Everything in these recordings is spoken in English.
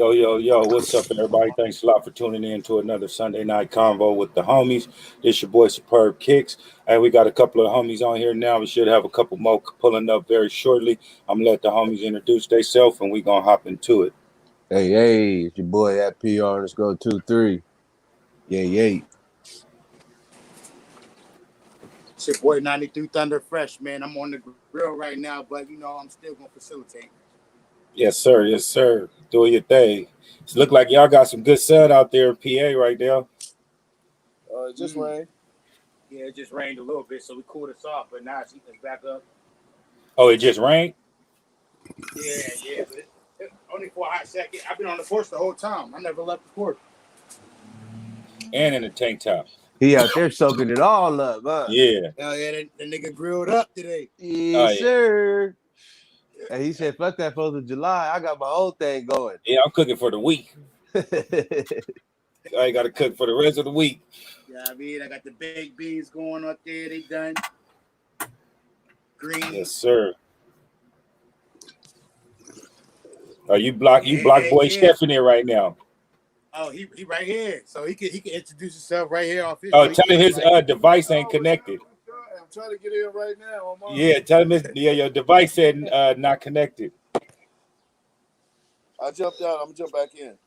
Yo, yo, yo, what's up, everybody? Thanks a lot for tuning in to another Sunday night convo with the homies. This your boy Superb Kicks. And we got a couple of homies on here now. We should have a couple more pulling up very shortly. I'm gonna let the homies introduce themselves and we gonna hop into it. Hey, it's your boy at PR. Let's go 2-3. Yay. It's your boy 93 Thunder Fresh, man. I'm on the grill right now, but I'm still gonna facilitate. Yes, sir. Yes, sir. Doing your thing. It look like y'all got some good sun out there in PA right now. It just rained. Yeah, it just rained a little bit, so we cooled us off, but now it's back up. Oh, it just rained? Yeah, but it only for a hot second. I've been on the porch the whole time. I never left the porch. And in a tank top. He out there soaking it all up, huh? Yeah. Hell yeah, the nigga grilled up today. Yes, sir. And he said, fuck that 4th of July. I got my own thing going. Yeah, I'm cooking for the week. I ain't got to cook for the rest of the week. Yeah, I got the baked beans going up there. They done. Green. Yes, sir. Are you block boy chef in there right now? Oh, he right here. So he can introduce himself right here off his. Oh, tell him his device ain't connected. I'm trying to get in right now. Yeah, tell him your device said not connected. I jumped out. I'm gonna jump back in.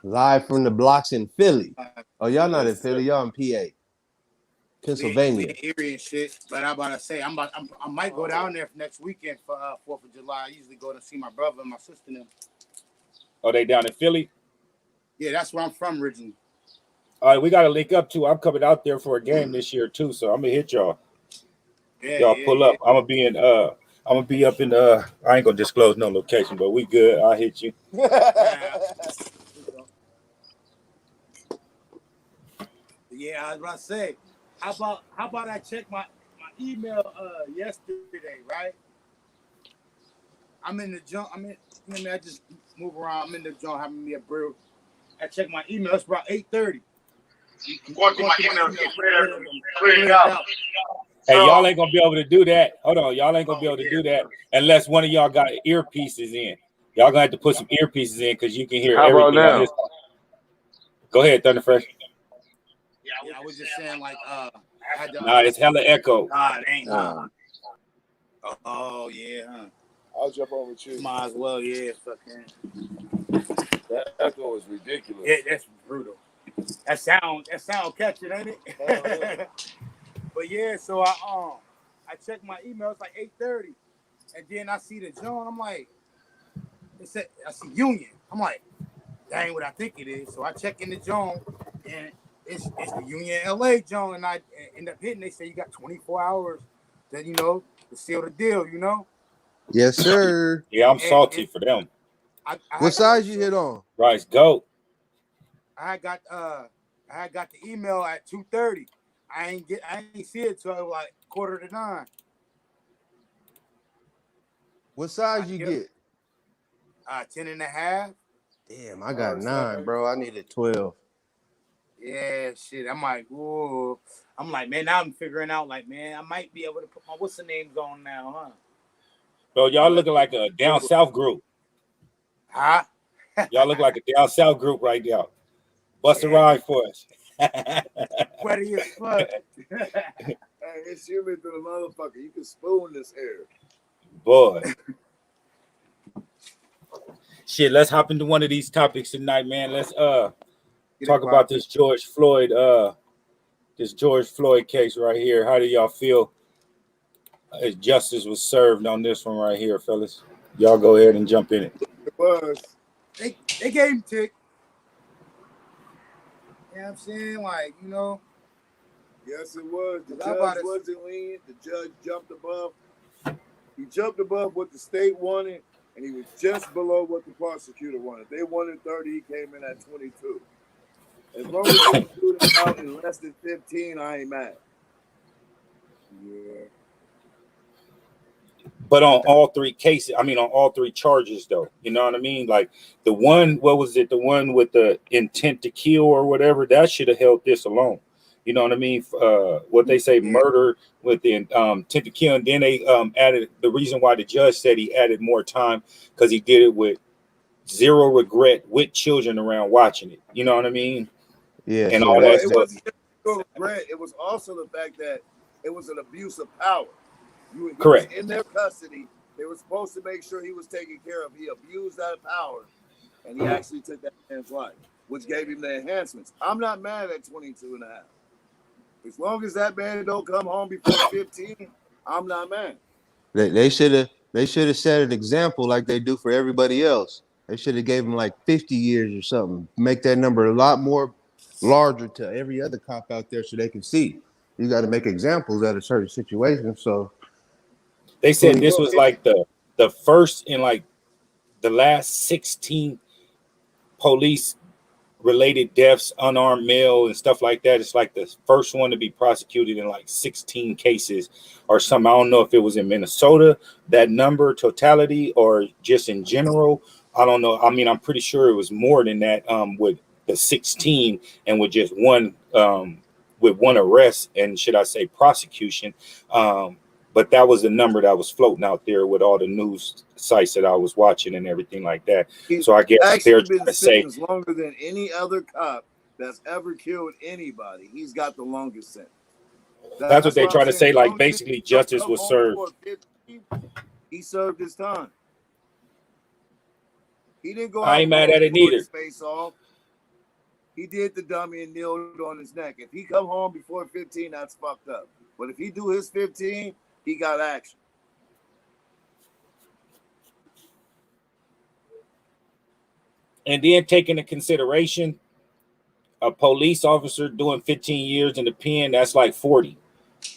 Live from the blocks in Philly. Oh, y'all not in Philly. Y'all in PA. Pennsylvania. Erie and shit. But I'm about to say, I might go down there for next weekend for 4th of July. I usually go to see my brother and my sister and them. Oh, they down in Philly? Yeah, that's where I'm from originally. All right, we got to link up too. I'm coming out there for a game this year too, so I'm gonna hit y'all. Y'all pull up. I'm gonna be up in I ain't gonna disclose no location, but we good. I'll hit you. Yeah, I was about to say, how about I check my email yesterday, right? I'm in the junk. I just move around. I'm in the junk having me a brew. I check my email. It's about 8:30. Going through my email to clear it out. Hey, y'all ain't gonna be able to do that. Hold on, y'all ain't gonna be able to do that unless one of y'all got earpieces in. Y'all gonna have to put some earpieces in because you can hear everything on this one. Go ahead, Thunder Fresh. Yeah, I was just saying like Nah, it's hella echo. Nah, it ain't. Oh yeah, huh? I'll jump over with you. Might as well, yeah. Fucking. That echo is ridiculous. Yeah, that's brutal. That sound catchy, ain't it? Yeah. But yeah, so I checked my email. It's like 8:30, and then I see the joint. I'm like, I see Union. I'm like, that ain't what I think it is. So I check in the joint, and it's the Union LA joint, and I end up hitting. They say you got 24 hours to seal the deal. Yes, sir. Yeah, I'm salty for them. What size you hit on? Rice goat. I got the email at 2:30. I ain't see it till like 8:45. What size you get? 10.5. Damn, I got 9, bro. I needed 12. Yeah, shit. I'm like, whoa. I'm like, man, now I'm figuring out, like, man, I might be able to put my what's the names on now, huh? Bro, y'all looking like a down south group. Huh? Y'all look like a down south group right now. Bust a ride for us. Sweaty as fuck. Hey, it's humid to the motherfucker. You can spoon this air. Boy. Shit, let's hop into one of these topics tonight, man. Let's talk about this George Floyd case right here. How do y'all feel as justice was served on this one right here, fellas? Y'all go ahead and jump in it. It was. They gave him tick. You know what I'm saying? Like, Yes, it was. The judge wasn't lenient. The judge jumped above. He jumped above what the state wanted, and he was just below what the prosecutor wanted. They wanted 30. He came in at 22. As long as you shoot him out in less than 15, I ain't mad. Yeah. But on all three cases, on all three charges, though, you know what I mean? Like the one, what was it? The one with the intent to kill or whatever, that should have held this alone. You know what I mean? What they say, murder with the intent to kill. And then they added the reason why the judge said he added more time because he did it with zero regret with children around watching it. You know what I mean? Yeah, And so all Well, that that it stuff. wasn't just pure regret. It was also the fact that it was an abuse of power. He was Correct. in their custody. They were supposed to make sure he was taken care of. He abused that power, and he actually took that man's life, which gave him the enhancements. I'm not mad at 22 and a half. As long as that man don't come home before 15, I'm not mad. they should have set an example like they do for everybody else. They should have gave him like 50 years or something. Make that number a lot more larger to every other cop out there so they can see. You got to make examples out of certain situations. So They said 20, this Well, was like the first in like the last 16 police related deaths, unarmed male and stuff like that. It's like the first one to be prosecuted in like 16 cases or something. I don't know if it was in Minnesota, that number totality, or just in general. I don't know. I mean, I'm pretty sure it was more than that with the 16 and with one arrest and should I say prosecution. But that was the number that was floating out there with all the news sites that I was watching and everything like that. he's So I guess they're actually trying been to say sentenced longer than any other cop that's ever killed anybody. He's got the longest sentence. that's what That's they why I'm try to saying say. as Like long as he basically, don't justice come was home served. before 15, he served his time. He didn't go I out ain't mad at and it blow neither. his face off. He did the dummy and kneeled on his neck. If he come home before 15, that's fucked up. But if he do his 15, he got action. And then take into consideration a police officer doing 15 years in the pen, that's like 40.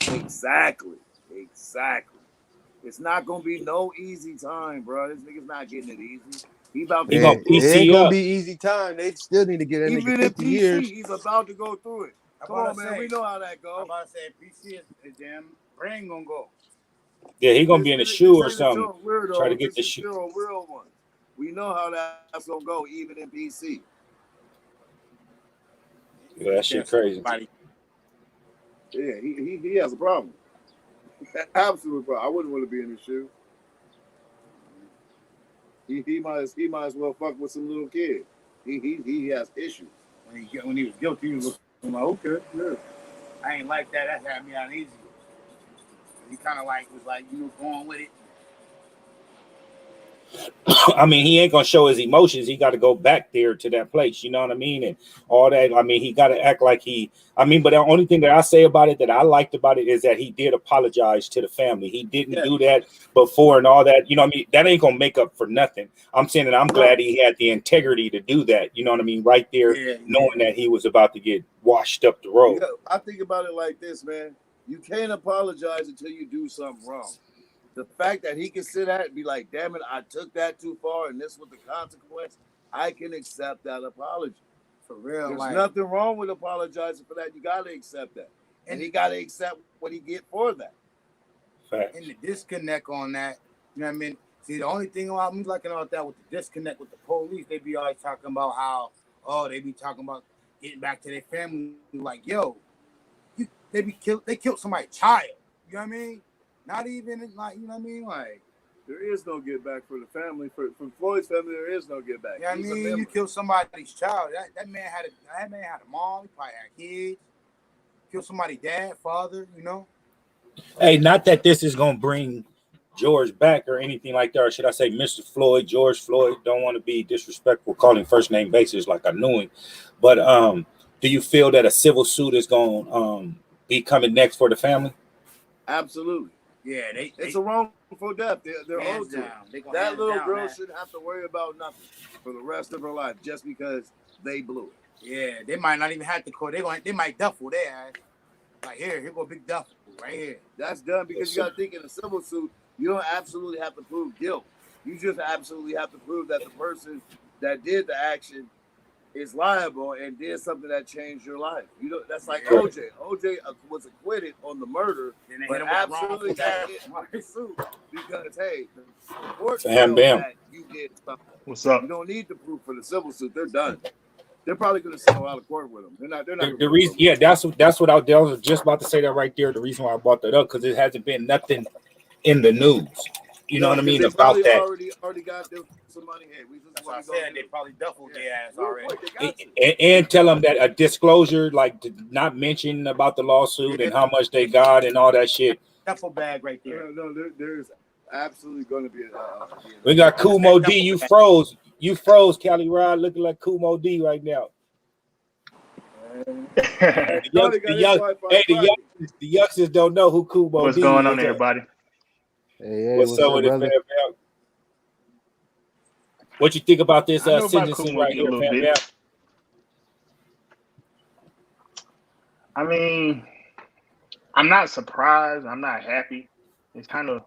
Exactly. It's not gonna be no easy time, bro. This nigga's not getting it easy. He about to He go gonna it through it. ain't PC gonna up. be easy time. They still need to get that nigga Even in 50 years. PC, he's about to go through it. Come on, man. We know how that I'm goes. about to say PC is damn brain gonna go. Yeah, he gonna be in a shoe This or ain't a something. show of Try to weirdos. get This the is shoe. still a real one. We know how that's gonna go, even in PC. Yeah, that shit crazy. Yeah, he has a problem. Absolute problem. I wouldn't want to be in his shoes. He might as well fuck with some little kid. He has issues. When he was guilty, he was like, okay, yeah. I ain't like that. That had me uneasy. He kind of like was like, going with it. I mean, he ain't gonna show his emotions. He got to go back there to that place. You know what I mean? And all that. I mean, he got to act like he. I mean, but the only thing that I say about it that I liked about it is that he did apologize to the family. He didn't do that before and all that. You know what I mean? That ain't gonna make up for nothing. I'm saying that I'm glad he had the integrity to do that. You know what I mean? Right there, knowing that he was about to get washed up the road. I think about it like this, man. You can't apologize until you do something wrong. The fact that he can sit at it and be like, damn it, I took that too far and this was the consequence, I can accept that apology. For real. There's nothing wrong with apologizing for that. You got to accept that. And he got to accept what he get for that. Facts. And the disconnect on that, you know what I mean? See, the only thing about me liking about that with the disconnect with the police, they be always talking about how, they be talking about getting back to their family. Like, yo, they killed somebody's child. You know what I mean? Not even like, you know what I mean? Like, there is no get back for the family. For Floyd's family, there is no get back. You know what I mean? You killed somebody's child. That man had a mom. He probably had kids. Killed somebody's dad, father. You know. Hey, not that this is gonna bring George back or anything like that, or should I say Mr. Floyd, George Floyd. Don't want to be disrespectful calling first name basis like I knew him. But do you feel that a civil suit is gonna be coming next for the family? Absolutely. Yeah, it's a wrongful death. They're owed to it. That little girl shouldn't have to worry about nothing for the rest of her life just because they blew it. Yeah, they might not even have to court. They might duffel their ass. Like, here go big duffel right here. That's done because you got to think in a civil suit, you don't absolutely have to prove guilt. You just absolutely have to prove that the person that did the action is liable and did something that changed your life. You know, that's like OJ. OJ was acquitted on the murder, but absolutely got hit with the suit because, hey, the court felt that you did something. What's up? You don't need the proof for the civil suit. They're done. they're probably going to settle out of court with him. They're not. The reason, yeah, that's what I was just about to say that right there. The reason why I brought that up because it hasn't been nothing in the news. You know what I mean they about that. Already got some money. Hey, that's what I said. They probably duffled their ass already. And tell them that a disclosure, like to not mention about the lawsuit and how much they got and all that shit. Duffel bag right there. No, there's absolutely going to be we got Kumo D. You froze, Cali Rod, looking like Kumo D right now. The youngsters don't know who Kumo D is. What's going on, everybody? Hey, what's up with it, fam? What you think about this sentencing right here, fam? I mean, I'm not surprised. I'm not happy. It's kind of,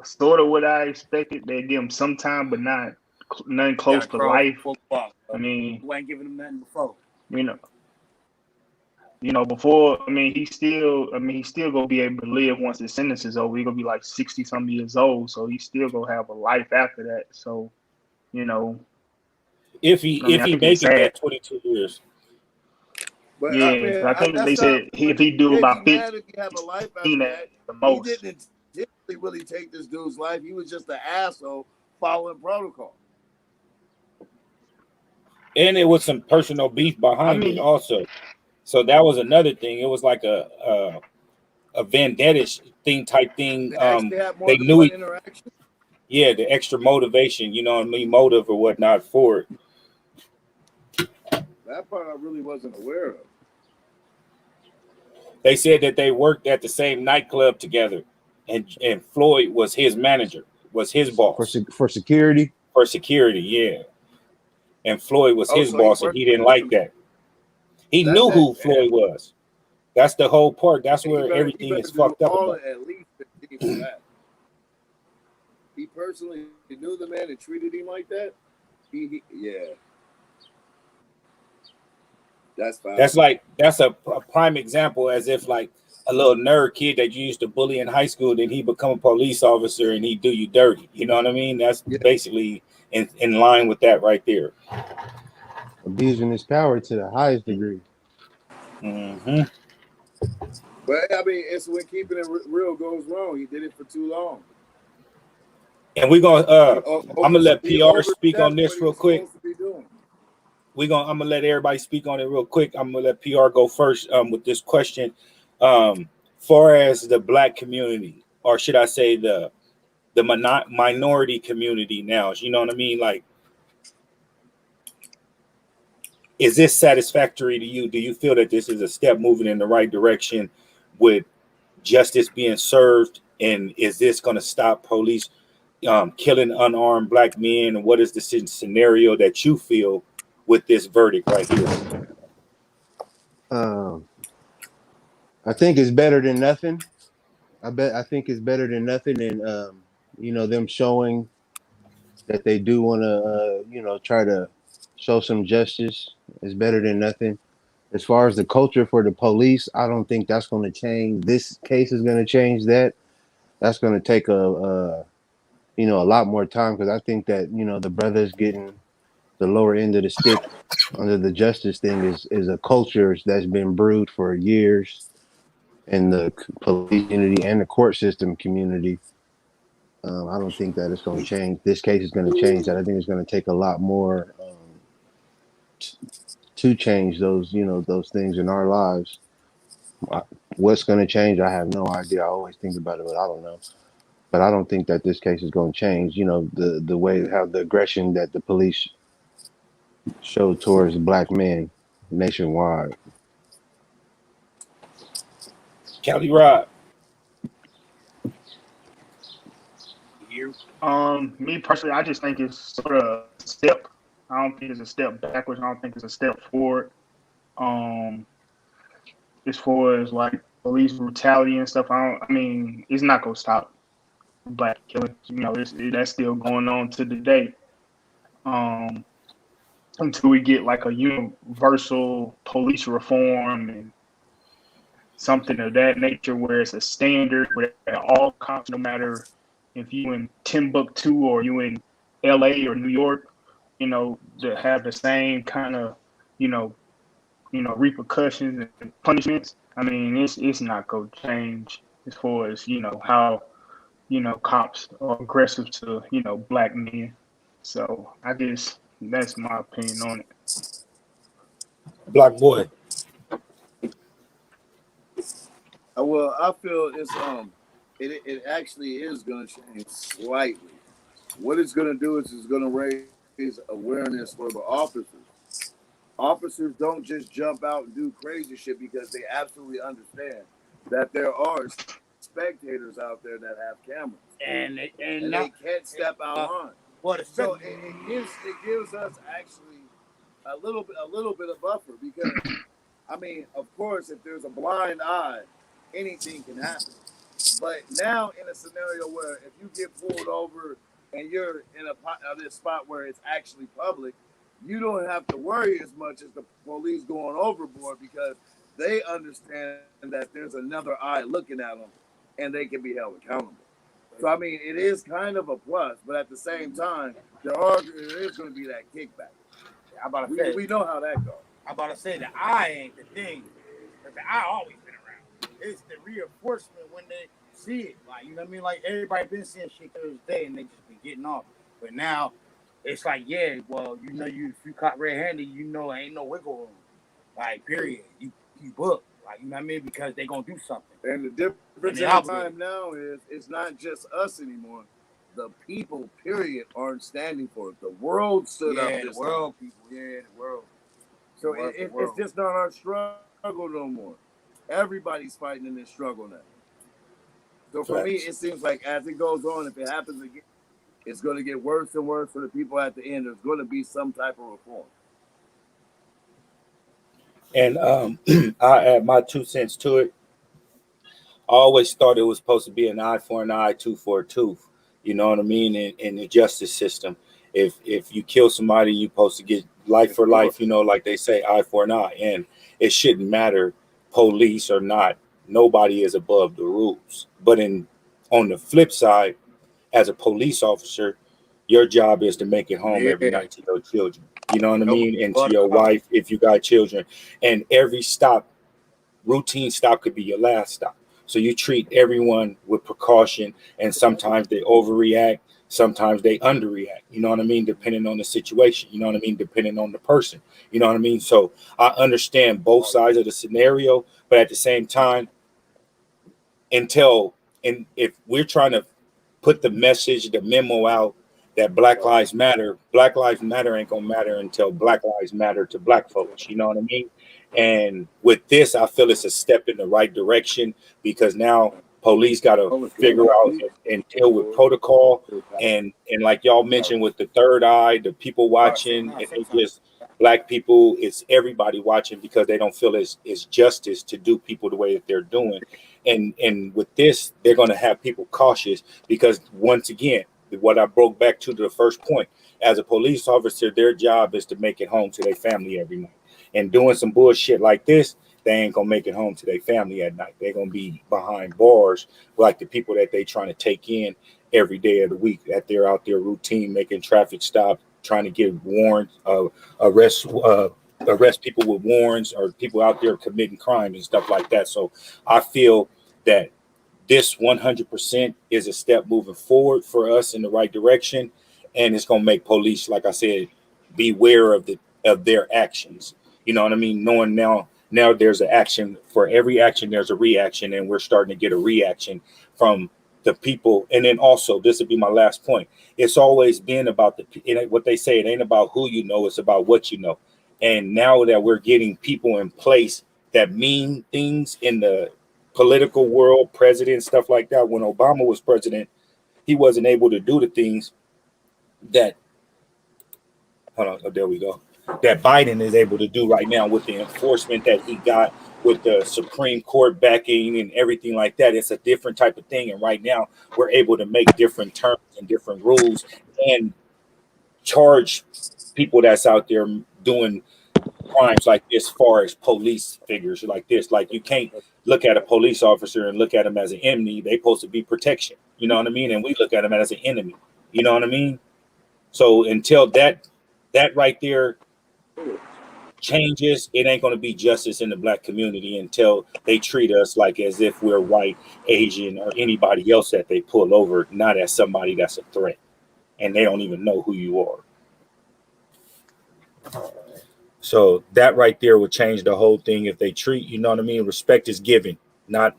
sort of what I expected. They give him some time, but nothing close to life. I mean, you ain't giving him nothing before. Before. I mean, he's still gonna be able to live once his sentence is over. He's gonna be like 60-some years old, so he's still gonna have a life after that. So, if he makes it that 22 years. But yeah, I think they said if he do about 15, at the most. He didn't really take this dude's life. He was just an asshole following protocol. And it was some personal beef behind it also. So that was another thing. It was like a vendetta thing type thing. They knew it. Yeah, the extra motivation, motive or whatnot for it. That part I really wasn't aware of. They said that they worked at the same nightclub together, and Floyd was his manager, was his boss for security. For security, yeah. And Floyd was his boss, and he didn't like that. He knew who Floyd was. That's the whole part. That's where everything is fucked up about. At least 15 for that. He personally knew the man and treated him like that. Yeah. That's fine. That's a prime example, as if like a little nerd kid that you used to bully in high school, then he become a police officer and he do you dirty. You know what I mean? That's basically in line with that right there. Abusing his power to the highest degree. Mm-hmm. But I mean, it's when keeping it real goes wrong. He did it for too long. And we're gonna I'm gonna let PR speak on this real quick. I'm gonna let everybody speak on it real quick. I'm gonna let PR go first with this question. Far as the black community, or should I say the minority community now, you know what I mean? Like, is this satisfactory to you? Do you feel that this is a step moving in the right direction with justice being served? And is this going to stop police killing unarmed black men? And what is the scenario that you feel with this verdict right here? I think it's better than nothing. I think it's better than nothing. And, them showing that they do want to, try to show some justice is better than nothing. As far as the culture for the police, I don't think that's going to change. This case is going to change that. That's going to take a lot more time, because I think that, the brothers getting the lower end of the stick under the justice thing is a culture that's been brewed for years in the police community and the court system community. I don't think that it's going to change. This case is going to change that. I think it's going to take a lot more to change those, those things in our lives. What's going to change? I have no idea. I always think about it, but I don't know. But I don't think that this case is going to change, the way, how the aggression that the police showed towards black men nationwide. Cali Rod. Me personally, I just think it's sort of a step. I don't think it's a step backwards. I don't think it's a step forward. As far as like police brutality and stuff, it's not gonna stop black killing. That's still going on to the day. Until we get like a universal police reform and something of that nature, where it's a standard where all cops, no matter if you in Timbuktu or you in LA or New York, to have the same kind of, you know, repercussions and punishments. I mean, it's not gonna change as far as how cops are aggressive to black men. So I guess that's my opinion on it. Black boy. Well, I feel it actually is going to change slightly. What it's going to do is it's going to raise awareness for the officers. Officers don't just jump out and do crazy shit because they absolutely understand that there are spectators out there that have cameras and they can't step out line. So it gives us actually a little bit of buffer because I mean, of course, if there's a blind eye, anything can happen. But now in a scenario where if you get pulled over and you're in this spot where it's actually public, you don't have to worry as much as the police going overboard because they understand that there's another eye looking at them and they can be held accountable. So I mean, it is kind of a plus, but at the same time, there is going to be that kickback. We know how that goes. I'm about to say the eye ain't the thing, but the eye always been around. It's the reinforcement when they see it, like you know what I mean. Like everybody been seeing shit to this day, and they just been getting off. But now it's like, yeah, well, if you caught red-handed, ain't no wiggle room. Like period, you book, like you know what I mean, because they gonna do something. And the difference in time now is it's not just us anymore. The people, period, aren't standing for it. The world stood up. The world people, the world. So it's just not our struggle no more. Everybody's fighting in this struggle now. So for me, it seems like as it goes on, if it happens again, it's going to get worse and worse for the people at the end. There's going to be some type of reform. And I add my 2 cents to it. I always thought it was supposed to be an eye for an eye, tooth for a tooth. You know what I mean? In the justice system, if you kill somebody, you're supposed to get life for life. Like they say, eye for an eye, and it shouldn't matter, police or not. Nobody is above the rules. But on the flip side, as a police officer, your job is to make it home every night to your children. You know what I mean? And to your wife, if you got children. And every routine stop could be your last stop. So you treat everyone with precaution, and sometimes they overreact, sometimes they underreact. You know what I mean? Depending on the situation, you know what I mean? Depending on the person, you know what I mean? So I understand both sides of the scenario, but at the same time, if we're trying to put the message, the memo out that Black Lives Matter ain't gonna matter until Black Lives Matter to Black folks. You know what I mean? And with this, I feel it's a step in the right direction because now police got to figure out and deal with protocol and like y'all mentioned with the third eye, the people watching, and they just Black people, it's everybody watching because they don't feel it's justice to do people the way that they're doing. And with this, they're going to have people cautious because once again, what I broke back to the first point, as a police officer, their job is to make it home to their family every night. And doing some bullshit like this, they ain't gonna make it home to their family at night. They're gonna be behind bars like the people that they trying to take in every day of the week, that they're out there routine making traffic stops, trying to get warrants, arrest people with warrants, or people out there committing crimes and stuff like that. So I feel that this 100% is a step moving forward for us in the right direction, and it's going to make police, like I said, beware of their actions. You know what I mean? Knowing now there's an action for every action, there's a reaction, and we're starting to get a reaction from the people. And then also, this would be my last point. It's always been about what they say. It ain't about who you know; it's about what you know. And now that we're getting people in place that mean things in the political world, president, stuff like that. When Obama was president, he wasn't able to do the things that, hold on, oh, there we go, that Biden is able to do right now with the enforcement that he got with the Supreme Court backing and everything like that. It's a different type of thing. And right now we're able to make different terms and different rules and charge people that's out there doing crimes like this, far as police figures like this. Like you can't look at a police officer and look at him as an enemy. They supposed to be protection. You know what I mean? And we look at him as an enemy. You know what I mean? So until that that right there changes. It ain't going to be justice in the black community until they treat us like as if we're white, Asian, or anybody else that they pull over, not as somebody that's a threat, and they don't even know who you are. So that right there would change the whole thing if they treat, you know what I mean? Respect is given, not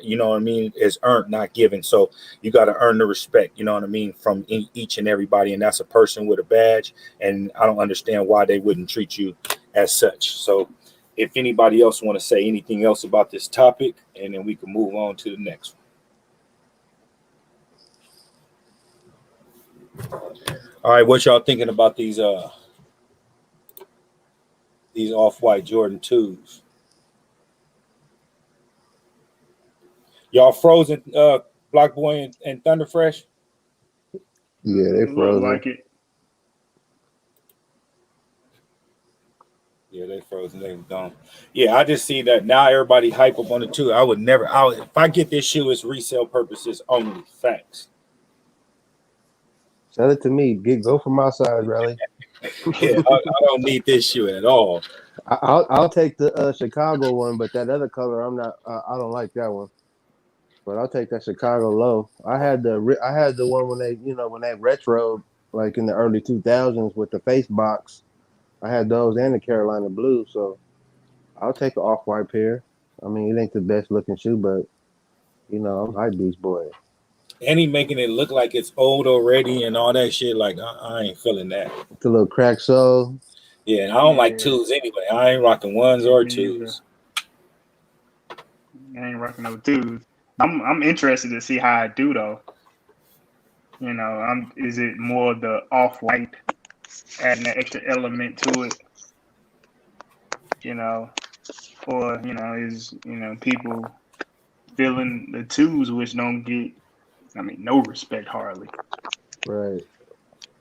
you know what I mean, is earned, not given. So you got to earn the respect, you know what I mean, from each and everybody, and that's a person with a badge, and I don't understand why they wouldn't treat you as such. So if anybody else want to say anything else about this topic, and then we can move on to the next one. All right, what y'all thinking about these off-white Jordan 2s? Y'all frozen, Block Boy and Thunder Fresh? Yeah, they Look frozen. like it. Yeah, they frozen. They gone. Yeah, I just see that now everybody hype up on it too. I would never. If I get this shoe, it's resale purposes only. Facts. Sell it to me. Go for my size, Raleigh. Yeah, I don't need this shoe at all. I'll take the Chicago one, but that other color I'm not. I don't like that one. But I'll take that Chicago low. I had the one when they retro, like in the early 2000s with the face box. I had those and the Carolina blue, so I'll take an off-white pair. I mean, it ain't the best looking shoe, but I'm hype beast boy. And he making it look like it's old already and all that shit. Like I ain't feeling that. It's a little crack sole. Yeah, and I don't like twos anyway. I ain't rocking ones or twos. I ain't rocking no twos. I'm interested to see how I do though. Is it more the off-white, adding an extra element to it? Or is people feeling the twos, which don't get, no respect hardly. Right.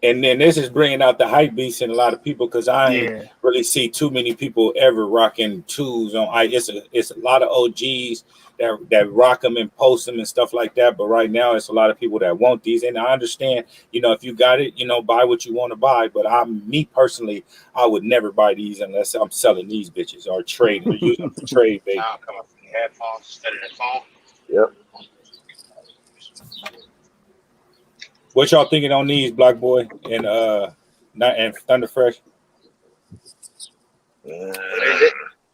And then this is bringing out the hype beast in a lot of people because I ain't really see too many people ever rocking twos on. It's a lot of OGs that rock them and post them and stuff like that. But right now, it's a lot of people that want these. And I understand, if you got it, buy what you want to buy. But me personally, I would never buy these unless I'm selling these bitches or trade or use them for trade, baby. Now come up from the headphones instead of the phone. Yep. What y'all thinking on these, Black Boy and Thunder Fresh?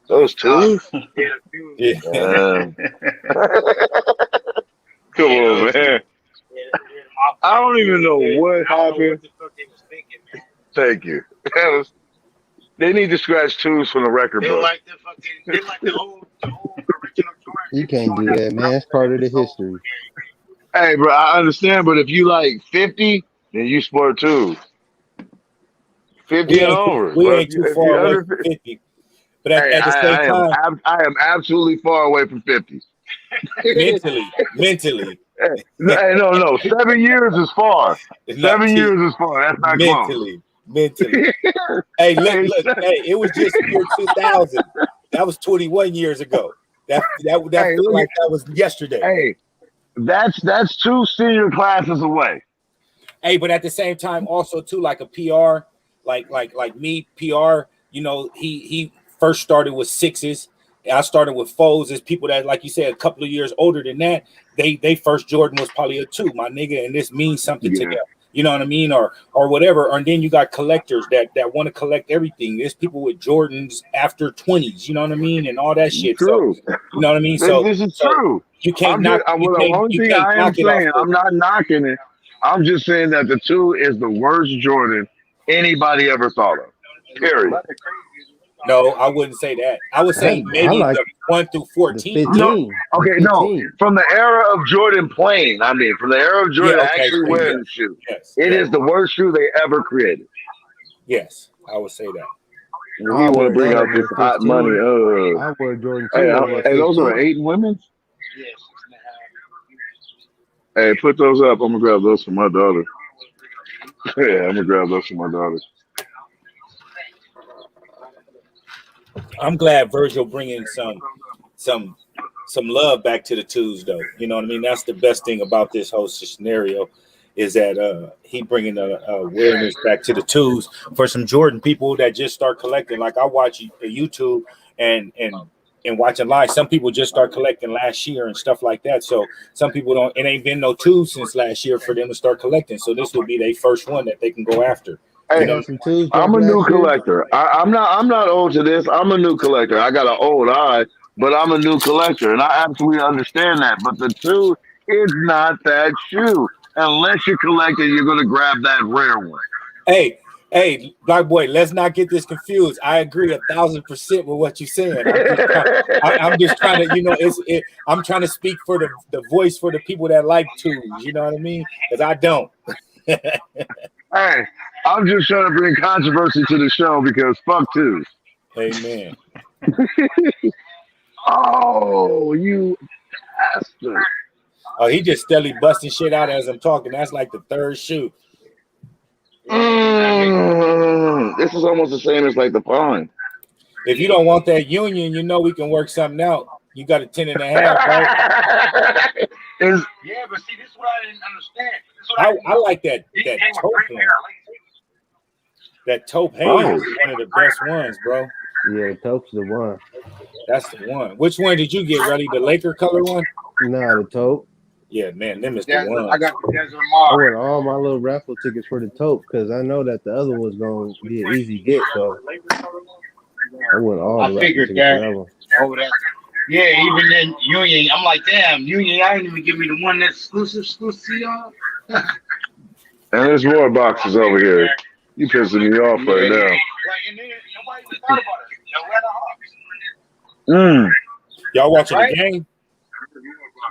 Those two? Yeah. Come on, man. I don't even know what happened. Thank you. They need to scratch twos from the record book. They like the old original Jordan. You can't do that, man. It's part of the history. Hey, bro, I understand, but if you like 50, then you sport twos. 50 and over. We ain't too far away from 50. But at the same time, I am absolutely far away from 50. mentally. Hey, no. 7 years is far. 7 years is far. That's not mentally. Hey, look. Hey, it was just year 2000. That was 21 years ago. That felt like that was yesterday. Hey, that's 2 senior classes away. Hey, but at the same time, also too, like a PR, like me, PR. He first started with 6s. I started with 4s. There's people that, like you said, a couple of years older than that. They first Jordan was probably a 2, my nigga, and this means something to them. You know what I mean, or whatever. And then you got collectors that want to collect everything. There's people with Jordans after 20s. You know what I mean, and all that shit. True. So you know what I mean. So this is true. You can't knock. I'm not knocking it. I'm just saying that the 2 is the worst Jordan anybody ever thought of. Period. No, I wouldn't say that. I would say maybe like the 1 through 14. No, okay, 15. No. From the era of Jordan playing, from the era of Jordan actually wearing the shoe, it is the worst shoe they ever created. Yes, I would say that. You want to bring out this hot money? I wear Jordan 2. Hey, those are 8 women. Yes. Hey, put those up. I'm gonna grab those for my daughter. Yeah, I'm gonna grab those for my daughter. I'm glad Virgil bringing some love back to the 2s, though. You know what I mean? That's the best thing about this whole scenario. is that he bringing the awareness back to the twos for some Jordan people that just start collecting. Like I watch YouTube and watching live. Some people just start collecting last year and stuff like that. So some people don't. It ain't been no twos since last year for them to start collecting. So this would be their first one that they can go after. You Hey, had some twos I'm drop a new last year? collector. I'm not old to this. I'm a new collector. I got an old eye, but I'm a new collector, and I absolutely understand that. But the two is not that shoe. Unless you're collecting, you're gonna grab that rare one. Hey, Black Boy, let's not get this confused. I agree 1,000% with what you're saying. I'm just trying to, I'm trying to speak for the voice for the people that like twos. You know what I mean? Because I don't. Hey, I'm just trying to bring controversy to the show because fuck twos. Amen. Oh, you bastard. Oh, he just steadily busting shit out as I'm talking. That's like the third shoe. This is almost the same as like the pond. If you don't want that union, we can work something out. You got a 10.5, right? Yeah, but see, this is what I didn't understand. I like that taupe one. That taupe haze is one of the best ones, bro. Yeah, the taupe's the one. That's the one. Which one did you get, Relly? The Laker color one? Nah, the taupe. Yeah, man, them is the one. I got the Desert I Mars. won all my little raffle tickets for the taupe because I know that the other one's gonna be an easy get. So I won all the raffle figured tickets for that. that one. Over that. Yeah, even then Union, I'm like, damn, Union, I didn't even give me the one that's exclusive, y'all. And there's more boxes over here. You pissing me off right now. Like, and then nobody even thought about it. The Atlanta Hawks. Y'all watching Right? the game?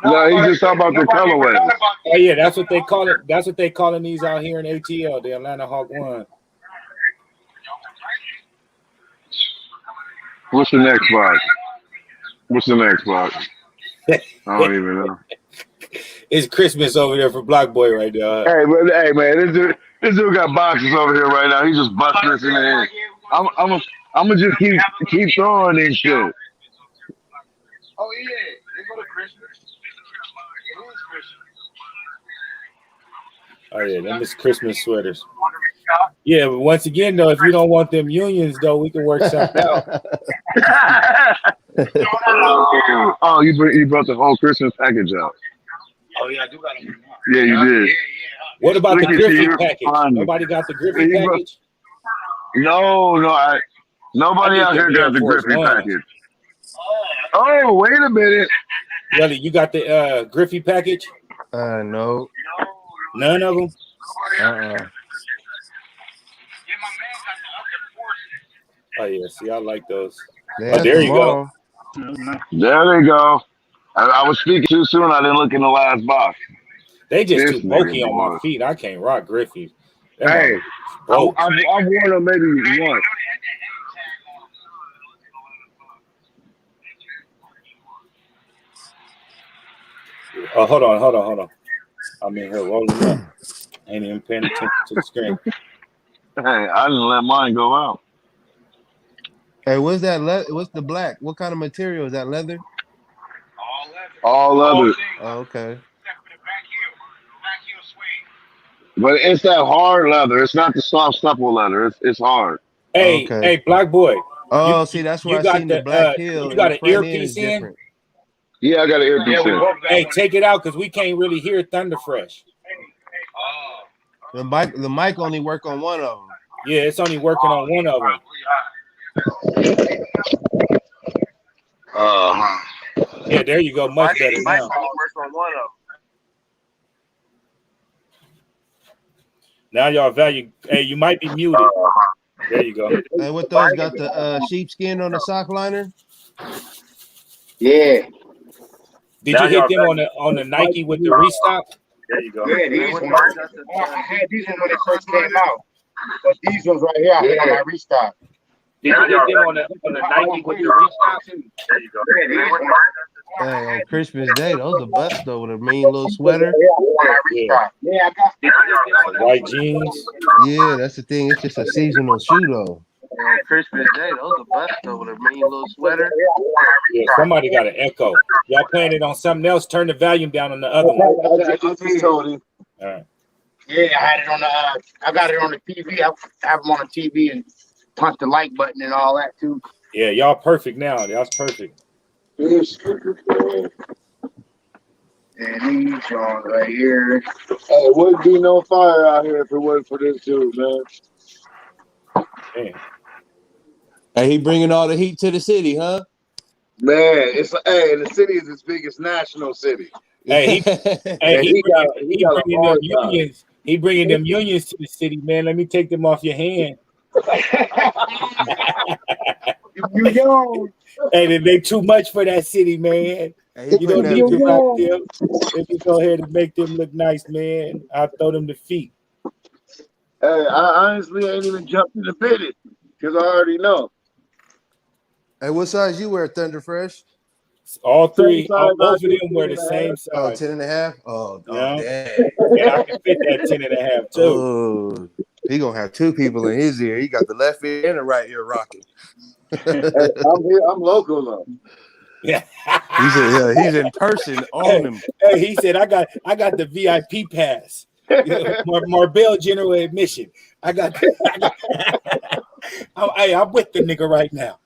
No, he just talking about the colorways. Oh yeah, that's what they call it. That's what they calling these out here in ATL, the Atlanta Hawk one. What's the next box? What's the next box? I don't even know. It's Christmas over there for Black Boy right now. Hey, man, this dude got boxes over here right now. He just busting this in the head. I'm gonna just keep throwing this shit. Oh yeah, they go to Christmas. It is Christmas. Oh yeah, them is Christmas sweaters. Yeah, but once again though, if you don't want them unions though, we can work something out. Oh, you brought the whole Christmas package out. Oh yeah, I do got them. Yeah, you did. Yeah. What about the Look at Griffey you, package? fun. Nobody got the Griffey Yeah, package? Nobody out here got the Griffey package. Oh, wait a minute. Really, you got the Griffey package? No. None of them? Oh yeah, see, I like those. Yeah, there you go. There they go. I was speaking too soon. I didn't look in the last box. They just This too bulky nigga on my boy. feet. I can't rock Griffey. Hey, I've worn them maybe once. Oh, hold on. I'm in here rolling up. Ain't even paying attention to the screen. Hey, I didn't let mine go out. Hey, what's that? What's the black? What kind of material is that? Leather? All of it. Oh, okay. But it's that hard leather. It's not the soft, supple leather. It's hard. Hey, Okay. hey, Black Boy. Oh, see, that's where you I got seen the black heel. You got the an front end earpiece is in? different. Yeah, I got an earpiece in. Hey, take it out because we can't really hear Thunder Fresh. The mic only work on one of them. Yeah, it's only working on one of them. Yeah, there you go. Much better now. Now y'all value. Hey, you might be muted. There you go. Hey, what those got the sheepskin on the sock liner? Yeah. Did you hit them on the Nike with the restock? There you go. Yeah, these ones. I had these ones when they first came out. But these ones right here, I hit on my restock. Did you hit them on the Nike with the restock? There you go. Hey, on Christmas Day, those are bust though with a mean little sweater. Yeah, Yeah, I got white jeans. Yeah, that's the thing. It's just a seasonal shoe though. On Christmas Day, those are bust though with a mean little sweater. Yeah, somebody got an echo. Y'all playing it on something else. Turn the volume down on the other one. I just told him. All right. Yeah, I had it on the. I got it on the TV. I have them on the TV and punch the like button and all that too. Yeah, y'all perfect now. That's perfect. Yes. And these Jones right here. Hey, it wouldn't be no fire out here if it wasn't for this dude, man. Man. Hey, he bringing all the heat to the city, huh? Man, it's the city is its biggest national city. Hey, And he he got a bringing them hard time. unions. He bringing them unions to the city, man. Let me take them off your hand. You young. Hey, they too much for that city, man. Hey, You don't need to rock them. Let me go ahead and make them look nice, man. I'll throw them to feet. Hey, I honestly ain't even jumped in the fitted because I already know. Hey, what size you wear, Thunder Fresh? All three, Same size both I of do, them wear the 10 and a same half. Oh, size. 10 and a half? Oh, Yeah. dang. And I can fit that 10 and a half too. Oh, he gonna have two people in his ear. He got the left ear and the right ear rocking. Hey, I'm here. I'm local though. Yeah. he's in person on him. Hey, he said, I got the VIP pass. Marbell general admission. I got I'm with the nigga right now.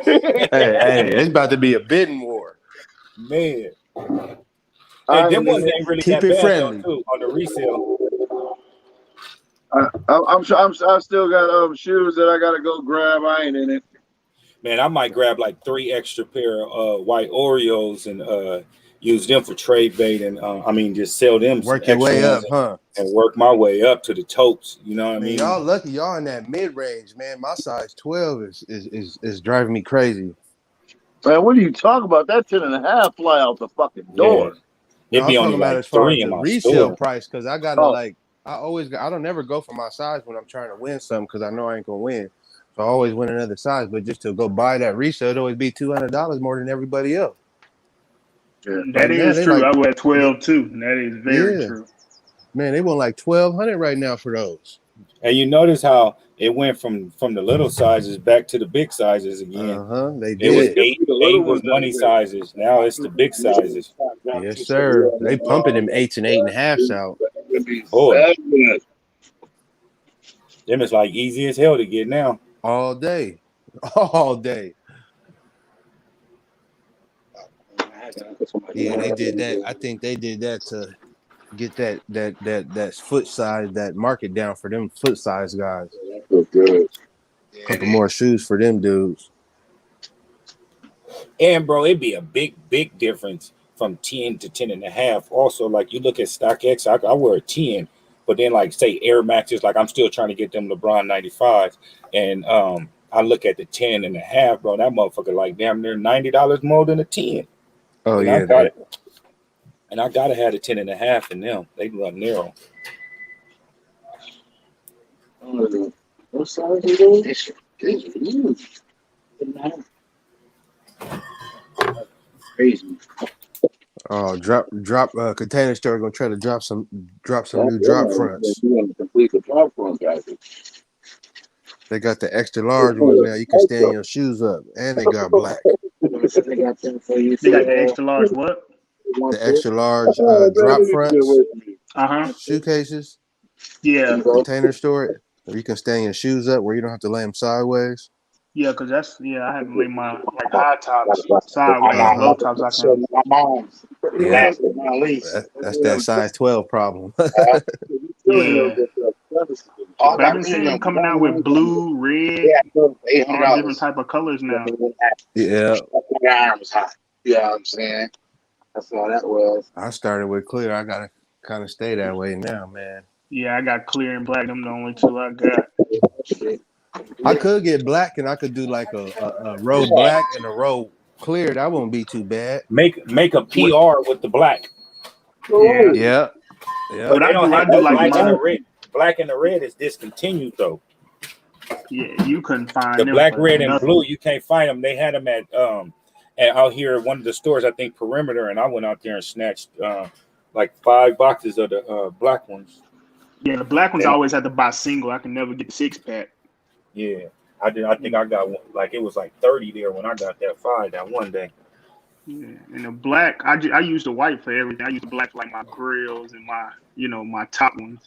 Hey, it's about to be a bidding war. Man. Hey, them ones ain't really Keep that it bad friendly. though, too, on the resale. I'm sure. I still got shoes that I gotta go grab. I ain't in it. Man, I might grab like 3 extra pair of white Oreos and use them for trade bait and just sell them some Work your extra way ones up, huh? and work my way up to the totes. You know what I Man, mean? y'all lucky. Y'all in that mid range, man. My size 12 is driving me crazy. Man, what are you talking about? That 10 and a half fly out the fucking door. No, It'd I'm be only talking about like as far as 3 in the my resale store. price, because I gotta I don't never go for my size when I'm trying to win something because I know I ain't gonna win. So I always win another size, but just to go buy that resale, it'd always be $200 more than everybody else. Yeah. That Right now, is they true. like, I wear 12 too. That is very true. man, they want like $1,200 right now for those. And you notice how it went from the little sizes back to the big sizes again. They It was did. eight was money sizes. Now it's the big sizes. Yes, sir. They pumping them 8s and 8.5s out. Boy, them is like easy as hell to get now. All day. All day. Yeah, they did that. I think they did that to get that foot size, that market down for them foot size guys. Couple more shoes for them dudes. And bro, it'd be a big difference from 10 to 10 and a half. Also, like you look at StockX, I wear a 10, but then like say Air Maxes, like I'm still trying to get them LeBron 95s. And I look at the 10 and a half, bro. That motherfucker like damn near $90 more than a 10. Oh, And yeah. I got it. And I gotta have a 10 and a half in them. They run narrow. What size is those? It's huge. Crazy. Oh, drop Container Store gonna try to drop some new drop fronts. Complete the drop front, guys. They got the extra large ones now. You can stand your shoes up, and they got black. They got the extra large what? The extra large drop fronts, shoe cases. Yeah. Container Store, where you can stand your shoes up, where you don't have to lay them sideways. Yeah, because I have to lay my like high tops sideways, low tops I can. My mom's. Yeah, Least. that's that size 12 problem. Yeah. But I've been seeing them coming out with blue, red, all different type of colors now. Yeah. My arm was hot. You know what I'm saying? That's all that was. I started with clear. I gotta kind of stay that way now, man. Yeah, I got clear and black. Them the only two I got. I could get black, and I could do like a row black and a row clear. That won't be too bad. Make a PR with the black. Yeah. But I do like black mine. and the red. Black and the red is discontinued though. Yeah, you couldn't find the them black, for red, nothing. and blue. You can't find them. They had them at out here at one of the stores, I think Perimeter, and I went out there and snatched like 5 boxes of the black ones. Yeah, the black ones I always had to buy single. I can never get the 6-pack. Yeah, I did. I think I got one, like it was like 30 there when I got that 5 that one day. Yeah, and the black, I use the white for everything. I use the black for like my grills and my top ones.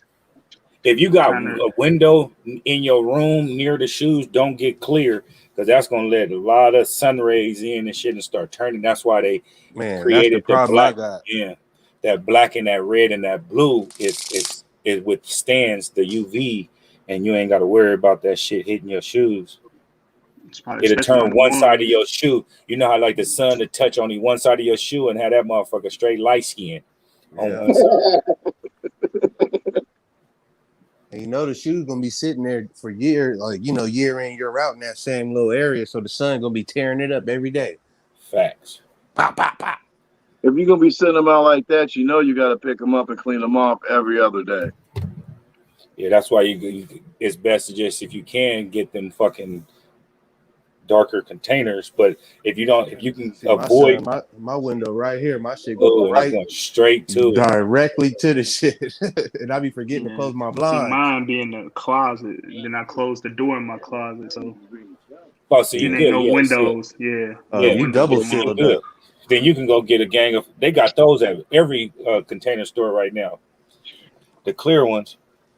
If you got Trying to, a window in your room near the shoes, don't get clear because that's gonna let a lot of sun rays in and shit and start turning. That's why they Man, that's the created the problem I black. got. Yeah, that black and that red and that blue is it withstands the UV, and you ain't got to worry about that shit hitting your shoes. It'll especially turn on the one side of ones. your shoe. You know how like the sun to touch only one side of your shoe and have that motherfucker straight light skin on Yeah. one side. And you know the shoe's gonna be sitting there for years, like year in, year out in that same little area. So the sun gonna be tearing it up every day. Facts. Pop, pop, pop. If you're gonna be sending them out like that, you know you got to pick them up and clean them off every other day. Yeah, that's why it's best to just if you can get them fucking darker containers. But if you don't, if you can See avoid, my window right here, my shit go oh, that's right going straight to it. directly to the shit. And I be forgetting to Yeah. close my See, blinds. mine be in the closet, and then I close the door in my closet, so Oh, so you then ain't good? no Yeah, windows. Yeah, Oh, yeah. no you windows double on You mine. sealed good. up. Then you can go get a gang of. They got those at every container store right now. The clear ones,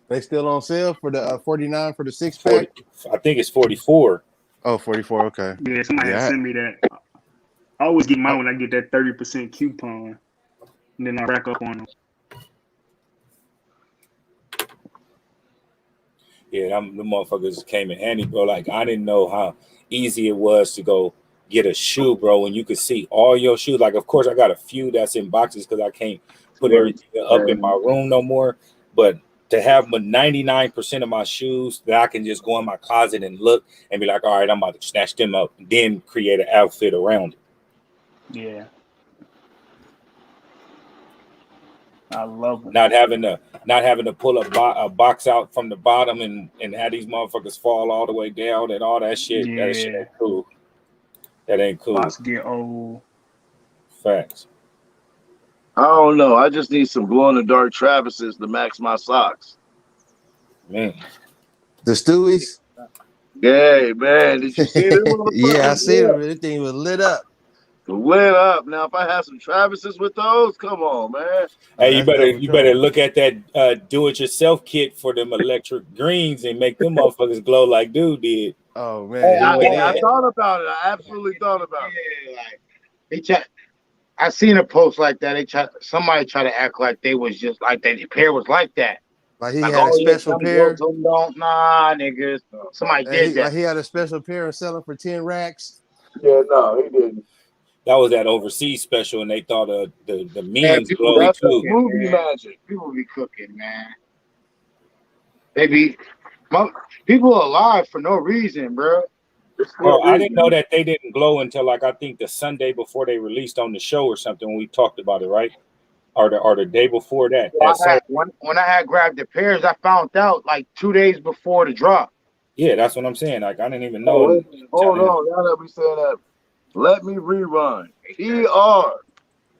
They still on sale for the 49 for the 6-pack. 40. I think it's 44. Oh, 44. Okay. Yeah, somebody had Yeah. sent me that. I always get mine I- when I get that 30% coupon, and then I rack up on them. Yeah, the motherfuckers came in handy, bro. Like I didn't know how easy it was to go get a shoe, bro. And you could see all your shoes. Like, of course, I got a few that's in boxes because I can't put everything up in my room no more. But to have 99% of my shoes that I can just go in my closet and look and be like, all right, I'm about to snatch them up, and then create an outfit around it. Yeah, I love them. Not having to pull a box out from the bottom and have these motherfuckers fall all the way down and all that shit. That shit Yeah, ain't cool. That ain't cool. box get old. Facts. I don't know. I just need some glow in the dark Travises to max my socks. Man. The Stewies. Yeah, man. Did you see them? Yeah, I see them. That thing was lit up. Lit up. Now, if I have some Travises with those, come on, man. Hey, you That's double better trouble. look at that do-it-yourself kit for them electric greens and make them motherfuckers glow like dude did. Oh Hey, man, I thought about it. I absolutely thought about it. Yeah, like they try. I seen a post like that. Somebody try to act like they was just like that. The pair was like that. like he Like, had a special some pair. girls, some don't. Nah, niggas. Somebody did that. He had a special pair and selling for 10 racks. Yeah, no, he didn't. That was that overseas special, and they thought the Yeah, men's people glow be too. cooking, Movie man. magic. People be cooking, man. They be people are alive for no reason, bro. Oh, I didn't know that they didn't glow until like I think the Sunday before they released on the show or something when we talked about it, right? Or the day before that. When I had grabbed the pairs, I found out like 2 days before the drop. Yeah, that's what I'm saying. Like I didn't even know. Hold on, now that we saying that, let me rerun. PR,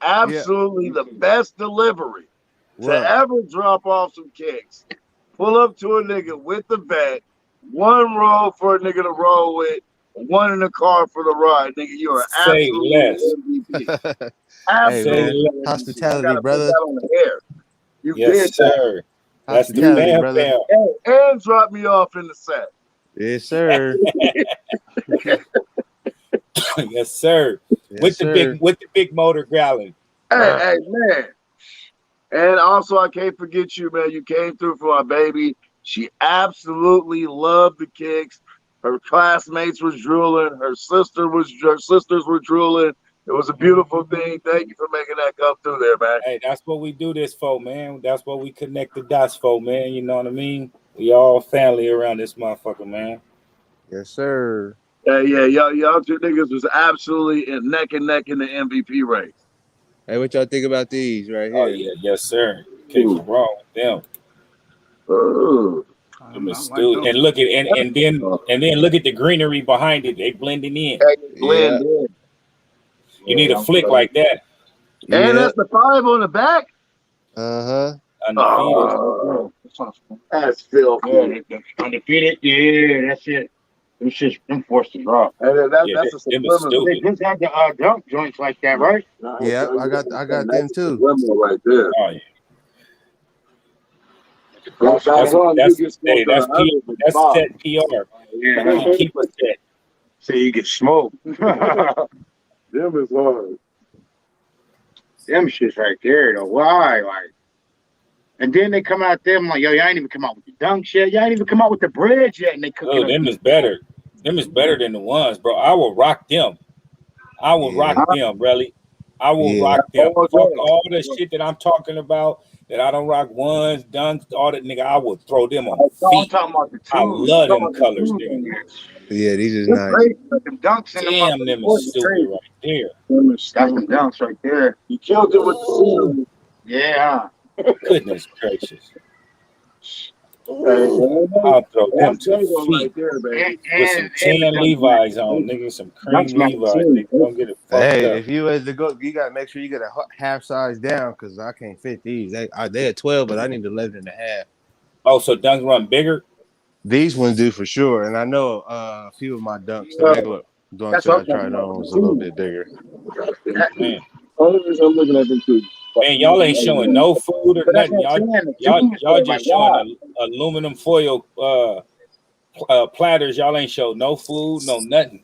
absolutely the best delivery to ever drop off some kicks. Pull up to a nigga with the vet, one roll for a nigga to roll with, one in the car for the ride. Nigga, you are Say absolutely less. MVP. Hey man, Absolutely. hospitality, I gotta brother. put that on the air. You did Yes, that. sir. That's the Hospitality, bam brother. bam. Hey, and drop me off in the set. Yes, sir. Yes, sir. Yes, with sir. the big motor growling. Hey, man. And also, I can't forget you, man. You came through for my baby. She absolutely loved the kicks. Her classmates was drooling. Her sisters were drooling. It was a beautiful thing. Thank you for making that come through there, man. Hey, that's what we do this for, man. That's what we connect the dots for, man. You know what I mean? We all family around this motherfucker, man. Yes, sir. Yeah, y'all two niggas was absolutely in neck and neck in the MVP race. Hey, what y'all think about these right Oh here? yeah, yes, sir. Can't go wrong with them. Them is stupid. And look at and then look at the greenery behind it. They blending in. Blend in. You need a flick like that. And that's the 5 on the back. Undefeated. That's filthy. Yeah, undefeated. Yeah, that's it. Them shit's them forced to drop. And that's a subliminal. They just had the dunk joints like that, right? Yeah, I got them too. Right there. Oh yeah. That's You get hey, smoked that's on the P, other than that's five. set PR. Yeah. Keep us set. So you get smoked. Them is hard. Them shits right there though. Why? Like, and then they come out there, I'm like, yo, y'all ain't even come out with the dunk yet. Y'all ain't even come out with the bread yet, and they cooking Oh, up them these. is better. Them is better than the ones, bro. I will rock them. I will Yeah, rock them, really. I will yeah. rock them. All Fuck day. all the shit that I'm talking about that I don't rock ones, dunks, all that nigga. I will throw them on I'm feet. talking about the I twos. I'm love talking them about the colors, twos nigga. in here. Yeah, these is They're nice. crazy. But them dunks in the Damn, them motherfuckers is is stupid crazy. right there. That's some dunks right there. He killed it with the Ooh, season. Yeah. goodness gracious. Hey, Ooh, I'll throw them that's to Convo right feet there, baby. with some And the tan dunks match Levi's the on, team. nigga. Some Dunks cream match the Levi's, team. nigga. Don't get it fucked Hey, up. if you was to go, you gotta make sure you get a half size down because I can't fit these. They at 12, but I need 11 and a half. Oh, so dunks run bigger? These ones do for sure, and I know a few of my dunks, the Yeah. regular dunks That's that what I I'm talking tried about. on was a The little team. bit bigger. Man. Only reason I'm looking at them two. Man, y'all ain't showing no food or But that's nothing. what I'm Y'all, saying. The y'all, twos, y'all though, like, just showing why? aluminum foil platters. Y'all ain't show no food, no nothing.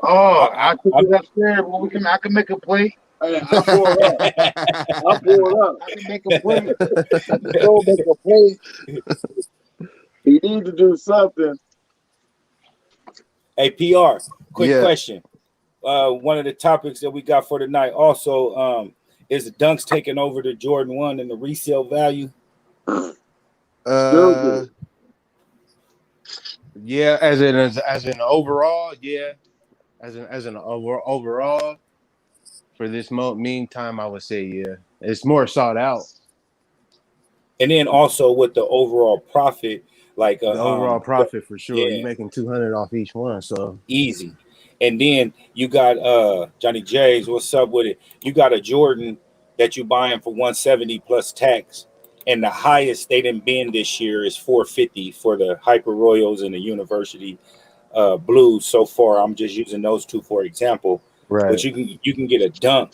Oh, I, I took I, it upstairs. Well, I can make a plate. Hey, I pulled up. I pulled up. I can make a plate. Go make a plate. He need to do something. Hey, PR, quick Yeah. question. One of the topics that we got for tonight also is the dunks taking over the Jordan 1 and the resale value. Uh, yeah, as an overall, yeah, as an overall for this meantime, I would say yeah, it's more sought out. And then also with the overall profit, like The overall profit for sure. You're yeah, making 200 off each one, so easy. And then you got Johnny J's, what's up with it? You got a Jordan that you buying for 170 plus tax. And the highest they didn't been this year is 450 for the Hyper Royals and the University Blues so far. I'm just using those two for example. But right. you can get a dunk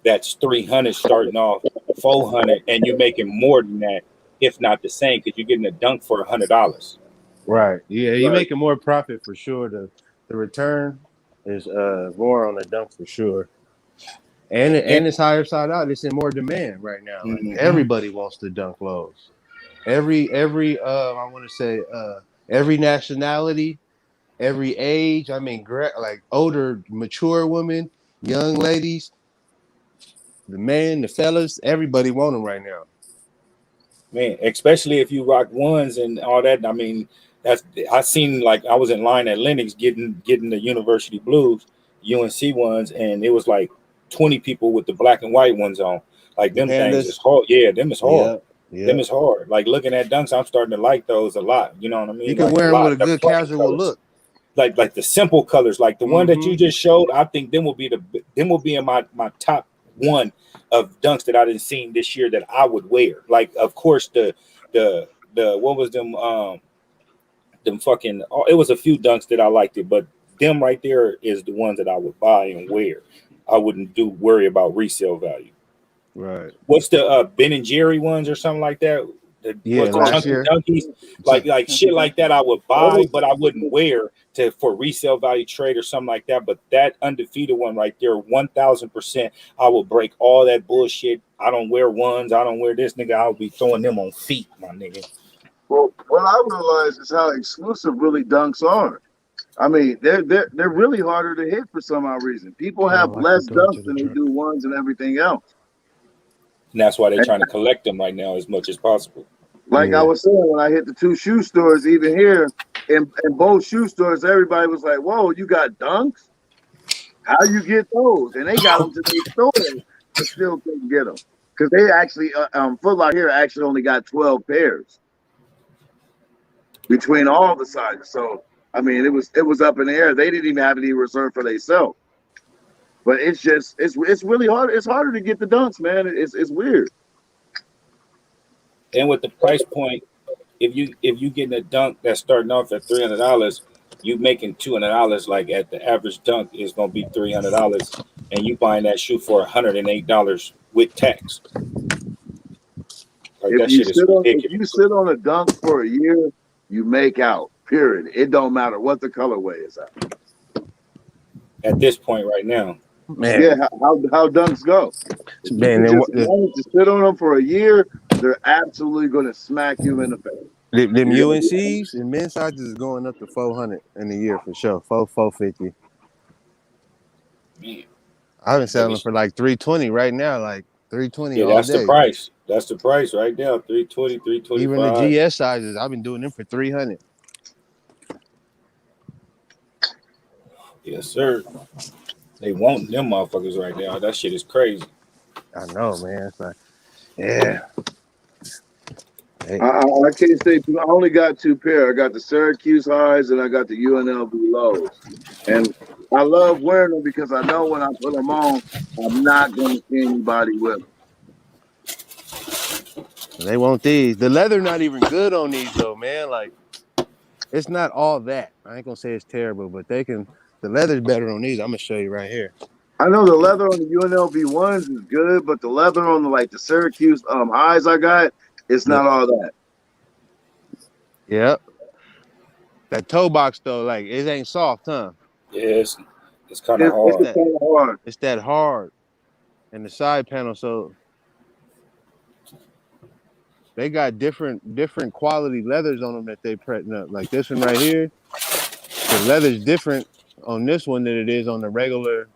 that's 300 starting off 400, and you're making more than that, if not the same, because you're getting a dunk for $100. Right. Yeah, you're Right. making more profit for sure. The return is more on the dunk for sure. And it's higher side out. It's in more demand right now. Like Mm-hmm. everybody wants to dunk lows. Every I want to say every nationality, every age. I mean, like older, mature women, young ladies, the men, the fellas, everybody want them right now. Man, especially if you rock ones and all that. I mean, that's I seen, like, I was in line at Lennox getting the University Blues, UNC ones, and it was like 20 people with the black and white ones on. Like The them things is pandas. hard. Yeah, them is hard. Yep. Them Yep. is hard. Like looking at dunks, I'm starting to like those a lot. You know what I You mean? can Like a wear them with lot. a The good plain casual colors. look. Like the simple colors, like the one that Mm-hmm. you just showed. I think them will be in my top one of dunks that I didn't seen this year that I would wear. Like, of course, the what was them fucking, it was a few dunks that I liked it, but them right there is the ones that I would buy and wear. I wouldn't worry about resale value. Right. What's the Ben and Jerry ones or something like that? Yeah, What's the last chunky year. dunkies? Like shit like that I would buy, but I wouldn't wear for resale value trade or something like that. But that undefeated one right there, 1,000%, I will break all that bullshit. I don't wear ones. I don't wear this, nigga. I'll be throwing them on feet, my nigga. Well, what I realize is how exclusive really dunks are. I mean, they're really harder to hit for some odd reason. People I have don't like to less throw it to dunks the than they truck. do ones and everything else. And that's why they're And trying to collect them right now as much as possible. like I Yeah. was saying, when I hit the two shoe stores, even here in both shoe stores, everybody was like, "Whoa, you got dunks? How you get those?" And they got them to their stores, but still couldn't get them because they actually Foot Locker here actually only got 12 pairs between all the sizes. So I mean, it was up in the air. They didn't even have any reserved for themselves. But it's just it's really hard. It's harder to get the dunks, man. It's weird. And with the price point, if you getting a dunk that's starting off at $300, you making $200. Like at the average dunk is gonna be $300, and you buying that shoe for $108 with tax. Like that shit is if you ridiculous. sit on a dunk for a year, you make out. Period. It don't matter what the colorway is at. At this point right now. Man, Yeah, how dunks go. If you man, can just manage to sit on them for a year, they're absolutely going to smack you in the face. them You're gonna UNCs and men's sizes is going up to 400 in a year for sure. 450. Man. I've been selling them for like 320 right now, like 320 Yeah, all that's the day. price. That's the price right now. 320, Even the 325. GS sizes, I've been doing them for 300. Yes, sir. They want them motherfuckers right now. That shit is crazy. I know, man. It's like, yeah. Hey. I can't say I only got two pair. I got the Syracuse highs and I got the UNLV lows. And I love wearing them because I know when I put them on, I'm not going to see anybody with them. They want these. The leather not even good on these though, man. Like, it's not all that. I ain't gonna say it's terrible, but they can. The leather's better on these. I'm gonna show you right here. I know the leather on the UNLV ones is good, but the leather on the Syracuse highs I got, it's not all that. Yep. That toe box though, like it ain't soft, huh? Yeah, it's kind of hard. It's kind of hard. It's that hard. And the side panel, so they got different quality leathers on them that they pretting up. Like this one right here, the leather's different on this one than it is on the regular.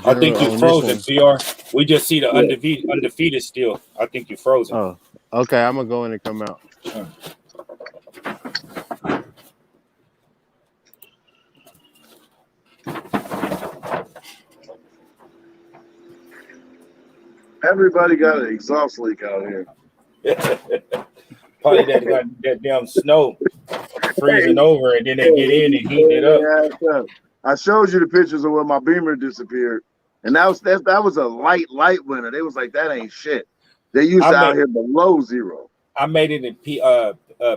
I think you on frozen, CR. We just see the Yeah. undefeated still. I think you frozen. Oh, okay. I'm gonna go in and come out. Everybody got an exhaust leak out here. Probably that damn snow freezing over, and then they get in and heat it up. I showed you the pictures of when my Beamer disappeared, and that was a light winter. They was like, that ain't shit. They used to out here below zero. I made it in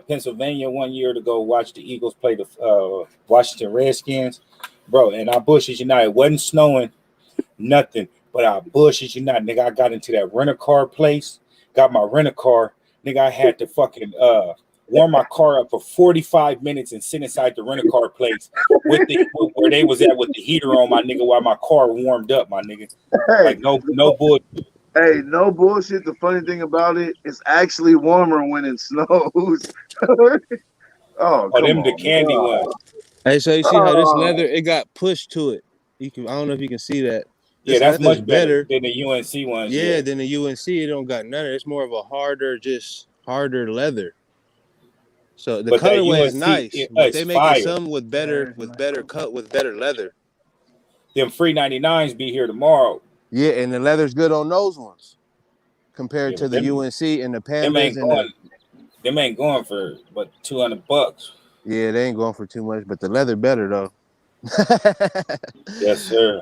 Pennsylvania one year to go watch the Eagles play the Washington Redskins, bro. And our bushes, it wasn't snowing, nothing. But our bushes, nigga, I got into that rent-a-car place, got my rent-a-car, nigga, I had to fucking warm my car up for 45 minutes and sit inside the rent-a-car place where they was at with the heater on, my nigga, while my car warmed up, my nigga. Hey, like no bullshit. Hey, no bullshit. The funny thing about it's actually warmer when it snows. Oh, them the candy ones. Hey, so you see how this leather, it got pushed to it. I don't know if you can see that. Yeah, that's much better than the UNC ones. Yeah, than the UNC. It don't got none of it. It's more of a harder leather. So the colorway is nice, but they making some with better cut with better leather. Them free 99s be here tomorrow. Yeah, and the leather's good on those ones compared to the UNC and the Pandas. Them ain't going for but $200. Yeah, they ain't going for too much, but the leather better though. Yes, sir.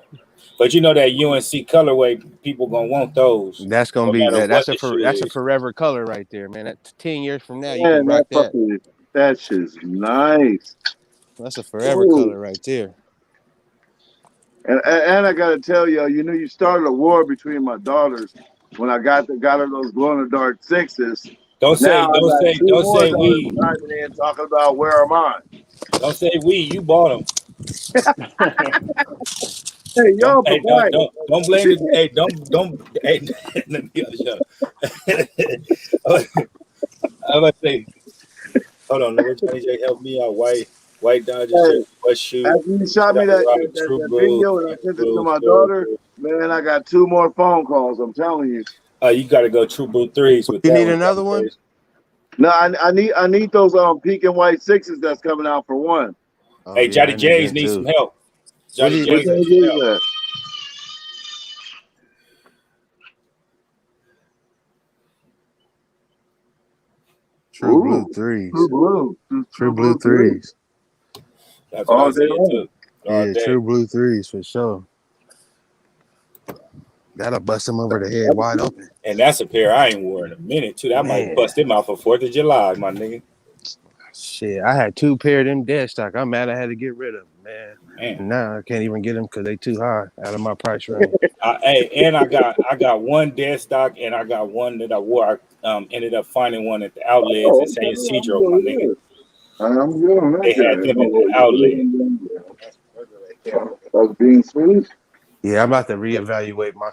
But that UNC colorway, people gonna want those. That's gonna be that's a forever color right there, man. 10 years from now, you can rock that. That shit's nice. That's a forever color right there. And I gotta tell you, you started a war between my daughters when I got her those glow in the dark sixes. Don't say we. And talking about where am I? Don't say we. You bought them. Hey, y'all, don't blame it. Hey, don't. Hey, let me shut up. I'm gonna say, hold on. Let me change. Help me out. White Dodger, what shoe? After you shot me that video and I sent it to my daughter, man, I got 2 more phone calls. I'm telling you. You got to go True Blue 3s with you need another one? No, I need those pink and white 6s that's coming out for one. Oh, hey, Johnny J's need some help. Johnny J's need some help. True Blue 3s. True Blue 3s. That's what I said too. Yeah, True Blue 3s for sure. That'll bust them over the head wide open. And that's a pair I ain't worn in a minute too. That might bust them out for 4th of July, my nigga. Shit, I had 2 pair of them dead stock. I'm mad I had to get rid of them. man. Man. Now I can't even get them because they too high out of my price range. And I got one dead stock, and I got one that I wore. I ended up finding one at the outlets in San Ysidro, my nigga. I'm good on that They had them in the outlet. Those being sweet. Yeah, I'm about to reevaluate my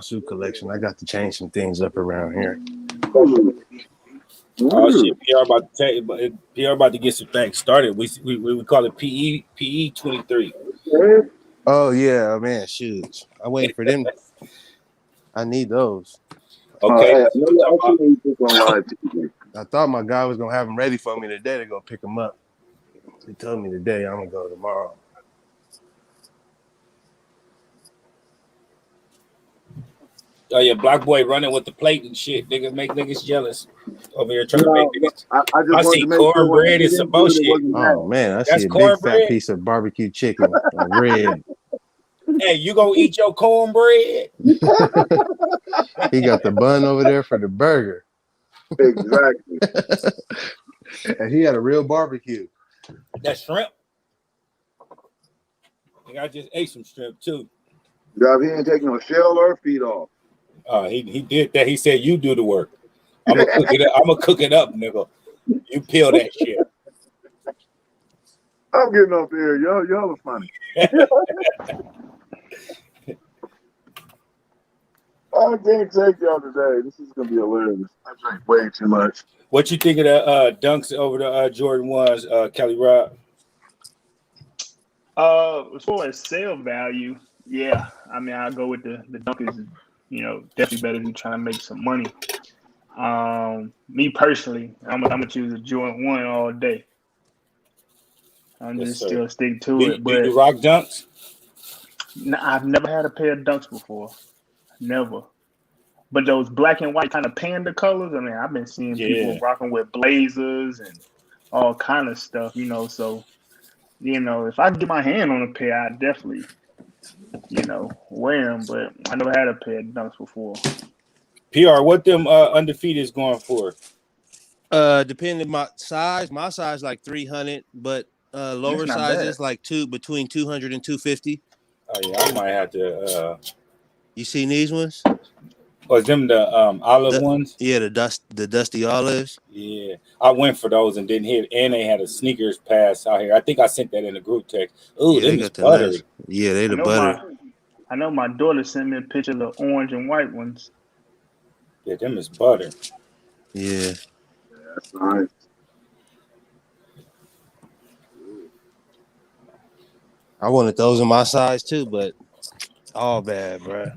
shoe collection. I got to change some things up around here. Oh shit, PR about to get some things started. We call it PE 23. Oh yeah, man, shoes. I'm waiting for them. I need those. Okay. I thought my guy was gonna have them ready for me today to go pick them up. He told me today. I'm gonna go tomorrow. Oh yeah, Black Boy running with the plate and shit. Nigga make niggas jealous over here trying to make niggas. I see cornbread and some bullshit. Oh man, I That's see a big fat cornbread. piece of barbecue chicken, red. Hey, you gonna eat your cornbread? He got the bun over there for the burger. Exactly. And he had a real barbecue. That's shrimp. I just ate some shrimp too. Job, he ain't taking no shell or feet off. He did that. He said, "You do the work. I'm gonna cook it up. I'm gonna cook it up, nigga. You peel that shit." I'm getting up here. Y'all are funny. I can't take y'all today. This is gonna be hilarious. I drank way too much. What you think of the dunks over the Jordan ones, Kelly Rob? As far as sale value, yeah. I mean, I'll go with the dunk is, definitely better if you're trying to make some money. Me personally, I'm gonna choose a Jordan 1 all day. I'm Yes, just sir. still stick to Do it. But you rock dunks? I've never had a pair of dunks before. Never. But those black and white kind of panda colors, I mean, I've been seeing people rocking with blazers and all kind of stuff, so if I get my hand on a pair, I definitely, wear them. But I never had a pair of dunks before. PR, what them undefeated is going for? Depending my size like 300, but lower sizes like between 200 and 250. Oh yeah, I might have to. You seen these ones? Was them the olive ones? Yeah, the dusty olives. Yeah, I went for those and didn't hit. And they had a sneakers pass out here. I think I sent that in the group text. Ooh, yeah, them is buttery. Nice. Yeah, they the butter. I know my daughter sent me a picture of the orange and white ones. Yeah, them is butter. Yeah. That's nice. I wanted those in my size too, but all bad, bro.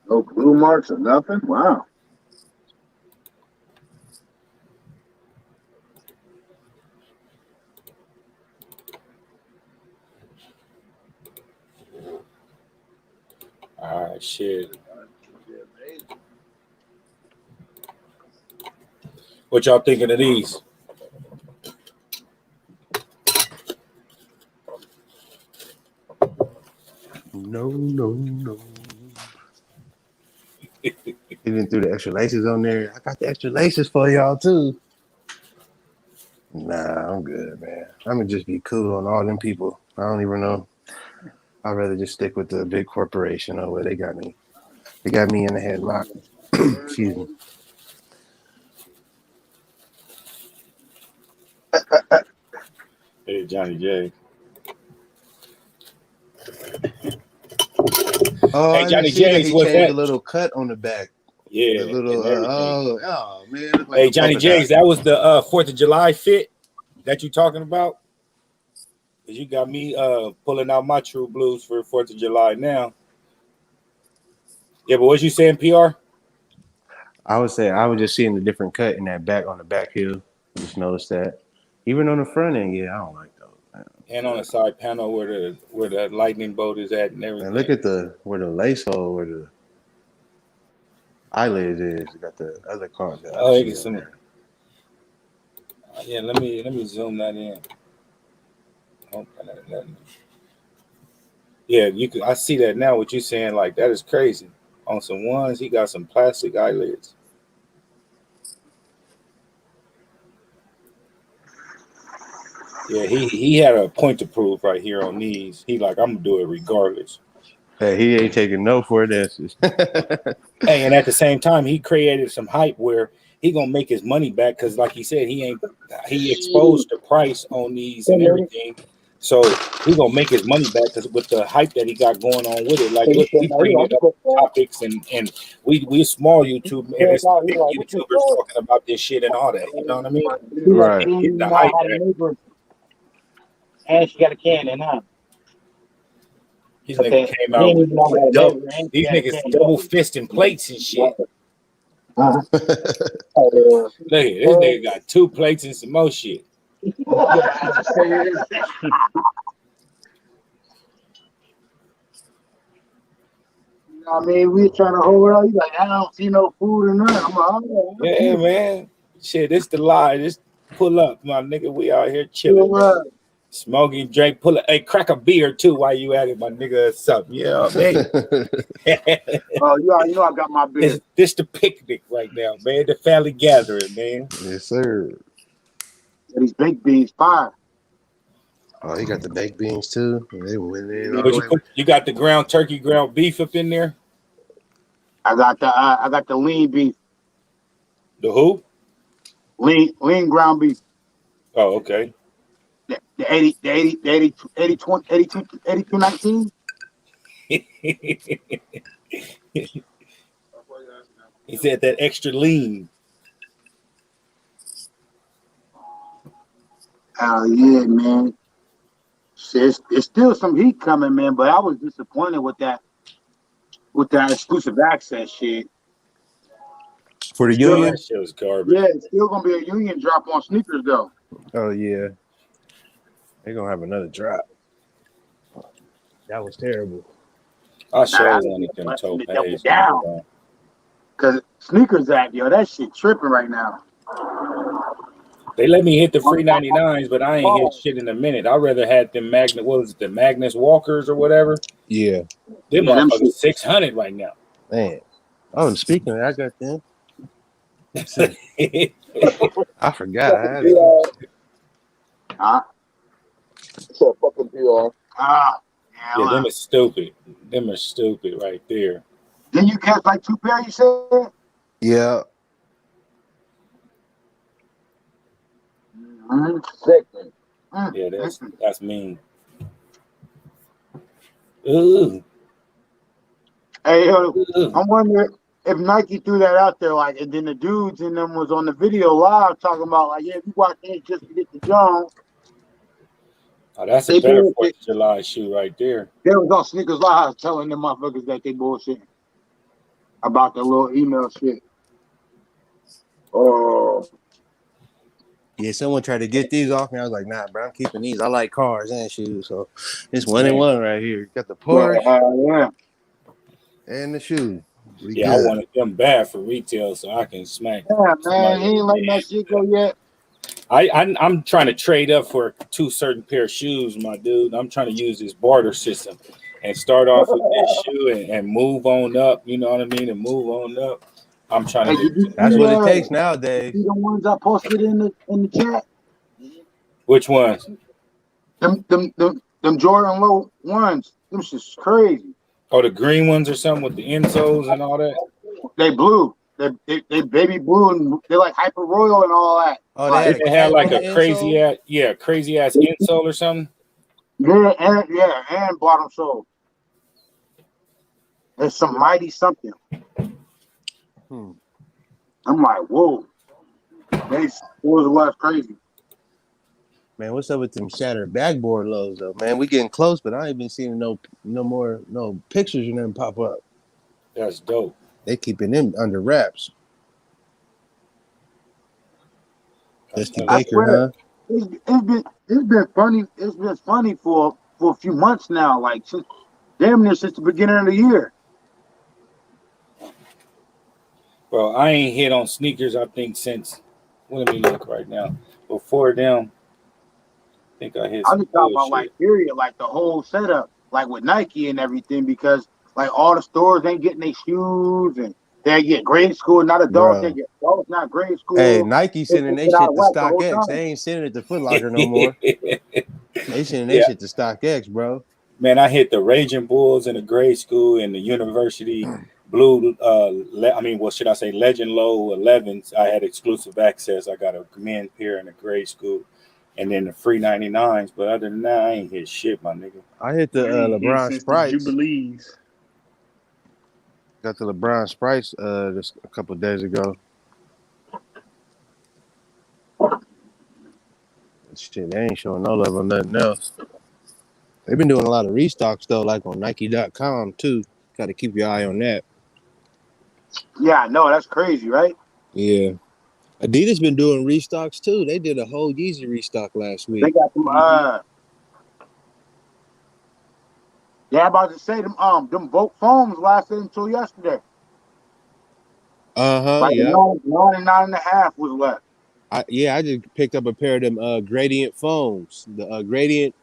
No blue marks or nothing? Wow. All right, shit. What y'all thinking of these? No. Even threw the extra laces on there. I got the extra laces for y'all too. Nah, I'm good, man. I'm gonna just be cool on all them people. I don't even know. I'd rather just stick with the big corporation. Oh, where they got me. They got me in the headlock. Excuse me. Hey, Johnny J. Oh, hey, Johnny J. He What's changed that? a little cut on the back. Yeah. The little oh man. Look like hey, Johnny J. That was the 4th of July fit that you talking about? Cause you got me pulling out my True Blues for 4th of July now. Yeah, but what you saying, PR? I would say I was just seeing the different cut in that back on the back heel. Just noticed that. Even on the front end, yeah, I don't like those. Man. And on the side panel where the lightning bolt is at and everything. And look at where the lace hole, where the eyelid is. You got the other card. Yeah, let me zoom that in. Oh, yeah, you can. I see that now. What you saying? Like that is crazy. On some ones, he got some plastic eyelids. Yeah, he had a point to prove right here on these. He like, I'm gonna do it regardless. Hey, he ain't taking no for an answers. Hey, and at the same time, he created some hype where he gonna make his money back because, like he said, he exposed the price on these and everything. So he gonna make his money back because with the hype that he got going on with it, like look, we bringing it up topics and we small YouTube and it's big YouTubers talking about this shit and all that. You know what I mean? Right. And getting the hype. And she got a can in her. These niggas came out with double. These niggas double fisting plates and shit. Look at this nigga got 2 plates and some more shit. I mean, we trying to hold out. You like, I don't see no food or nothing. I'm like, oh, Yeah, man. Shit, this the lie. Just pull up, my nigga. We out here chilling, man. Smoking, drink, pull up. Hey, crack a beer too while you at it, my nigga. What's up? Yeah, man. Oh, you know I got my beer. This the picnic right now, man. The family gathering, man. Yes, sir. These baked beans, fire. Oh, he got the baked beans too. They went in. You got the ground turkey, ground beef up in there. I got the lean beef. The who? Lean ground beef. Oh, okay. The 8219. He said that extra lean. Oh yeah, man. It's still some heat coming, man. But I was disappointed with that exclusive access shit. For the union? That shit was garbage. Yeah, it's still gonna be a union drop on sneakers though. Oh yeah. They're gonna have another drop. That was terrible. I sure wanted them toe pads. Cause sneakers app, yo, that shit tripping right now. They let me hit the free 99s, but I ain't hit shit in a minute. I'd rather had them the Magnus Walkers or whatever. Yeah. Them motherfuckers 600 right now. Man. Oh, and speaking of that, I got them. I forgot. I had it. It's a fucking PR. Yeah, them is stupid. Them are stupid right there. Then you catch like 2 pair, you said? Yeah. Yeah, that's mean. Ooh. Hey, I'm wondering if Nike threw that out there, like, and then the dudes in them was on the video live talking about, like, yeah, if you watch this just to get the Jones. Oh, that's a better 4th of July shoe right there. They was on Sneakers Live telling them motherfuckers that they bullshit about the little email shit. Oh. Yeah, someone tried to get these off me. I was like, nah, bro, I'm keeping these. I like cars and shoes. So it's 1-in-1 right here. Got the Porsche and the shoe. I wanted them bad for retail so I can smack. Yeah, man, he ain't letting that shit go yet. I'm trying to trade up for 2 certain pair of shoes, my dude. I'm trying to use this barter system and start off with this shoe and move on up. You know what I mean? And move on up. I'm trying to. That's what it takes nowadays. See the ones I posted in the chat? Which ones? Them Jordan Low ones. Them shit's crazy. Oh, the green ones or something with the insoles and all that. They blue. They baby blue and they like hyper royal and all that. Oh, they had like a crazy ass insole or something. Yeah, and bottom sole. There's some mighty something. I'm like, whoa. Was crazy. Man, what's up with them shattered backboard lows though, man? We getting close, but I ain't been seeing no more pictures or nothing pop up. That's dope. They keeping them under wraps. Dusty Baker, huh? It's been funny. It's been funny for a few months now, like since the beginning of the year. Bro, I ain't hit on sneakers, I think, since let me look right now. Before them, I think I hit. I'm just talking about like period, like the whole setup, like with Nike and everything, because like all the stores ain't getting their shoes and They get grade school, not adult. Bro. They get adult, not grade school. Hey, Nike sending It's they out shit of to whack the whole StockX. time. They ain't sending it to Foot Locker no more. They sending they Yeah, shit to StockX, bro. man, I hit the Raging Bulls in the grade school and the University Blue. What should I say? Legend Low 11s. I had exclusive access. I got a men pair in the grade school, and then the free 99s. But other than that, I ain't hit shit, my nigga. I hit the I ain't hit LeBron since the Sprites. Jubilees. Got the LeBron Sprites just a couple of days ago. Shit, they ain't showing no love on nothing else. They've been doing a lot of restocks though, like on Nike.com too. Got to keep your eye on that. Yeah, I know. That's crazy, right? Yeah. Adidas been doing restocks too. They did a whole Yeezy restock last They week. got them. Yeah, I'm about to say them Vogue foams lasted until yesterday. Like Yep. 9.5 was left. I just picked up a pair of them gradient foams. The gradient,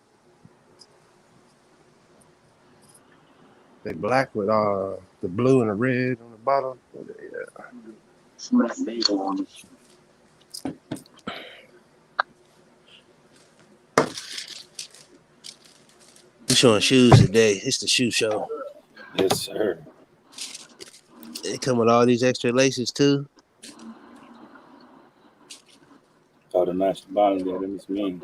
they black with the blue and the red on the bottom. Yeah. Some of that label on it. We showing shoes today. It's the shoe show. Yes, sir. They come with all these extra laces too. Oh, the match the bottom there. That is mean.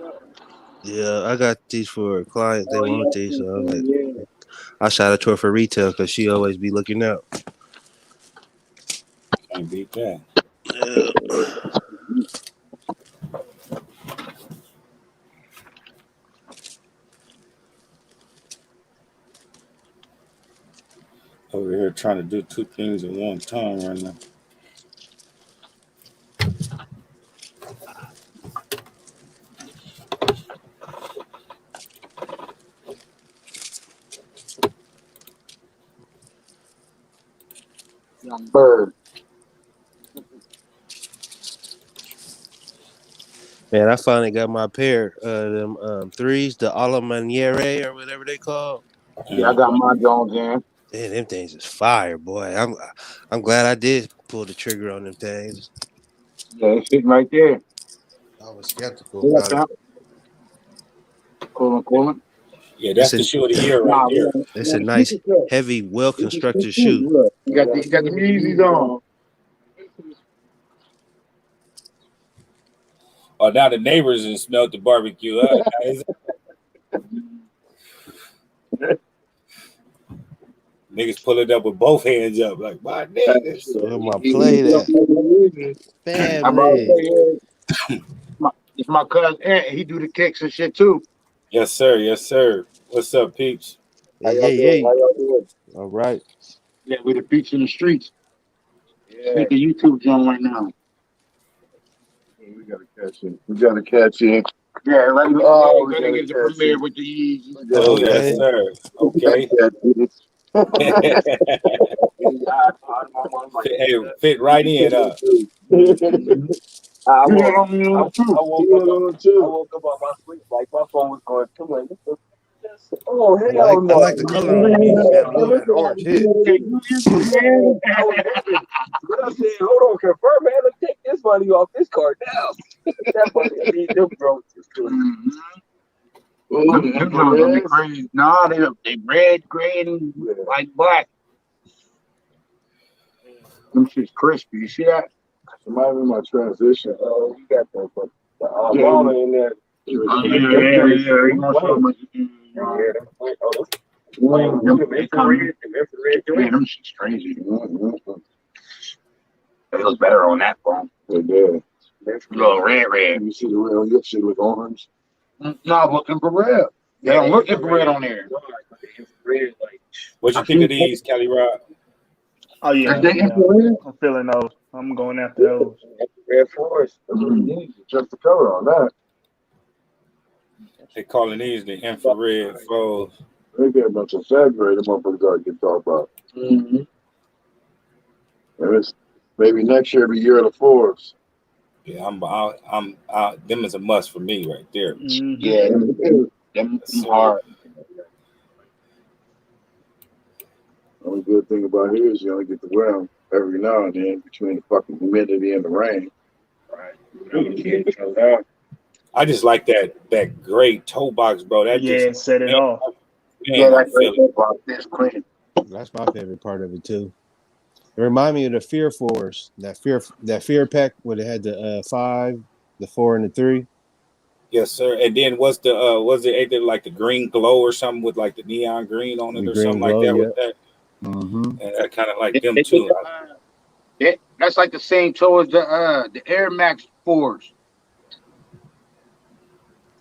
Yeah, I got these for a client. They wanted these, so I was like, I shot it to her for retail because she always be looking out. Can't beat that. Yeah. Over here trying to do two things at one time right now. Young Bird. Man, I finally got my pair of them threes, the Alamaniere or whatever they call. Yeah, I got my Jones in. Man, them things is fire, boy. I'm glad I did pull the trigger on them things. Yeah, it's sitting right there. I was skeptical Yeah, about it. Cooling. Yeah, that's the shoe of the year right there. It's a nice, heavy, well-constructed shoe. Look, you got the Yeezys on. Oh, now the neighbors and smelled the barbecue. Niggas pull it up with both hands up, like my niggas. Where my plate at? I'm about to Family. say, it's my cousin Ant. He do the kicks and shit too. Yes, sir. Yes, sir. What's up, peeps? Hey. How y'all doing? All right. Yeah, we the beats in the streets. Yeah. Make a YouTube channel right now. We gotta catch it. We gotta catch it. Yeah, right. We gotta get the premiere with the Yeezys. Oh, Okay. yes, sir. Okay. Hey, fit right in. I woke up on my sleep like my phone was going too late. Oh hell no! I like the color on your Yeezy, that blue and that orange hit. I said, hold on, confirm, man. Let's take this money off this card now. That money, I need them bros. Them gonna be crazy. Nah, they red, gray, and like black. Them shit's crispy. You see that? Remind me of my transition. Oh, you got the Alabama in there. Yeah. You gonna show me? Yeah, them shit's crazy. It looks better on that phone. It did. Little red. You see the red on your shit look orange? No, I'm looking for red. They don't look infrared on there. What you think of these, Cali Rod? Oh yeah, I'm feeling those. I'm going after those. Red Forest. Just the color on that. They calling these the infrared foes. They get a bunch of saturated motherfuckers I can talk about. And it's maybe next year be year of the Forbes. Yeah, I'm them is a must for me right there. Yeah, them hard. Only good thing about here is you only get to wear them every now and then between the fucking humidity and the rain. Right. I just like that gray toe box, bro. That just Yeah, set it off. Yeah, man, I that's feel it. It's clean. That's my favorite part of it too. It remind me of the Fear Force, that fear pack where they had the 5, the 4, and the 3. Yes, sir. And then what's the was it either like the green glow or something with like the neon green on it The or something green like glow, that yeah. with that? Mm-hmm. And I kind of like them They took too. that's like the same toe as the Air Max 4s.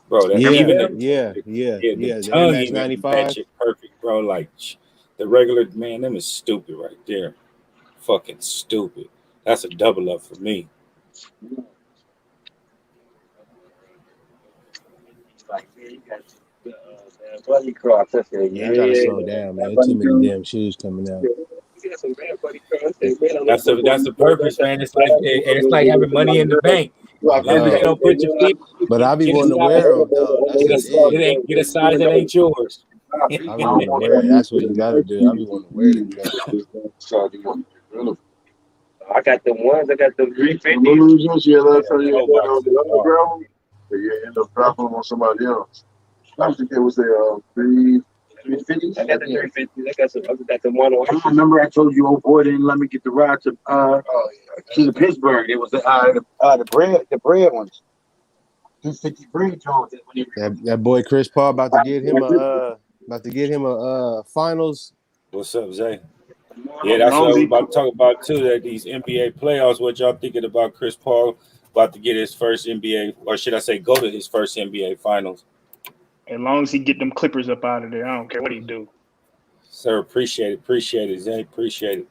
Bro, that Yeah, even yeah. the The Air tongue Max even match 95. it perfect, bro. Like the regular man, them is stupid right there. Fucking stupid. That's a double up for me. Like, yeah, you got the Buddy Cross. That's it. Yeah, I gotta slow down, man. Too many damn shoes coming out. You got some bad Buddy Cross. Man, I'm That's the purpose, man. It's like having money in the bank. I As long as they know. don't put your feet, But I be get a wanting to size. wear them though. That's the thing. Get a size that ain't yours. I be wanting to wear it. That's what you gotta do. I be wanting to wear them. I got the ones. I got the 350. Yeah, last time you Toe had that on boxes the are hard. underground, you end up dropping them on somebody else. I think it was the 350. I got the 350. I got the one. I remember I told you, old boy didn't let me get the ride to the Pittsburgh. It was the bread ones. 250 bread Jones. That boy Chris Paul about to get him a finals. What's up, Zay? Yeah, that's what I was about to talk about too. That these NBA playoffs. What y'all thinking about Chris Paul about to get his first NBA, or should I say, go to his first NBA finals? As long as he get them Clippers up out of there, I don't care what he do. Sir, appreciate it, Zay. Appreciate it.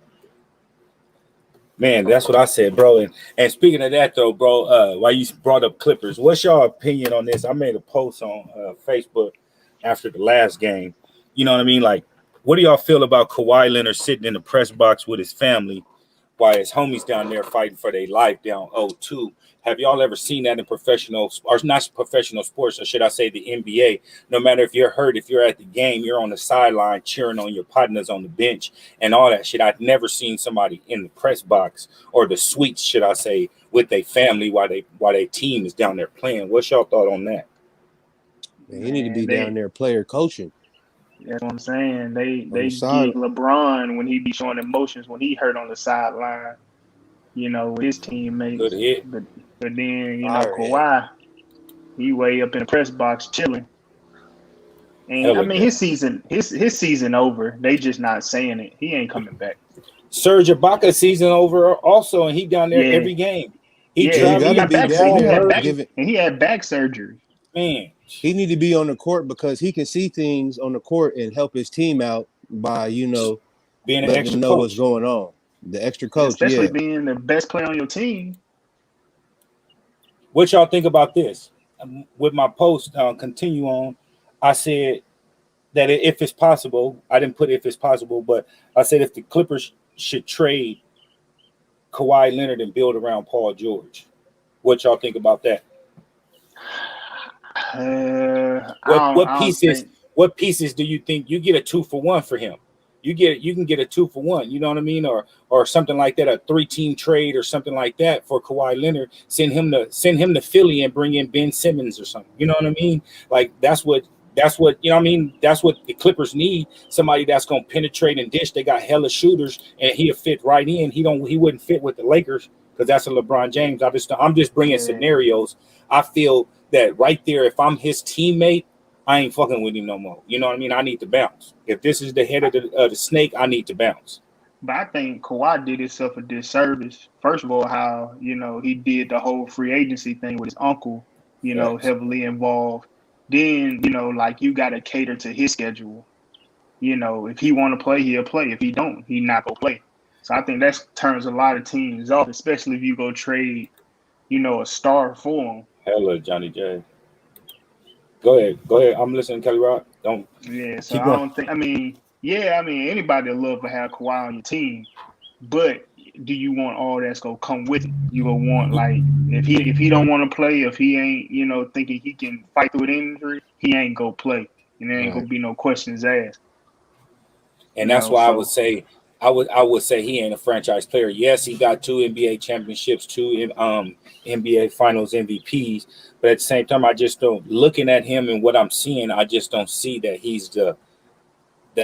Man, that's what I said, bro. And speaking of that, though, bro, why you brought up Clippers? What's your opinion on this? I made a post on Facebook after the last game. You know what I mean? Like, what do y'all feel about Kawhi Leonard sitting in the press box with his family while his homies down there fighting for their life down 0-2? Have y'all ever seen that in professional, or not professional sports, or should I say the NBA? No matter if you're hurt, if you're at the game, you're on the sideline cheering on your partners on the bench and all that shit. I've never seen somebody in the press box or the suites, should I say, with their family while their team is down there playing. What's y'all thought on that? Man, he need to be down there player coaching. That's what I'm saying. They the side. get LeBron when he be showing emotions when he hurt on the sideline, you know, with his teammates. Good hit. But then, you know, Kawhi, he way up in the press box chilling. And I mean, his season over. They just not saying it. He ain't coming back. Serge Ibaka season over also, and he down there every game. He got be back down. and he had back surgery. Man, he need to be on the court because he can see things on the court and help his team out by, you know, being an letting extra them know coach. What's going on. The extra coach, especially being the best player on your team. What y'all think about this? With my post, continue on. I said that if it's possible, I didn't put if it's possible, but I said if the Clippers should trade Kawhi Leonard and build around Paul George. What y'all think about that? What pieces do you think you get a 2-for-1 for him? You can get a 2-for-1, you know what I mean, or something like that, a 3-team trade or something like that for Kawhi Leonard. Send him to Philly and bring in Ben Simmons or something. You know what I mean? Like that's what you know what I mean. That's what the Clippers need. Somebody that's gonna penetrate and dish. They got hella shooters, and he'll fit right in. He wouldn't fit with the Lakers because that's a LeBron James. I'm just bringing scenarios. I feel that right there, if I'm his teammate, I ain't fucking with him no more. You know what I mean? I need to bounce. If this is the head of the snake, I need to bounce. But I think Kawhi did himself a disservice. First of all, how, you know, he did the whole free agency thing with his uncle, you know, heavily involved. Then, you know, like you got to cater to his schedule. You know, if he want to play, he'll play. If he don't, he not going to play. So I think that turns a lot of teams off, especially if you go trade, you know, a star for him. Hella Johnny J. Go ahead. I'm listening, Kelly Rock. Don't. Yeah, so I don't think. I mean, anybody would love to have Kawhi on your team, but do you want all that's gonna come with it? You gonna want, like, if he don't want to play, if he ain't, you know, thinking he can fight through an injury, he ain't gonna play, and there ain't gonna be no questions asked. And that's why I would say I would say he ain't a franchise player. Yes, he got 2 NBA championships, 2 NBA Finals MVPs, but at the same time, I just don't looking at him and what I'm seeing, I just don't see that he's the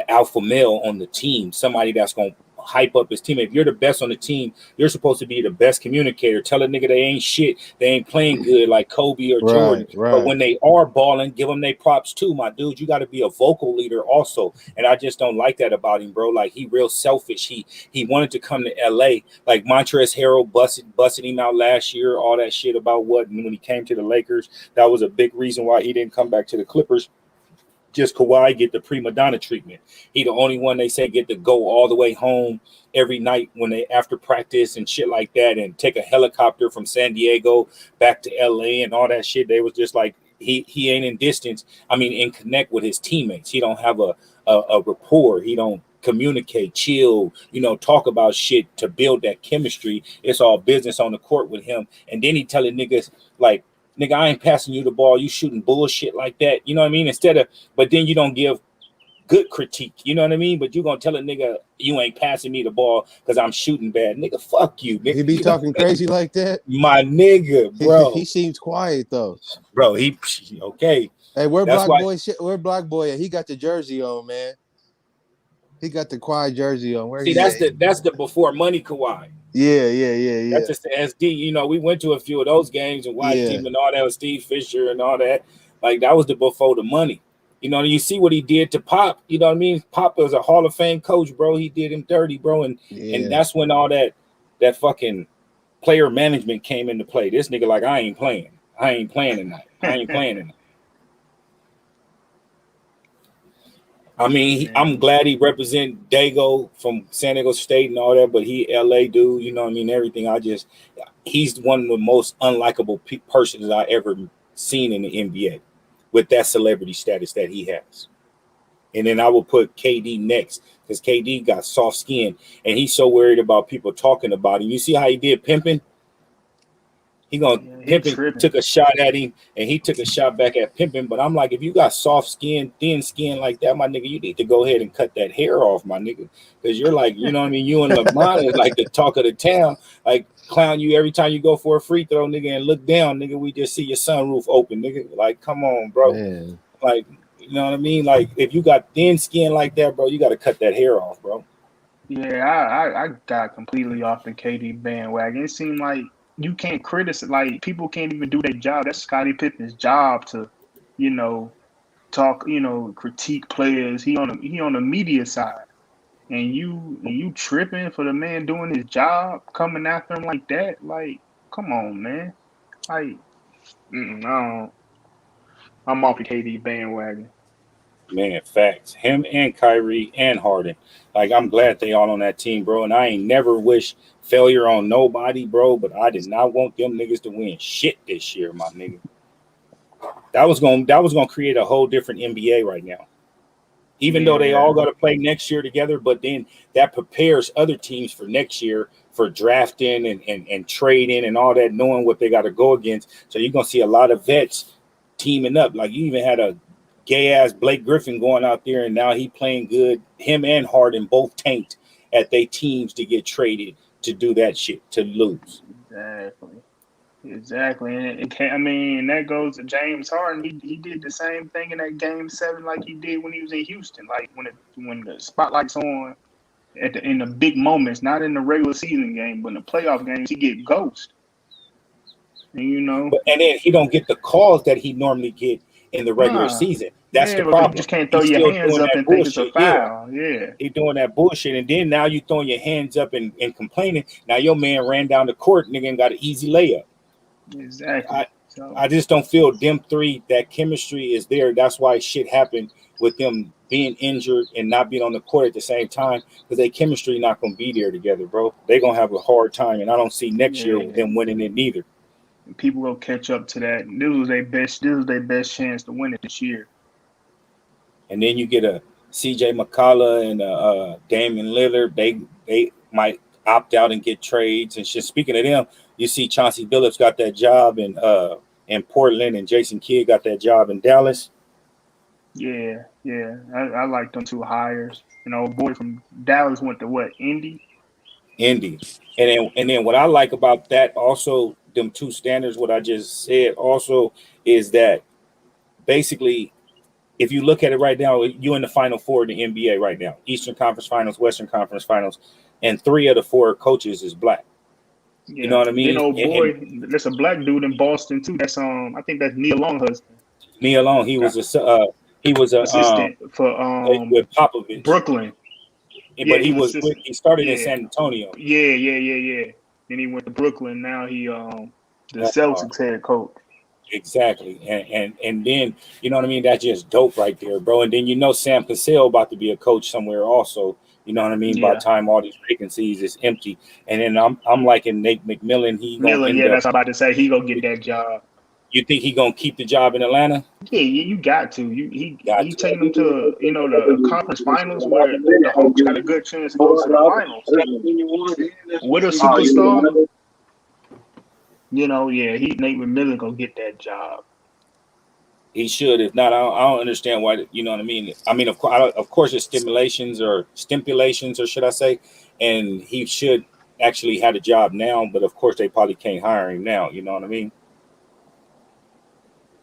alpha male on the team, somebody that's gonna hype up his team. If you're the best on the team, you're supposed to be the best communicator. Tell a nigga they ain't shit, they ain't playing good like Kobe or Right, Jordan. But right. when they are balling, give them their props too, my dude. You got to be a vocal leader also, and I just don't like that about him, bro. Like he real selfish. He wanted to come to LA. Like Montrezl Harrell busted him out last year. All that shit about what when he came to the Lakers, that was a big reason why he didn't come back to the Clippers. Just Kawhi get the prima donna treatment. He the only one they say get to go all the way home every night when they after practice and shit like that, and take a helicopter from San Diego back to LA and all that shit. They was just like he ain't in distance. I mean, in connect with his teammates. He don't have a rapport. He don't communicate, chill, talk about shit to build that chemistry. It's all business on the court with him. And then he telling niggas like, nigga, I ain't passing you the ball. You shooting bullshit like that. You know what I mean? But then you don't give good critique. You know what I mean? But you gonna tell a nigga you ain't passing me the ball because I'm shooting bad. Nigga, fuck you, He nigga. be talking crazy like that. My nigga, He bro. seems quiet though. Bro, he okay. Hey, where That's Black why. Boy? Where Black Boy at? He got the jersey on, man. He got the quiet jersey on. Where See, he at? that's the before money Kawhi. Yeah, yeah, yeah, That's yeah, just the SD. We went to a few of those games and watched yeah, him and all that with Steve Fisher and all that. Like that was the before the money. You see what he did to Pop. You know what I mean? Pop was a Hall of Fame coach, bro. He did him dirty, bro. And yeah. that's when all that fucking player management came into play. This nigga like, I ain't playing. I ain't playing tonight. I ain't playing tonight. I mean, I'm Man, glad he represent Dago from San Diego State and all that, but he LA dude, you know what I mean? Everything. He's one of the most unlikable persons I ever seen in the NBA with that celebrity status that he has. And then I will put KD next because KD got soft skin and he's so worried about people talking about him. You see how he did pimping? He gonna yeah, he Pimpin tripping. took a shot at him and he took a shot back at Pimpin. But I'm like, if you got soft skin, thin skin like that, my nigga, you need to go ahead and cut that hair off, my nigga. Because you're like, you know what I mean? You and Lamont is like the talk of the town, like clown you every time you go for a free throw, nigga, and look down, nigga. We just see your sunroof open, nigga. Like, come on, bro. Man, Like, you know what I mean? Like, if you got thin skin like that, bro, you got to cut that hair off, bro. Yeah, I got completely off the KD bandwagon. It seemed like you can't criticize, like people can't even do their job. That's Scottie Pippen's job to, you know, talk, critique players. He on the media side, and you tripping for the man doing his job, coming after him like that. Like, come on, man. Like, I don't. I'm off the KD bandwagon. Man, facts. Him and Kyrie and Harden. Like, I'm glad they all on that team, bro. And I ain't never wish failure on nobody, bro. But I did not want them niggas to win shit this year, my nigga. That was gonna create a whole different NBA right now. Even though they all Yeah, got to play next year together, but then that prepares other teams for next year for drafting and trading and all that, knowing what they got to go against. So you're gonna see a lot of vets teaming up. Like you even had a gay ass Blake Griffin going out there, and now he playing good. Him and Harden both tanked at their teams to get traded to do that shit to lose. exactly. Exactly, and it can't, I mean, that goes to James Harden. He did the same thing in that Game 7, like he did when he was in Houston. Like when the spotlight's on in the big moments, not in the regular season game, but in the playoff games, he get ghost. And But and then he don't get the calls that he normally get in the regular nah, season. That's the yeah, because you problem. just can't throw He's your still hands doing up that and think it's a bullshit. Yeah. foul. Yeah, He doing that bullshit, and then now you throwing your hands up and complaining. Now your man ran down the court, nigga, and got an easy layup. exactly. I So I just don't feel them three. That chemistry is there. That's why shit happened with them being injured and not being on the court at the same time because their chemistry not gonna be there together, bro. They gonna have a hard time, and I don't see next year yeah, them winning it neither. people will catch up to that. And This was their best chance to win it this year. And then you get a CJ McCullough and Damian Lillard. They might opt out and get trades and shit. Speaking of them, you see Chauncey Billups got that job in Portland, and Jason Kidd got that job in Dallas. Yeah, Yeah, I like them two hires. You know, boy from Dallas went to what, Indy? Indy. And then what I like about that also, them two standards, what I just said also is that basically if you look at it right now, you're in the final four in the NBA right now. Eastern Conference Finals, Western Conference Finals, and three of the four coaches is black. You know Yeah. what I Then mean? old And boy, there's a black dude in Boston too. That's I think that's Neil Long husband. me alone, he was Got a assistant for with Popovich, Brooklyn. but Yeah, he was assistant. he started in Yeah. San Antonio. Yeah. Then he went to Brooklyn. Now he the Uh, Celtics head coach. exactly, and then you know what I mean. That's just dope right there, bro. And then you know Sam Cassell about to be a coach somewhere also. You know what I mean. By the Yeah. time all these vacancies is empty, and then I'm liking Nate McMillan. He gonna Miller, end yeah, up. that's what I'm about to say. He gonna get that job. You think he gonna keep the job in Atlanta? Yeah, you got to. Got He to. taking them to the conference finals where the Hawks got a good chance to go to the finals with a superstar. You know, yeah, Nate McMillan gonna get that job. He should. If not, I don't understand why. You know what I mean? I mean, of course, it's stipulations, or should I say? And he should actually have a job now. But of course, they probably can't hire him now. You know what I mean?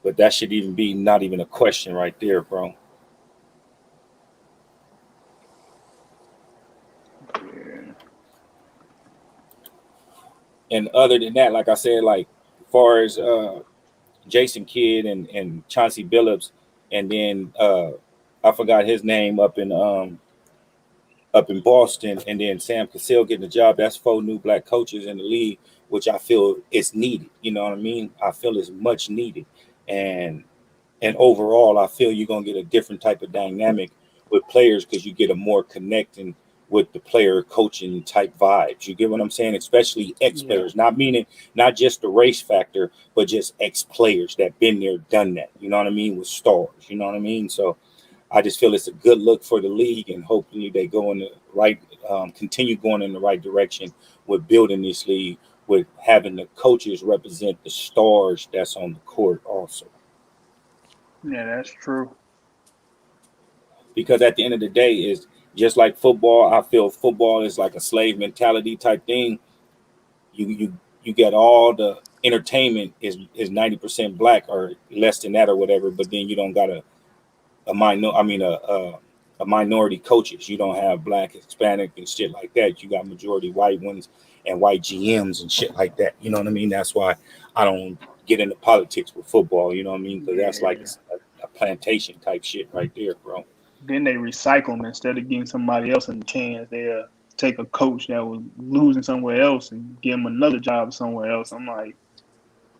But that should even be not even a question right there, bro. Yeah, And other than that, like I said, like as far as Jason Kidd and Chauncey Billups, and then I forgot his name up in Boston, and then Sam Cassell getting the job. That's four new black coaches in the league, which I feel is needed. You know what I mean? I feel is much needed, and and overall, I feel you're gonna get a different type of dynamic with players because you get a more connecting with the player coaching type vibes. You get what I'm saying? Especially ex yeah, players, not meaning not just the race factor, but just ex players that been there, done that. You know what I mean? With stars. You know what I mean? So I just feel it's a good look for the league, and hopefully they go in the right, continue going in the right direction with building this league, with having the coaches represent the stars that's on the court also. yeah. That's true. Because at the end of the day, is just like football. I feel football is like a slave mentality type thing. You get all the entertainment is 90% black or less than that or whatever, but then you don't got a minor I mean a minority coaches. You don't have black, Hispanic, and shit like that. You got majority white ones and white GMs and shit like that. You know what I mean? That's why I don't get into politics with football. You know what I mean? Because that's like Yeah. a plantation type shit right there, bro. Then they recycle them instead of getting somebody else in the cans. They'll take a coach that was losing somewhere else and give him another job somewhere else. I'm like,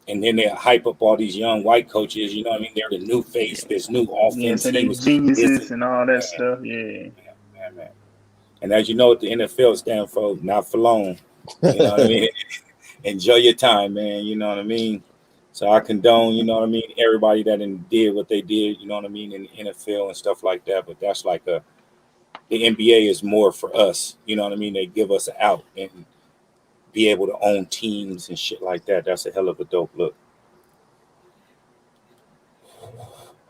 And then they hype up all these young white coaches. You know what I mean? They're the new face, this new yeah, offense. say He they was this, geniuses and and all that man, stuff. Yeah, man. And as you know, what the NFL stand for, not for long. You know what I mean? Enjoy your time, man. You know what I mean? So I condone, you know what I mean, everybody that did what they did, you know what I mean, in the NFL and stuff like that. But that's like the NBA is more for us. You know what I mean? They give us an out and be able to own teams and shit like that. That's a hell of a dope look.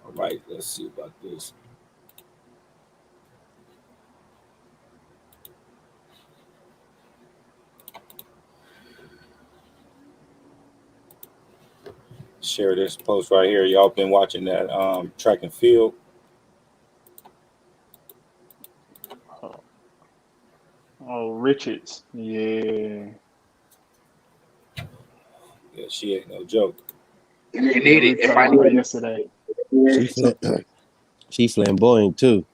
All right, let's see about this. Share this post right here. Y'all been watching that track and field. oh, Richards. Yeah, Yeah, she ain't no joke. They need yeah. We it. were If talking I about her need yesterday. She she flamboyant too.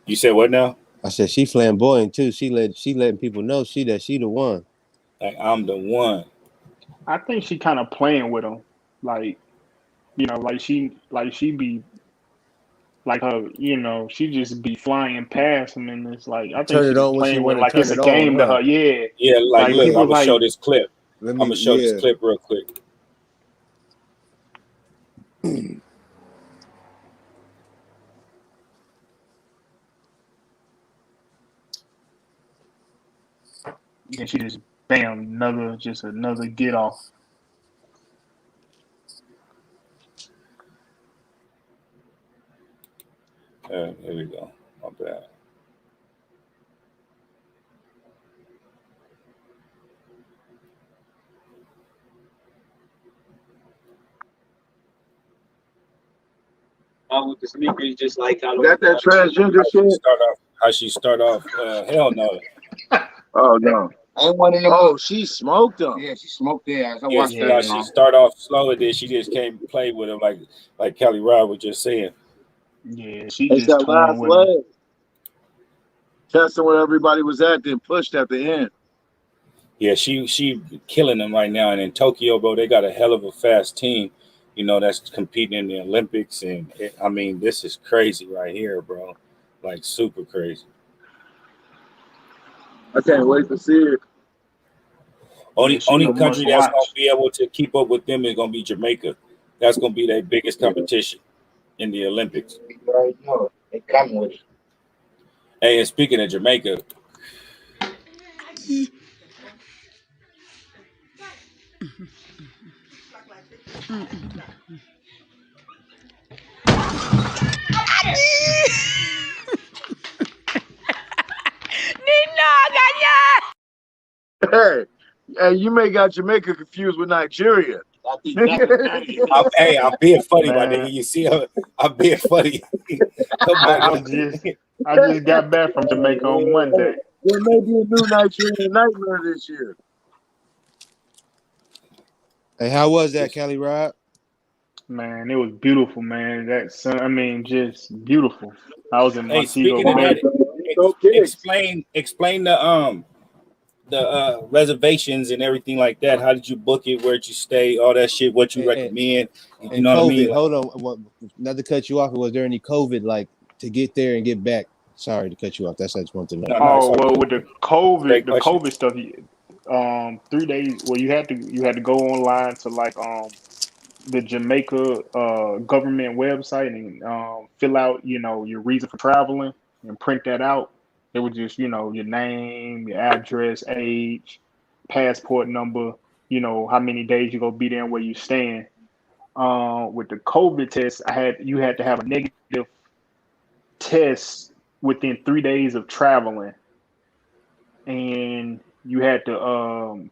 You said what now? I said she flamboyant too. She letting people know she the one. Like I'm the one. I think she kind of playing with him, like like she be like her, she just be flying past him, and it's like I think Turn she it be on when she playing with want it to like turn it's a it on, game to huh? her. Yeah, Yeah, like like look, I'm people gonna show like this clip. Let I'm me gonna show this yeah. clip real quick. then she just bam another get off. Here we go. My bad. With the sneakers, just like how Got that transgender shit? How she start off? Hell no. Oh no. I want to know. Oh, she smoked them. Yeah, she smoked their ass. I Yeah, watched see that. how she start off slow, and then she just came play with him like Kelly Rod was just saying. Yeah, she It's just that torn last with him. leg. Testing where everybody was at, then pushed at the end. Yeah, she killing them right now. And in Tokyo, bro, they got a hell of a fast team, that's competing in the Olympics. And I mean, this is crazy right here, bro. Like super crazy. I can't wait to see it. Only a country must that's gonna watch. be able to keep up with them is gonna be Jamaica. That's gonna be their biggest competition in the Olympics. Right, no, they come with it. Hey, and speaking of Jamaica, Hey, you may got Jamaica confused with Nigeria. I'm being funny, my Man, nigga. You see, I'm being funny. Come on, I just got back from Jamaica on Monday. There may be a new Nigerian nightmare this year. Hey, how was that, Kelly Rod? Man, it was beautiful, man. That sun, I mean, just beautiful. I was in Hey, Montego speaking of Bay. that, Go kids. explain the reservations and everything like that. How did you book it? Where'd you stay? All that shit. What you recommend? You And know what I COVID, mean? hold on. Not to cut you off, was there any COVID like to get there and get back? Sorry to cut you off. That's what I just want to know. No, it's Oh all well, good. with the Great the question. COVID stuff, 3 days. Well, you had to go online to like the Jamaica government website and fill out your reason for traveling and print that out. It was just your name, your address, age, passport number. How many days you gonna be there and where you staying. With the COVID test, you had to have a negative test within 3 days of traveling, and you had to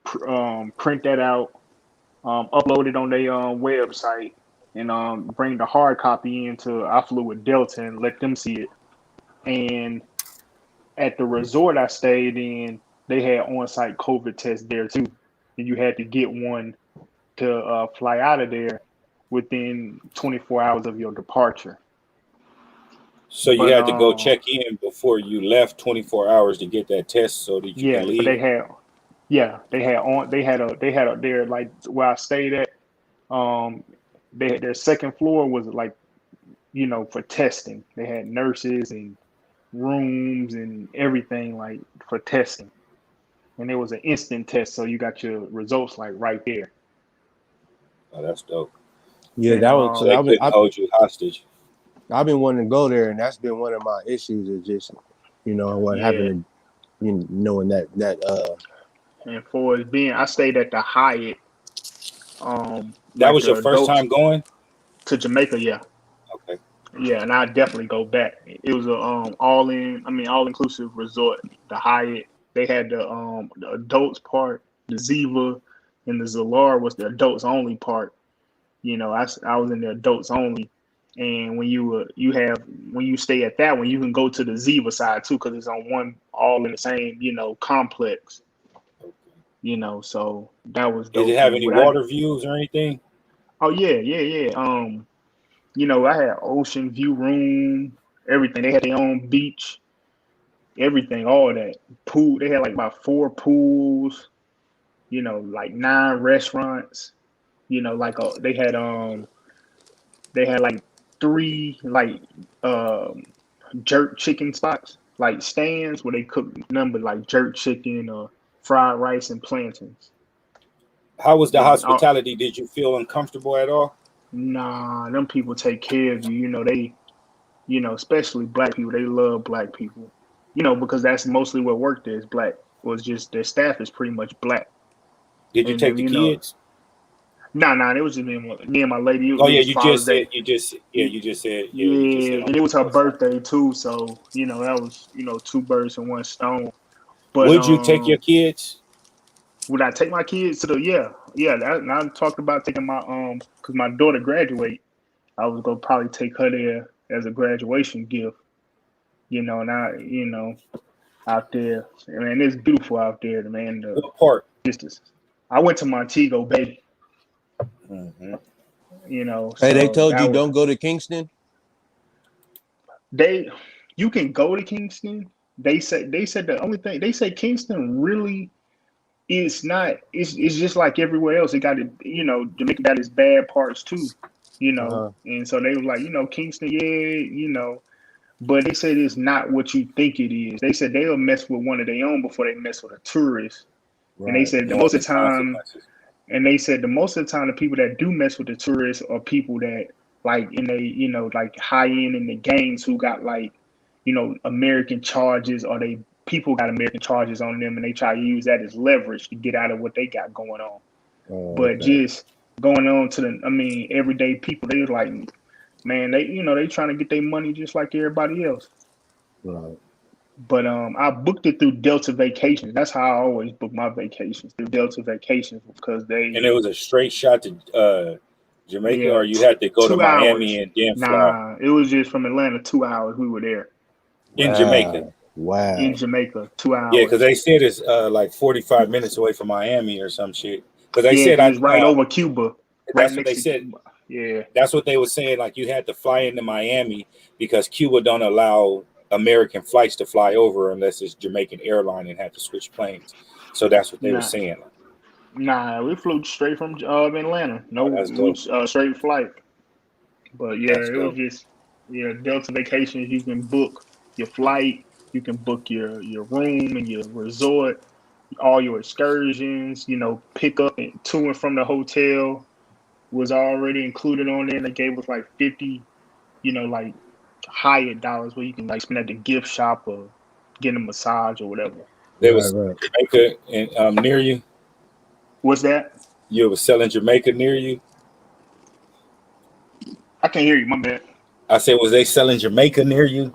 print that out, upload it on their website, and bring the hard copy into. I flew with Delta and let them see it. And at the resort I stayed in, they had on-site COVID tests there too, and you had to get one to fly out of there within 24 hours of your departure. So you But had to go check in before you left 24 hours to get that test so that you can yeah, but leave. they had a there like where I stayed at. Um, their second floor was like for testing. They had nurses and rooms and everything like for testing, and it was an instant test, so you got your results like right there. Oh, that's dope. Yeah, And that was. So they couldn't hold you hostage. I've been wanting to go there, and that's been one of my issues. Is just what having to knowing that and for it being, I stayed at the Hyatt. That Like was your the first adults time going? to Jamaica, yeah. Okay. Yeah, and I definitely go back. It was a all inclusive resort. The Hyatt, they had the adults part, the Ziva, and the Zalar was the adults only part. I was in the adults only, and when you stay at that one, you can go to the Ziva side too because it's on one all in the same complex. So that was Did it dope. have And any what water views or anything? oh yeah. I had ocean view room, everything. They had their own beach, everything, all that. Pool. They had like about 4 pools. Like 9 restaurants. They had like 3 like jerk chicken spots, like stands where they cook number like jerk chicken or fried rice and plantains. How was the And hospitality? Did you feel uncomfortable at all? nah, them people take care of you. Especially black people, they love black people. Because that's mostly what worked there is black. Was just their staff is pretty much black. Did you And take then the kids? Nah, it was just me and my lady. It Oh yeah, was you Father's just said Day. you just said Yeah, on and it was her Father's Day. birthday too. So that was two birds in one stone. But Would you take your kids? would I take my kids to the and I talked about taking my because my daughter graduate. I was gonna probably take her there as a graduation gift. And out there, man, it's beautiful out there, man. The What part? distance. I went to Montego Bay. Mm-hmm. Hey, they So told that you was don't go to Kingston. they. You can go to Kingston. They said the only thing they say Kingston really is not. It's just like everywhere else. It got it. Jamaica got its bad parts too. Uh-huh. And so they were like, Kingston, yeah, but they said it's not what you think it is. They said they'll mess with one of their own before they mess with a tourist. And they Right. said the And most the of the time, consequences. the people that do mess with the tourists are people that like in they, like high end in the gangs who got like, American charges, or they people got American charges on them, and they try to use that as leverage to get out of what they got going on. Oh, But okay. just going on to everyday people, they like, man, they trying to get their money just like everybody else. Right. But I booked it through Delta Vacations. That's how I always book my vacations, through Delta Vacations, because And it was a straight shot to Jamaica, yeah, or you had to go to 2 hours. Miami and then fly Nah, it was just from Atlanta, 2 hours. We were there in Jamaica. Wow. in Wow. Jamaica, two Yeah, because hours. they said it's like 45 minutes away from Miami or some shit. Because they Yeah, said because it's right over Cuba, right that's what they next to said. Cuba. Yeah, That's what they were saying. Like you had to fly into Miami because Cuba don't allow American flights to fly over unless it's Jamaican airline and had to switch planes. So that's what they were nah, saying. we flew straight from Atlanta. Oh, No, that's dope. straight flight. But yeah, That's it was dope. just Delta Vacations. You can book your flight, you can book your room and your resort, all your excursions. Pick up and to and from the hotel was already included on there. And they gave us like 50, like Hyatt dollars where you can like spend at the gift shop or get a massage or whatever. They Right. was Right. Jamaica near you. What's that? You was selling Jamaica near you. I can't hear you. My bad. I said, was they selling Jamaica near you?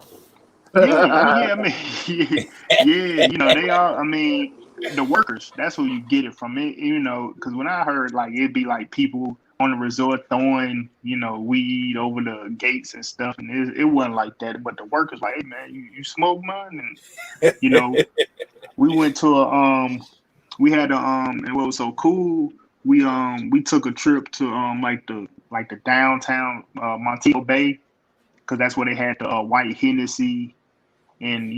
Yeah, I mean, yeah, I mean, yeah, they are. I mean, the workers. That's who you get it from. Because when I heard like it'd be like people on the resort throwing, weed over the gates and stuff, and it wasn't like that. But the workers like, hey man, you smoke mine, and you know, we went to we had and what was so cool, we took a trip to like the downtown Montego Bay, because that's where they had the white Hennessy, and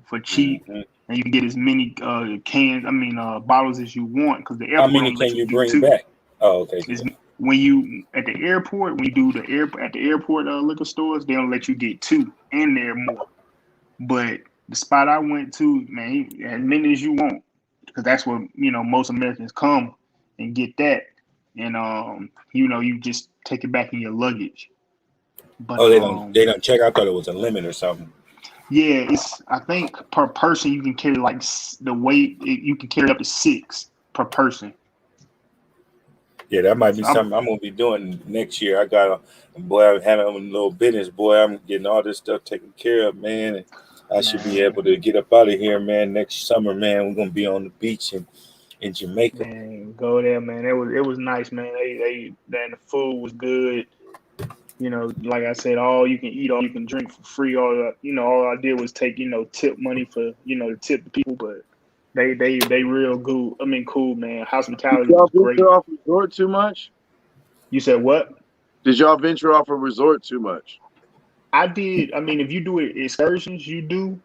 for cheap, Mhm. and you can get as many bottles as you want, because the How airport many don't let can you you get bring two. back? Oh, okay. Is when you at the airport, when you do at the airport liquor stores, they don't let you get two, and they're more. But the spot I went to, man, as many as you want, because that's where most Americans come and get that, and you just take it back in your luggage. But Oh, they don't check. I thought it was a limit or something. yeah, I think per person you can carry like the weight, you can carry up to six per person. Yeah, that might be So I'm something I'm gonna be doing next year. I got boy, I'm having a little business, boy. I'm getting all this stuff taken care of, man. And I should be man, able to get up out of here, man. Next summer, man, we're gonna be on the beach in Jamaica. man, go there, man. It was nice, man. Then the food was good. Like I said, all you can eat, all you can drink for free. All I did was take, tip money for, to tip the people, but they real good. I mean, cool, man. Did Hospitality y'all was great. venture off resort too much? You said what? Did y'all venture off a resort too much? I did. I mean, if you do it excursions, you do.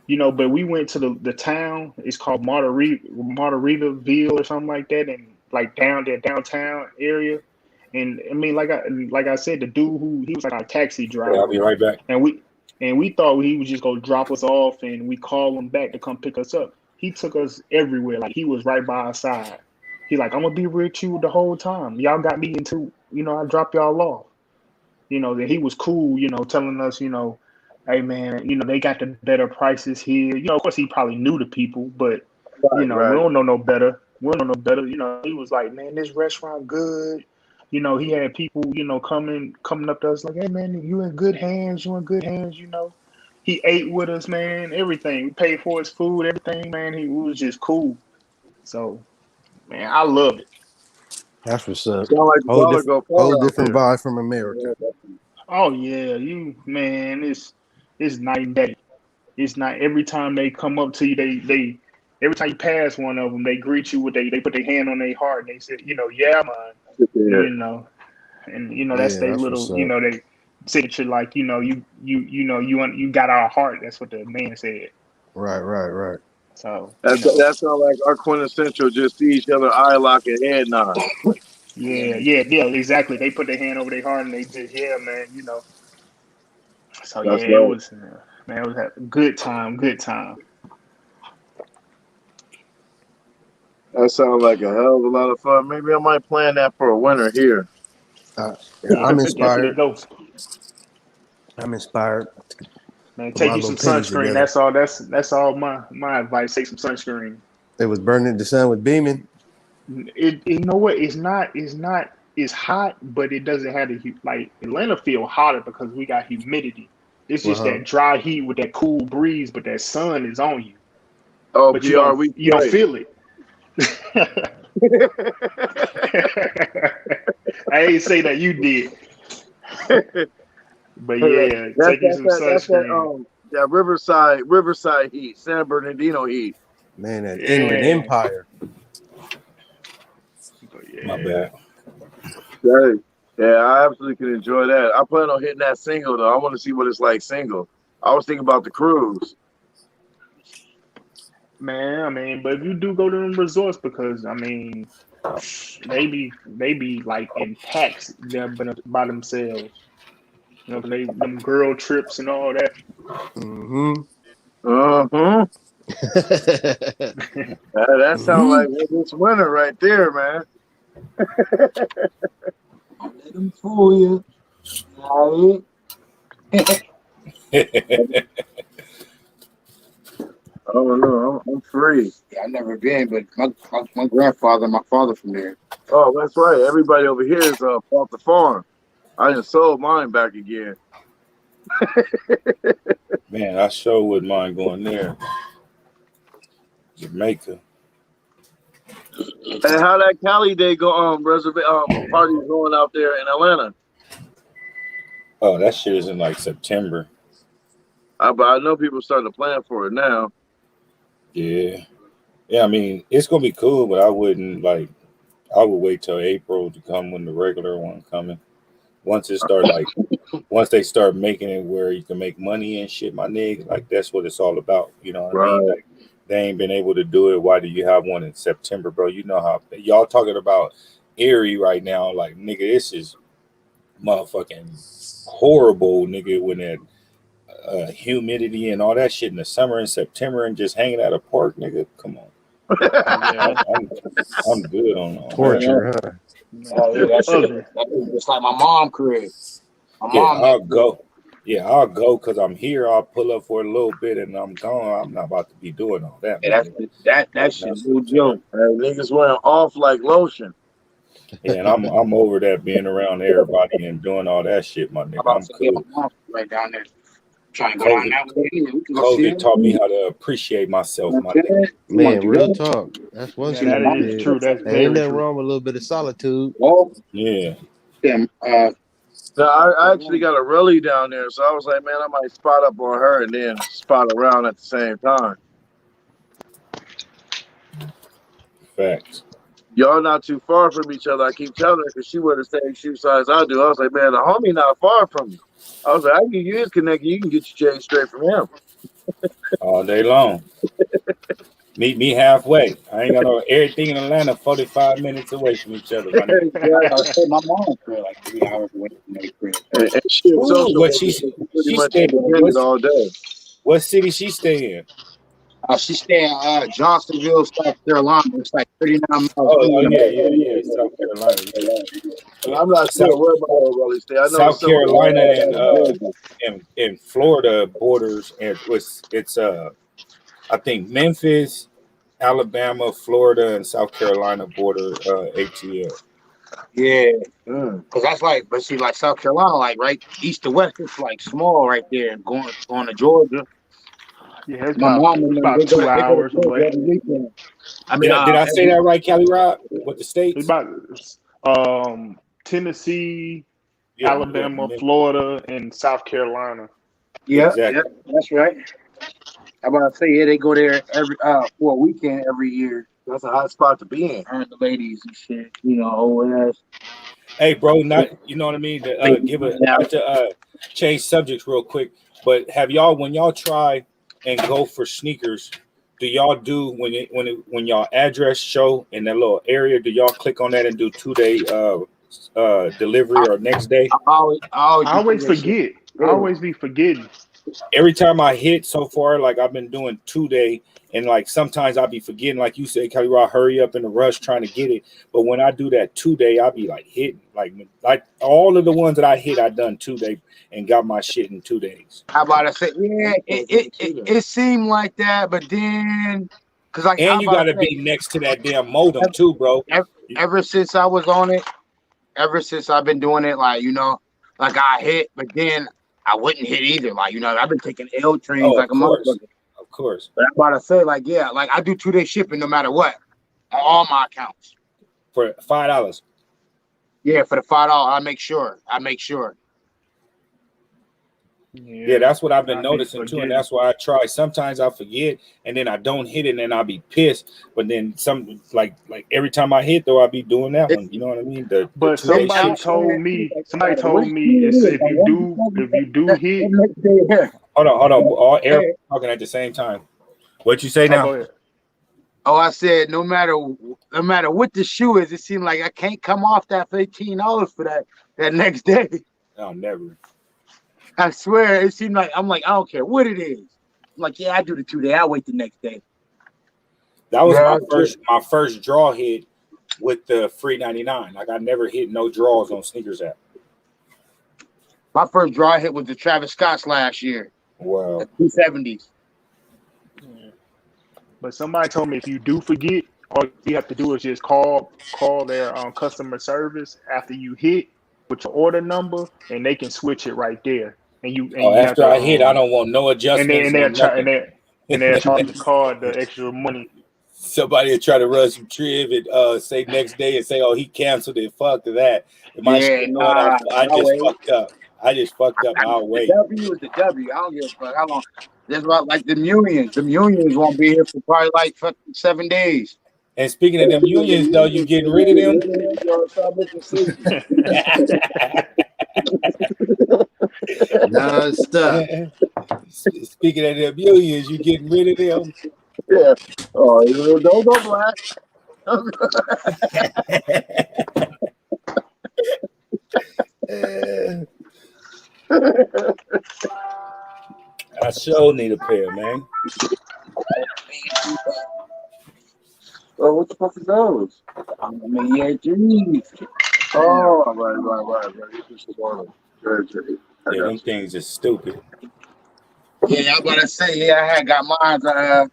But we went to the town. It's called Margaritaville or something like that, and like down there downtown area. And I mean, like I said, the dude who he was like our taxi Yeah, I'll driver, be right back. and we thought he was just gonna drop us off, and we called him back to come pick us up. He took us everywhere. Like he was right by our side. He like, I'm gonna be with you the whole time. Y'all got me into, I dropped y'all off. That he was cool. Telling us, hey man, they got the better prices here. Of course he probably knew the people, but Right, we right. don't know no better. we don't know better. You know, he was like, man, this restaurant good. You know, he had people, you know, coming up to us like, hey man, you in good hands, you in good hands, you know. He ate with us, man, everything. We paid for his food, everything, man. He was just cool. So, man, I love it. That's what's up. Sound like the dollar go Whole far out different there. vibe from America. Oh yeah, man, it's night and day. It's not every time they come up to you, they every time you pass one of them, they greet you with they put their hand on their heart and they say, you know, yeah, man, Yeah. you know, and you know that's Yeah, their that's what's little, you up. know, they signature like, you know, you got our heart. That's what the man said. Right. So you That know, that sounds like our quintessential just see each other eye lock and head nod. yeah, exactly. They put their hand over their heart and they just yeah, man, you know. So yeah, That's it right. was man, it was a good time, good time. That sounds like a hell of a lot of fun. Maybe I might plan that for a winter here. Yeah, Yeah, I'm definitely inspired. go. I'm inspired. Man, Put my take you little some pennies sunscreen. together. That's all my advice. Take some sunscreen. It was burning. The sun was beaming. It you know what? It's hot, but it doesn't have the like Atlanta feel hotter because we got humidity. It's just Uh-huh. that dry heat with that cool breeze, but that sun is on you, Oh, but PR, we you don't straight. feel it. I ain't say that you did, but yeah, that's take you that's some that that's that sunscreen. that Riverside heat, San Bernardino heat. Man, that Inland Yeah, Empire. but My yeah. bad. Right. Yeah, I absolutely can enjoy that. I plan on hitting that single though. I want to see what it's like single. I was thinking about the cruise. Man, I mean, but if you do go to them resorts, because I mean, they be like in packs there by themselves. You know, they them girl trips and all that. Mm-hmm. Uh-huh. That sounds Mm-hmm. like this winter right there, man. Let them fool you. All right. Oh no, I'm free. Yeah, I've never been, but my grandfather, my father from there. Oh, that's right. Everybody over here is off the farm. I just sold mine back again. Man, I sure wouldn't mind going there. Jamaica. And how that Cali Day go parties going out there in Atlanta? Oh, that shit is in like September. But I know people starting to plan for it now. Yeah. Yeah, I mean, it's gonna be cool, but I wouldn't like I would wait till April to come when the regular one coming. Once it start like once they start making it where you can make money and shit, my nigga, like that's what it's all about. You know what I mean? Right. Like they ain't been able to do it. Why do you have one in September, bro? You know how y'all talking about Erie right now, like nigga, this is motherfucking horrible, nigga, when that humidity and all that shit in the summer in September and just hanging at a park, nigga. Come on. Yeah, I'm good on that. Yeah, Torture, huh? oh yeah, that shit. other. That is just like my mom crib. My Yeah, mom I'll next door. go. Yeah, I'll go because I'm here. I'll pull up for a little bit and I'm gone. I'm not about to be doing all that, my Yeah, nigga. that Like shit now no September. joke. Niggas wearing off like lotion. Yeah, and I'm over that being around everybody and doing all that shit, my I'm nigga. about I'm to say, yeah, my cool. mom's right down there. Trying to go down COVID that way. Yeah, we can go see her. COVID taught me how to appreciate myself, my Okay. nigga. We want Man, to do real that. talk. That's one Yeah, See my that secret mom. is there. true. That's There ain't very nothing true. wrong with a little bit of solitude. Oh, Yeah. damn. So I actually got a relly down there, so I was like, man, I might spot up on her and then spot around at the same time. Facts. Y'all not too far from each other. I keep telling her because she wear the same shoe size I do. I was like, man, the homie not far from me. I was like, I can get you his connect. You can get your chain straight from him. All day long. Meet me halfway. I ain't got no everything in Atlanta 45 minutes away from each other, my nigga. I Exactly. was saying my mom's crib like 3 hours away from their crib. And she a Ooh, social what worker, so she's pretty she much staying in? independent all day. What city she stay in? She stay in Johnsonville, South Carolina. It's like 39 miles Oh away. yeah. South Carolina. Yeah. And Yeah. I'm not South sure where my old relly stay. I know it's South somewhere Carolina around and Georgia. in Florida borders and it's I think Memphis Alabama, Florida, and South Carolina border ATL. Yeah, because that's like, but see, like South Carolina, like right east to west, it's like small right there, and going to Georgia. Yeah, it's My mom and it's them, about they 2 go to hours Georgia away. every weekend. I mean, Did I say that right, Cali Rod? With the It's states? about Tennessee, Yeah, Alabama, Florida, and South Carolina. yeah, exactly. that's right. I'm about to say, yeah, they go there every for a weekend every year. That's a hot spot to be in. And the ladies and shit, old ass. Hey, bro, not you know what I mean? To give a Now, not to change subjects real quick, but have y'all when y'all try and go for sneakers, do y'all do when y'all address show in that little area? Do y'all click on that and do 2-day delivery or next day? I always I do always that shit. forget. I always be forgetting. Every time I hit so far, like I've been doing 2-day, and like sometimes I'll be forgetting, like you said, Kelly Rod, hurry up in the rush trying to get it. But when I do that 2-day, I'll be like hitting, like all of the ones that I hit, I done 2-day and got my shit in 2 days. How about I say, yeah, it seemed like that, but then, cause like how And you about got I to say, be next to that damn modem too, bro. ever, ever since I was on it, ever since I've been doing it, like like I hit, but then I wouldn't hit either. Like I've been taking L trains Oh, like a motherfucker. of course. But I'm about to say, like, yeah, like I do 2-day shipping no matter what on all my accounts. For $5. Yeah, for the $5, I make sure. Yeah, that's what I've been I be noticing too, and forgetting. that's why I try. Sometimes I forget, and then I don't hit it, and then I'll be pissed. But then some, like every time I hit, though, I'll be doing that one. You know what I mean? The But 2-day somebody shit. told me. Somebody What told you me it said mean? if you do hit. Hold on. All air Hey, talking at the same time. What you say Oh, go now? ahead. oh, I said no matter what the shoe is, it seemed like I can't come off that $15 for that next day. No, never. I swear, it seemed like I'm like, I don't care what it is. I'm like, yeah, I do the 2-day. I'll wait the next day. That was Yeah, my first draw hit with the free 99. Like I never hit no draws on sneakers app. my first draw hit was the Travis Scott's last year, Wow. the 270s. Yeah. But somebody told me if you do forget, all you have to do is just call their customer service after you hit with your order number, and they can switch it right there. And Oh, you have after to I hit, I don't want no adjustments, and no they'll nothing. and they'll charge the card the extra money. Somebody will try to run some trib and say next day and say, "Oh, he canceled it." Fuck that. If my Yeah, shit going off, nah, I I'll just wait. fucked up. I'll The wait. W is the W. I don't give a fuck how long. That's why, like the unions. The unions won't be here for probably like fucking 7 days. And speaking of them unions, though, you getting rid of them? Non-stop. Speaking of them unions, you getting rid of them? Yeah. Oh, don't go black. I sure need a pair, man. Oh, what the fuck is those? Yeah, geez. Oh, right. You just want them. I Yeah, got them things are stupid. Yeah, I'm gonna say, yeah, I had got mine a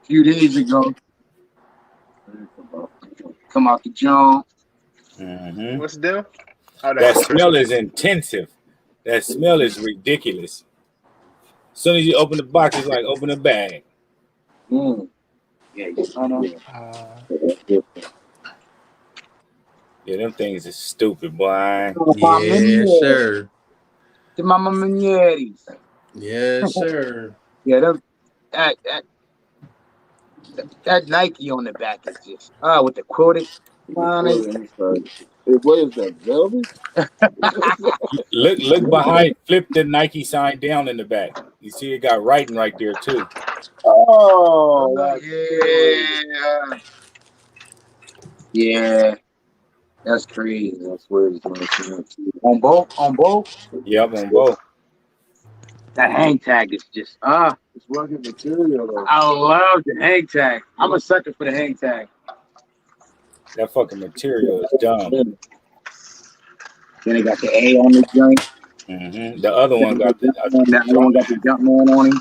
few days ago. Come out the John. Mm-hmm. What's them? Oh, That that smell is intensive. That smell is ridiculous. As soon as you open the box, it's like open a bag. Yeah, you know. Yeah, them things is stupid, boy. Yes, sir. The Mama Manieris. Yes, sir. Yeah, them, that, that that Nike on the back is just with the quoted on it. What is that, velvet? Look behind. Flip the Nike sign down in the back. You see it got writing right there too. Oh, that's Yeah, that's crazy. That's weird. On both, Yep, on both. that hang tag is just It's rugged material, though. I love the hang tag. I'm a sucker for the hang tag. That fucking material is dumb. Then they got the A on the joint. Mm-hmm. The other one got the That other one got the Jumpman on him.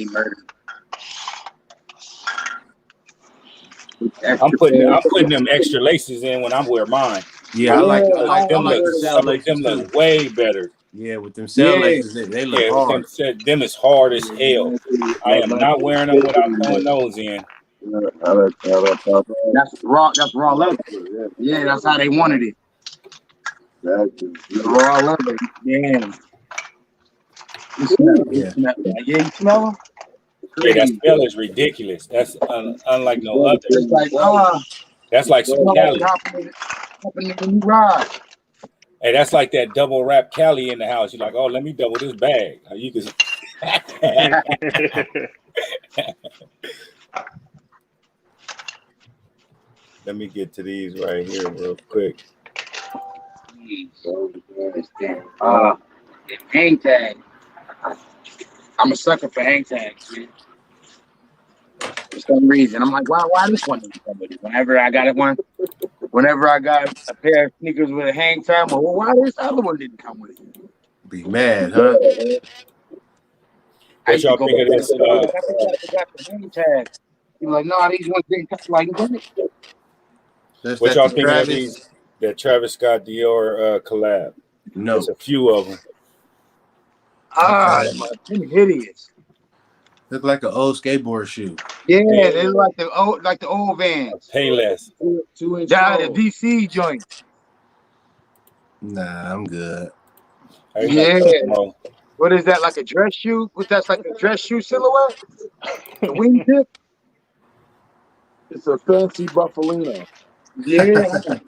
he murdered. I'm putting them extra laces in when I'm wear mine. Yeah, I like Them look the cell laces them too. look way better. Yeah, with them cell laces, they look Yeah, with hard. them is hard as hell. I am not wearing them without throwing those in. That's raw leather. Yeah, that's how they wanted it. Raw leather. Yeah. You smell it. Yeah, you smell them? Yeah, that Crazy. smell is ridiculous. That's unlike no other. It's like, That's like some smell like Cali. hopping in the new ride. Hey, that's like that double wrap Cali in the house. You're like, oh, let me double this bag. You can. Let me get to these right here real quick. Hang tag. I'm a sucker for hang tags, man. For some reason, I'm like, why this one didn't come with it? Whenever I got a pair of sneakers with a hang tag, I'm like, well, why this other one didn't come with it? Be mad, huh? What y'all think of this? I forgot the hang tag. You're like, no, these ones didn't come. Like, What y'all think of these? That Travis Scott Dior collab? No, there's a few of them. They're hideous. Look like an old skateboard shoe. Yeah, they look like the old Vans. Payless. 2-inch. The DC joint. Nah, I'm good. Yeah. What is that? Like a dress shoe? That's like a dress shoe silhouette? The wingtip? It's a fancy Buffalino. Yeah.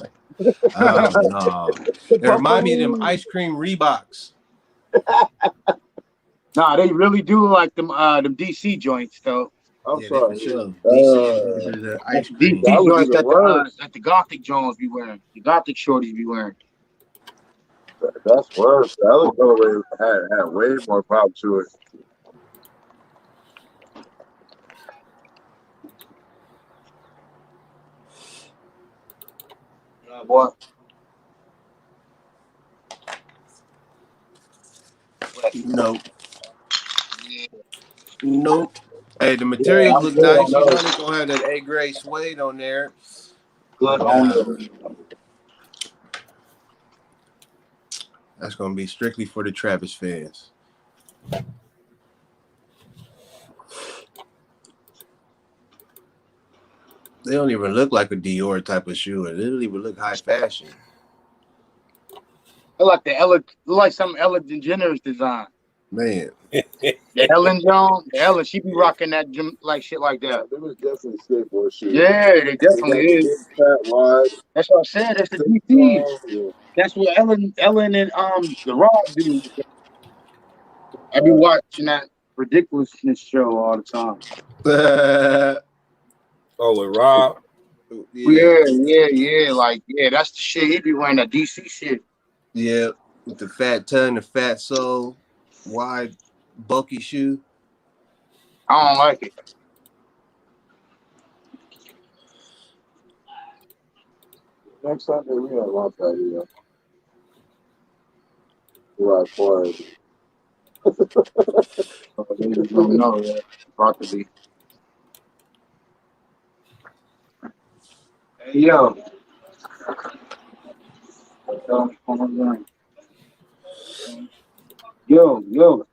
Oh no. It remind me of them ice cream Reeboks. Nah, they really do like them DC joints though. I'm sorry. For sure. DC, the ice cream. DC joints that the Gothic Jones be wearing. The Gothic shorties be wearing. That's worse. The other colorway had way more pop to it. What? Nope. Nope. Hey, the materials look nice. You know they're gonna have that A-grade suede on there. Good on That's gonna be strictly for the Travis fans. They don't even look like a Dior type of shoe. They don't even look high fashion. I like some Ellen DeGeneres design. Man. The Ellen Jones, she be rocking that like shit like that. It was definitely skateboard shoes. Yeah, they definitely is. That's what I said. That's the DC. That's what Ellen and the Rob do. I be watching that ridiculousness show all the time. Oh, with Rob? Yeah. Like, that's the shit. He be wearing that DC shit. Yeah, with the fat tongue, the fat sole, wide, bulky shoe. I don't like it. Next Sunday, we gonna launch that video. Right for it. Niggas don't know. Yeah. About to be. Hey, yo. Yo.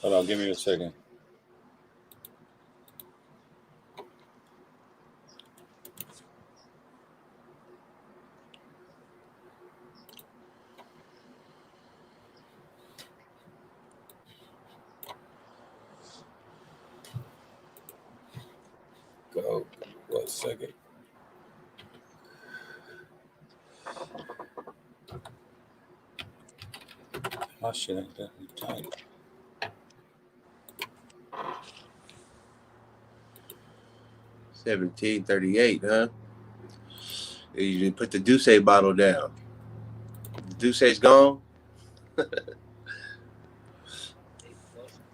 Hold on, give me a second. Go. 1 second. My shit ain't that tight. $17.38, huh? You put the Douce bottle down. The Douce's gone.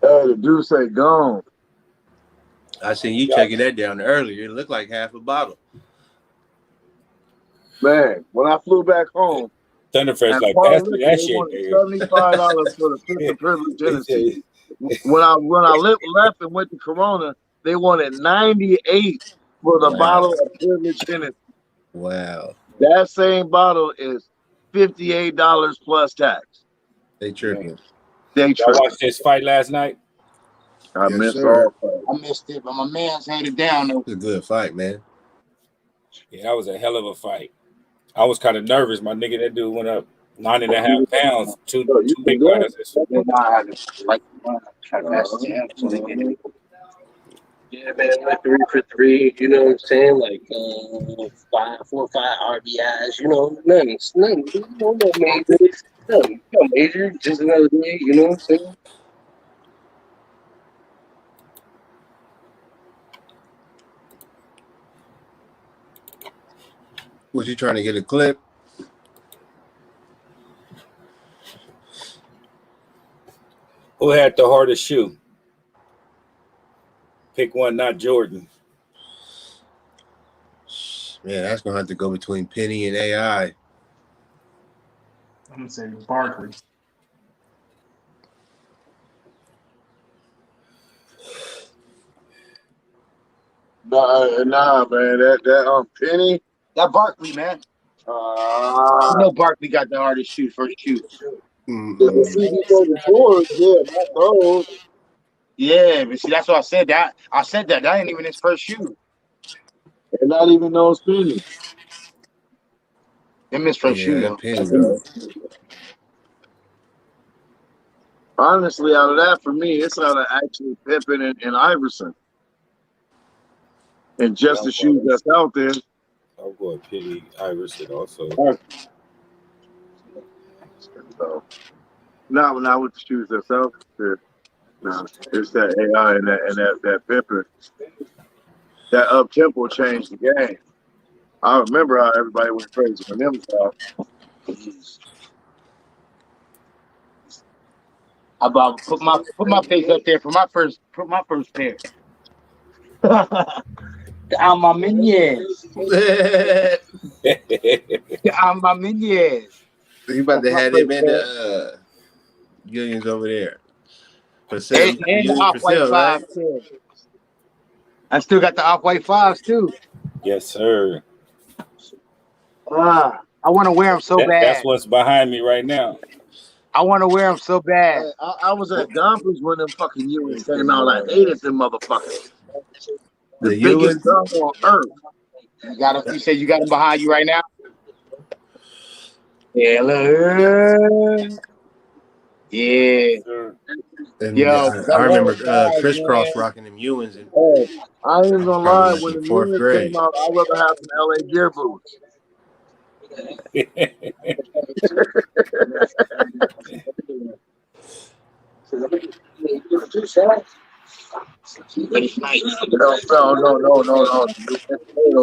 The Douce gone. I seen you checking that down earlier. It looked like half a bottle. Man, when I flew back home, Thunderfresh like pass me that shit, $75 for the privilege Genesis. when I left and went to Corona, they wanted 98 for the bottle of Privilege Hennessy. Wow. That same bottle is $58 plus tax. They tripping. Y'all watched this fight last night? I Yes, missed sir. all. I missed it, but my man's had it down though. It's a good fight, man. Yeah, that was a hell of a fight. I was kind of nervous. My nigga, that dude went up 9.5 pounds, two big glasses. Then I had to like try to mess it him so they get it. Yeah, man, like 3 for 3, you know what I'm saying? Like 4 or 5 RBIs, you know, nothing, no major, nothing, no major, just another day, you know what I'm saying? Was you trying to get a clip? Who had the hardest shoe? Pick one, not Jordan. Man, that's gonna have to go between Penny and AI. I'm gonna say Barkley. Nah, man. That Penny. That Barkley, man. You know Barkley got the hardest shoe, first shoe. The CD before, yeah, not those. Yeah, but see, that's what I said. That ain't even his first shoe. And not even those Penny. Them his first shoe Yeah, though. Penny, bro. Honestly, out of that, for me, it's out of actually Pippen and Iverson. And just the shoes that's out there. I'll go with Penny Iverson also. So, not with the shoes that's out there. No, it's that AI and that Pippen. That up tempo changed the game. I remember how everybody went crazy when them was out. I about put my face up there for my first pair. I'm my minions. I'm my minions. You about to have them in the Unions over there. For sale, And the Union for Off-White sale, right? 5 too. I still got the Off-White 5s too. Yes, sir. I want to wear them so bad. That's what's behind me right now. I want to wear them so bad. Hey, I was at Gompers when them fucking Ewins came out. I hated them motherfuckers. The biggest gun on earth. You said you got them behind you right now? Yeah, look. Yeah. And Yo, I remember Crisscross rocking them Ewins. And I ain't gonna lie, when the fourth Ewins grade. came out, I'd rather have some LA Gear boots. No.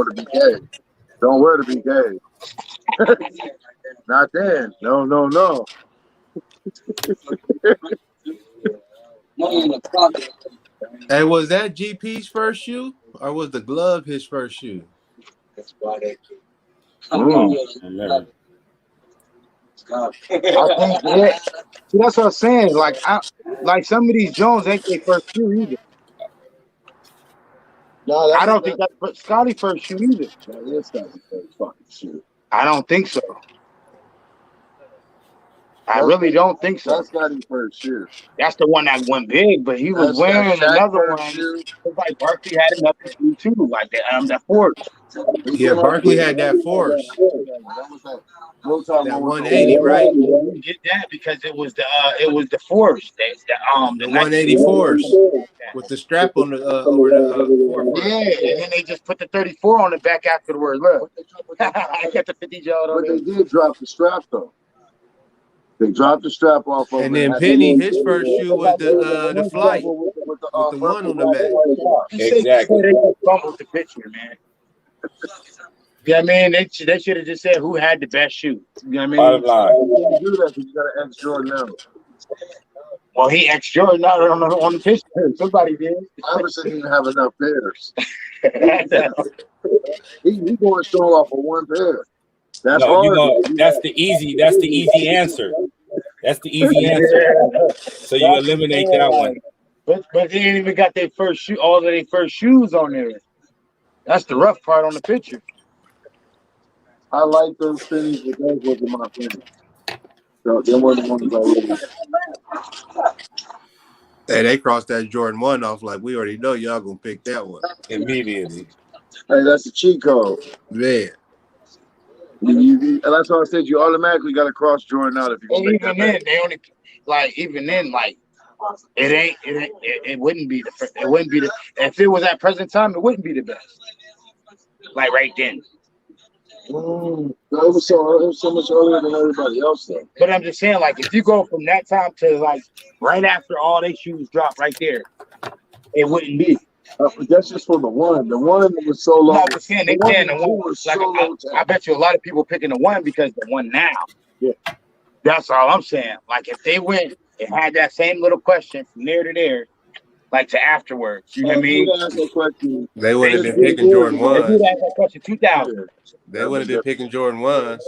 To be gay. Don't wear to be gay. Not then. No. Hey, was that GP's first shoe, or was the glove his first shoe? Mm. I think, yeah. See, that's what I'm saying. Like some of these Jones ain't their first shoe either. No, I don't think that's Scotty first shoe either. That's Scotty first fucking shoe. I don't think so. I really don't think so. That's Scotty first shoe. That's the one that went big, but he was wearing another one. It's like Barkley had another shoe too, like that Force. Yeah, Barkley had that Force. That 180, right? You get that because it was the Force. The 180 Force with the strap on the over the forefront. Yeah, and then they just put the 34 on the back afterwards. Look, I got the 50 yard on but they did drop the strap though. They dropped the strap off. And then Penny, his first shoe was the Flight with the one on the back. Exactly. They just fumbled the picture, man. You know what I mean? They should have just said who had the best shoe. You know what I mean? Bottom line. You can't do that because you got an X Jordan now. Well, he X Jordan not on the picture. Somebody did. Iverson didn't have enough pairs. he going to show off for one pair. That's hard. That's the easy answer. That's the easy answer. So you eliminate that one. But they ain't even got their first shoe, all of their first shoes on there. That's the rough part on the picture. I like those Fnts, but those wasn't my Fnts. So they weren't the ones I really. Hey, they crossed that Jordan 1 off like we already know y'all gonna pick that one. Immediately. Hey, that's a cheat code. Man. And that's why I said you automatically got to cross Jordan out if you're And gonna make even that then, bet. they only even then, it wouldn't be the if it was at present time, it wouldn't be the best. Like right then. It was so much earlier than everybody else though. But I'm just saying, like, if you go from that time to like right after all they shoes drop right there, it wouldn't be. That's just for the one. The one was so low. No, I'm just saying, they saying the one was like so low. I bet you a lot of people picking the one because the one now. Yeah. That's all I'm saying. Like if they went and had that same little question from there to there, like to afterwards, you know what I mean? They would have been picking Jordan If you'd 1s. ask that question 2000, They would have been picking Jordan 1s.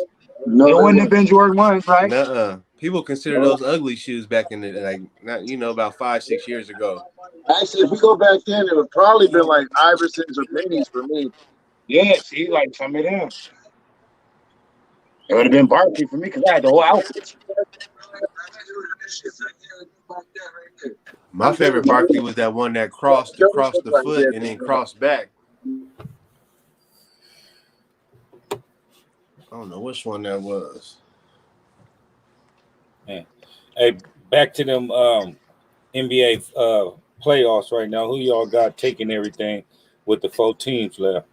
no, it wouldn't have been Jordan 1s, right? Nuh-uh. People consider those ugly shoes back in the about 5-6 years ago. Actually, if we go back then, it would probably been like Iversons or Pennies for me. Yeah, see, like some of them. It would have been Barkley for me because I had the whole outfit. My favorite Barkley was that one that crossed across the foot and then crossed back. I don't know which one that was. Yeah. Hey, back to them NBA playoffs right now. Who y'all got taking everything with the 4 teams left?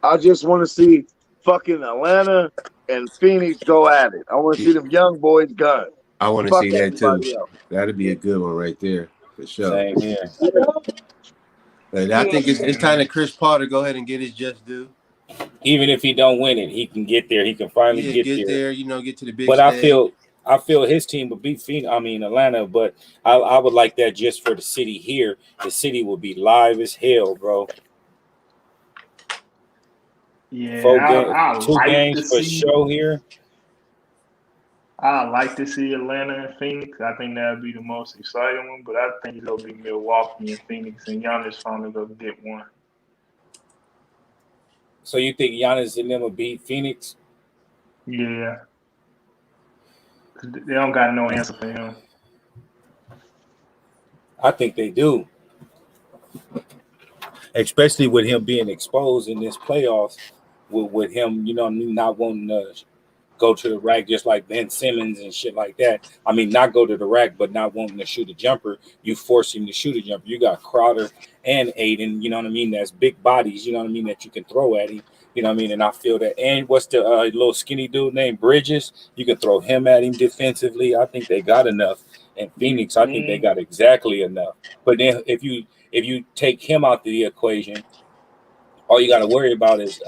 I just want to see fucking Atlanta and Phoenix go at it. I want to see them young boys gun. I want to see that too. That'd be a good one right there for sure. Same here. But I think it's time to Chris Paul to go ahead and get his just due. Even if he don't win it, he can get there. He can finally get there. Get to the big but stage. I feel his team would beat Atlanta, but I would like that just for the city here. The city will be live as hell, bro. Yeah, 2 games for show here. I like to see Atlanta and Phoenix. I think that would be the most exciting one, but I think it'll be Milwaukee and Phoenix, and Giannis finally go get one. So you think Giannis and them will beat Phoenix? Yeah. They don't got no answer for him. I think they do. Especially with him being exposed in this playoffs, with him, not wanting to go to the rack just like Ben Simmons and shit like that. I mean, not go to the rack, but not wanting to shoot a jumper. You force him to shoot a jumper. You got Crowder and Aiden, you know what I mean? That's big bodies, you know what I mean, that you can throw at him. You know what I mean? And I feel that. And what's the little skinny dude named Bridges? You can throw him at him defensively. I think they got enough. And Phoenix, I think they got exactly enough. But then if you take him out of the equation, all you got to worry about is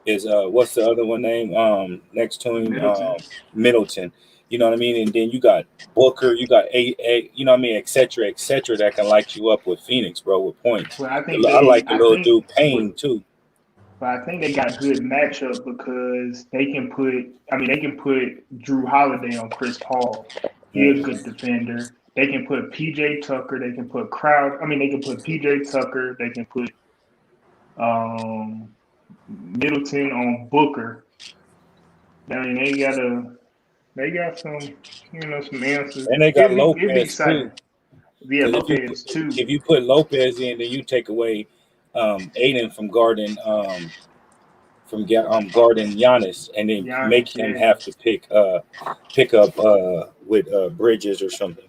what's the other one name? Next to him, Middleton. You know what I mean? And then you got Booker, you got you know what I mean, et cetera, that can light you up with Phoenix, bro, with points. Well, I like the little dude Payne too. But I think they got good matchup because they can put Drew Holiday on Chris Paul. He's a good defender. They can put PJ Tucker. They can put they can put PJ Tucker. They can put Middleton on Booker. I mean, they got some answers. And they got Lopez too. Yeah, Lopez too. If you put Lopez in, then you take away Aiden from guarding Giannis, and then make him have to pick up with Bridges or something,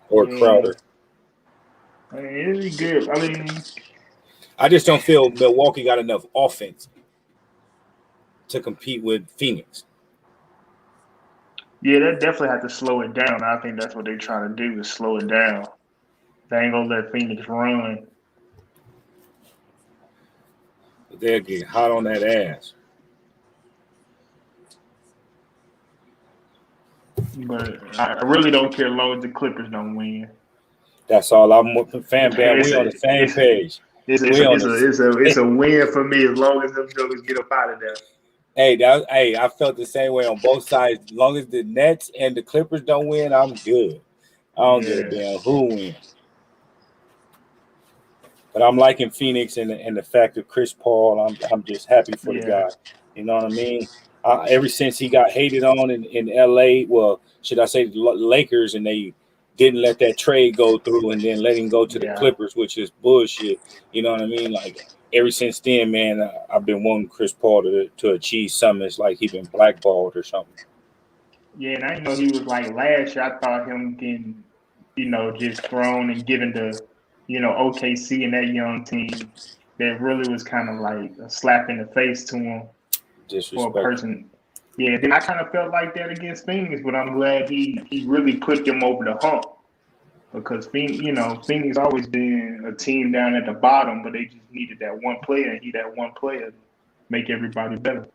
or Crowder. I mean, it'd be good. I mean, I just don't feel Milwaukee got enough offense to compete with Phoenix. Yeah, they definitely have to slow it down. I think that's what they're trying to do is slow it down. They ain't gonna let Phoenix run. They'll get hot on that ass. But I really don't care as long as the Clippers don't win. That's all. I'm with the fan band. We on the same page. It's a win for me as long as them jokers get up out of there. Hey, I felt the same way on both sides. As long as the Nets and the Clippers don't win, I'm good. I don't give a Yeah, damn who wins. But I'm liking Phoenix and the fact of Chris Paul. I'm just happy for the yeah, guy. You know what I mean? Ever since he got hated on in LA, well, should I say the Lakers, and they didn't let that trade go through, and then let him go to the yeah. Clippers, which is bullshit. You know what I mean? Like ever since then, man, I've been wanting Chris Paul to achieve something. It's like he been blackballed or something. Yeah, and I didn't know he was like last year. I thought him getting, just thrown and given to, OKC and that young team that really was kind of like a slap in the face to him for a Disrespectful. person. Yeah, then I kind of felt like that against Phoenix, but I'm glad he really put them over the hump because Phoenix always been a team down at the bottom, but they just needed that one player, and he that one player to make everybody better.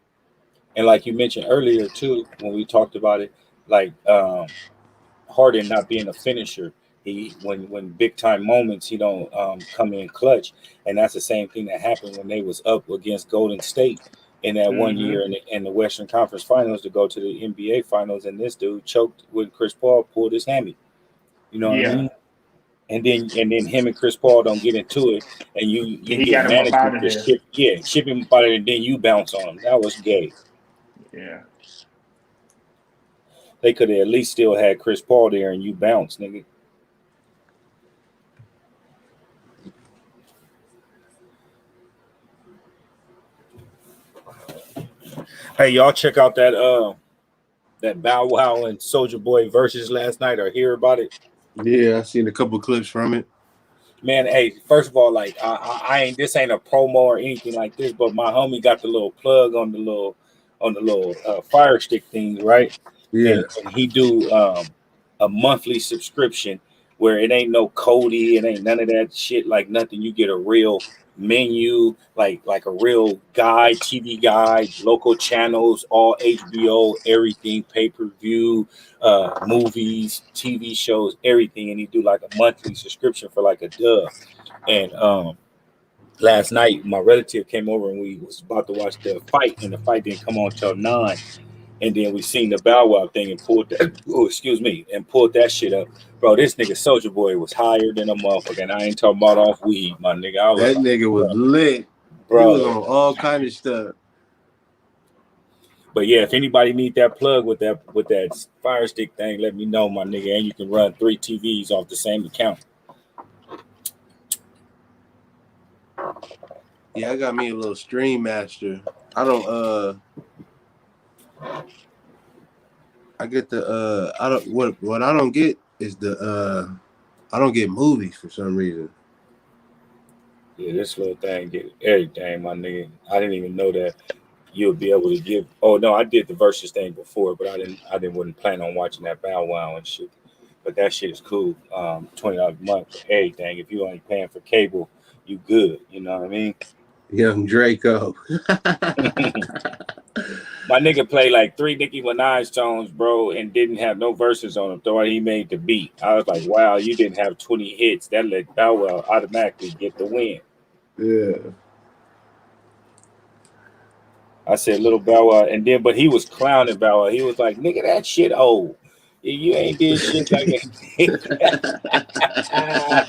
And like you mentioned earlier too, when we talked about it, like Harden not being a finisher. He when big time moments he don't come in clutch, and that's the same thing that happened when they was up against Golden State in that one year Hmm. in the Western Conference Finals to go to the NBA Finals, and this dude choked when Chris Paul pulled his hammy. You know what I Yeah, mean? And then him and Chris Paul don't get into it, and you he get got him up out management of to there. ship him about it, and then you bounce on him. That was gay. Yeah. They could have at least still had Chris Paul there, and you bounce, nigga. Hey, y'all check out that Bow Wow and Soldier Boy versus last night or hear about it. Yeah, I seen a couple clips from it. Man, hey, first of all, like I ain't this ain't a promo or anything like this, but my homie got the little plug on the little fire stick things, right? Yeah, And he do a monthly subscription where it ain't no Cody, it ain't none of that shit, like nothing. You get a real menu, like a real guide, TV guide, local channels, all HBO, everything, pay per view, movies, TV shows, everything, and he do like a monthly subscription for like a dub. And last night, my relative came over and we was about to watch the fight, and the fight didn't come on till 9. And then we seen the Bow Wow thing and pulled that. Oh, excuse me, and pulled that shit up, bro. This nigga Soldier Boy was higher than a motherfucker, and I ain't talking about off weed, my nigga. I was that like, nigga was bro, lit. He was brother. on all kind of stuff. But yeah, if anybody need that plug with that fire stick thing, let me know, my nigga. And you can run 3 TVs off the same account. Yeah, I got me a little Stream Master. I don't I get the I don't what I don't get is the I don't get movies for some reason. Yeah, this little thing get everything, my nigga. I didn't even know that you'll be able to give. Oh no, I did the versus thing before, but I didn't wasn't plan on watching that Bow Wow and shit. But that shit is cool. $20 a month for everything. If you ain't paying for cable, you good. You know what I mean? Young Draco. My nigga played like 3 Nicki Minaj songs, bro, and didn't have no verses on them. Though he made the beat. I was like, wow, you didn't have 20 hits. That let Bow Wow automatically get the win. Yeah. I said, little Bow Wow, and then, but he was clowning Bow Wow. He was like, nigga, that shit old. You ain't did shit like that.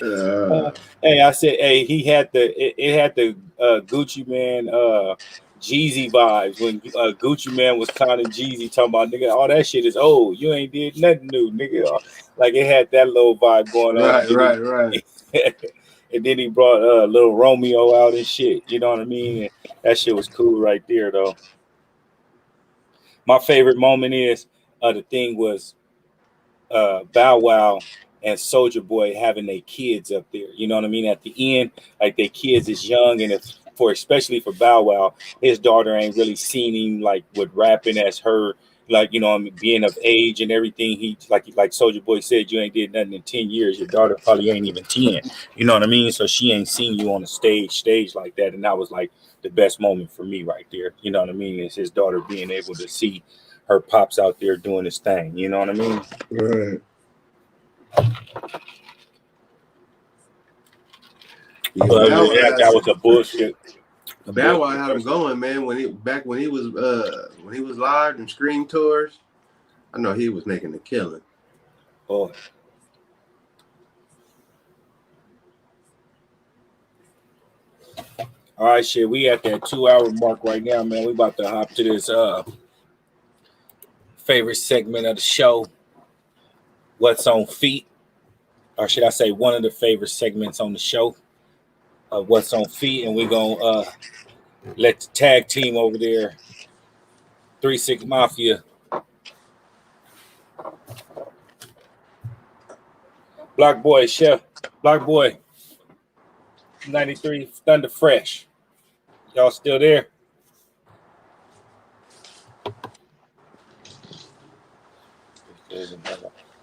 uh, Hey, I said, hey, it had the Gucci Man, Jeezy vibes when Gucci Man was clowning Jeezy, talking about nigga, all that shit is old. You ain't did nothing new, nigga. Like it had that little vibe going on, right, right, right. and then he brought little Romeo out and shit. You know what I mean? And that shit was cool right there, though. My favorite moment is the thing was Bow Wow and Soldier Boy having their kids up there. You know what I mean? At the end, like their kids is young, and if for especially for Bow Wow, his daughter ain't really seen him like with rapping as her, like you know, I mean, being of age and everything. He like Soldier Boy said, you ain't did nothing in 10 years. Your daughter probably ain't even 10. You know what I mean? So she ain't seen you on a stage like that, and that was like the best moment for me right there. You know what I mean? Is his daughter being able to see her pops out there doing his thing. You know what I mean? Right. But Yeah, other Bow than Wow that, got that was some. a bullshit. Bow Wow had him going, man. When he was live and Scream tours, I know he was making a killing. Oh. All right, shit. We at that 2-hour mark right now, man. We about to hop to this favorite segment of the show. What's on feet? Or should I say one of the favorite segments on the show of What's on Feet. And we're gonna let the tag team over there, 3-6 Mafia. Block Boy, Chef. Block Boy. 93 Thunder Fresh. Y'all still there?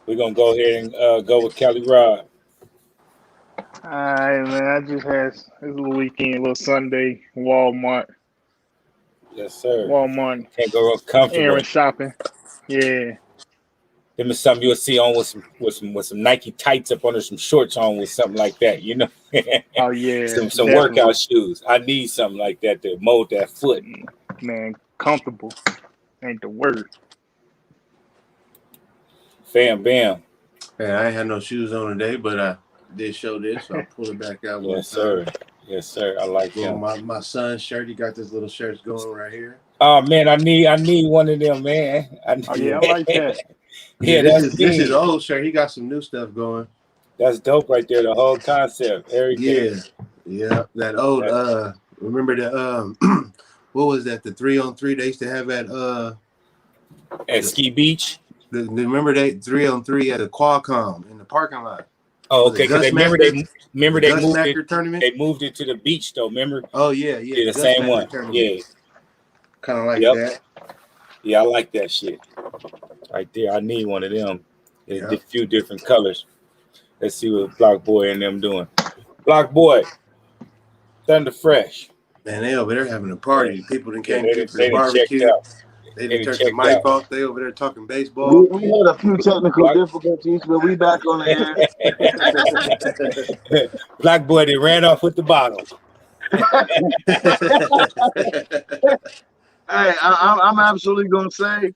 We're gonna go ahead and go with Cali Rod. All right, man. I just had this little weekend, little Sunday, Walmart. Yes, sir. Walmart. Can't go real comfortable. Errand shopping. Yeah. Them is something you'll see on with some Nike tights up under some shorts on with something like that, you know. Oh yeah. some workout shoes. I need something like that to mold that foot. Man, comfortable ain't the word. Bam. Hey, I ain't had no shoes on today, but I did show this, so I'll pull it back out. Yes, sir. Yes, sir. I like him. My son's shirt. He got this little shirts going right here. Oh man, I need one of them, man. I like that. Yeah, this is old shirt. He got some new stuff going. That's dope right there. The whole concept, everything. Yeah. That old remember the what was that? The 3-on-3 they used to have at Ski Beach. Remember that 3-on-3 at the Qualcomm in the parking lot. Oh, okay. Because they moved it. Tournament. They moved it to the beach though. Remember? Oh yeah. The same one. Tournament. Yeah. Kind of like that. Yeah, I like that shit. Right there. I need one of them. There's a few different colors. Let's see what Block Boy and them doing. Block Boy, Thunder Fresh. Man, they over there having a party. People done came to the barbecue. They done turned the mic off. They over there talking baseball. We had a few technical difficulties, but we back on the air. Black Boy, they ran off with the bottle. Hey, I'm absolutely gonna say,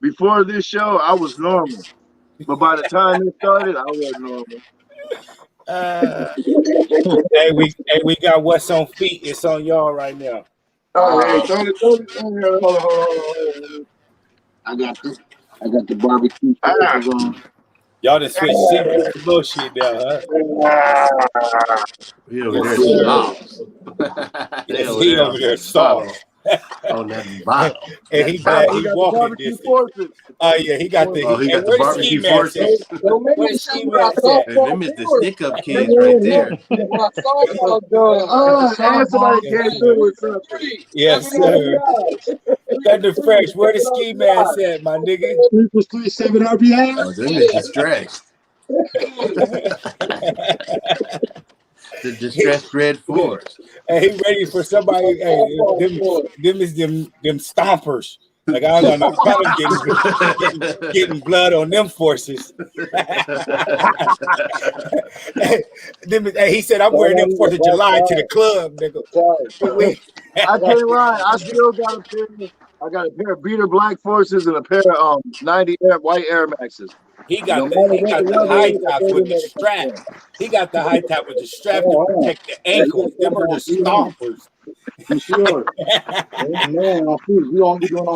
before this show, I was normal, but by the time it started, I wasn't normal. Hey, we got What's on Feet. It's on y'all right now. Oh, hey, hold on. I got the barbecue on. Y'all just switch serious to bullshit now, huh? He over there soft. He over there soft. On that bottle. And he walking this. Oh yeah, he got the. He got the barbecue forces. Where's the ski mask at? Them is the stick-up kids right there. And somebody came through with something. Yes, sir. Thunder Fresh, where the ski mask at, my nigga? 7 RBI. Oh, them is distressed. The distressed red force. Hey, he ready for somebody. Hey, them stompers. Like I don't know, probably getting blood on them forces. Hey, he said I'm wearing them 4th of July to the club, nigga. I can't lie. I still got a pair. I got a pair of beater black forces and a pair of 90 white Air Maxes. He got the high top with the strap. He got the high top with the strap to protect the ankles. Them are the stompers. Sure.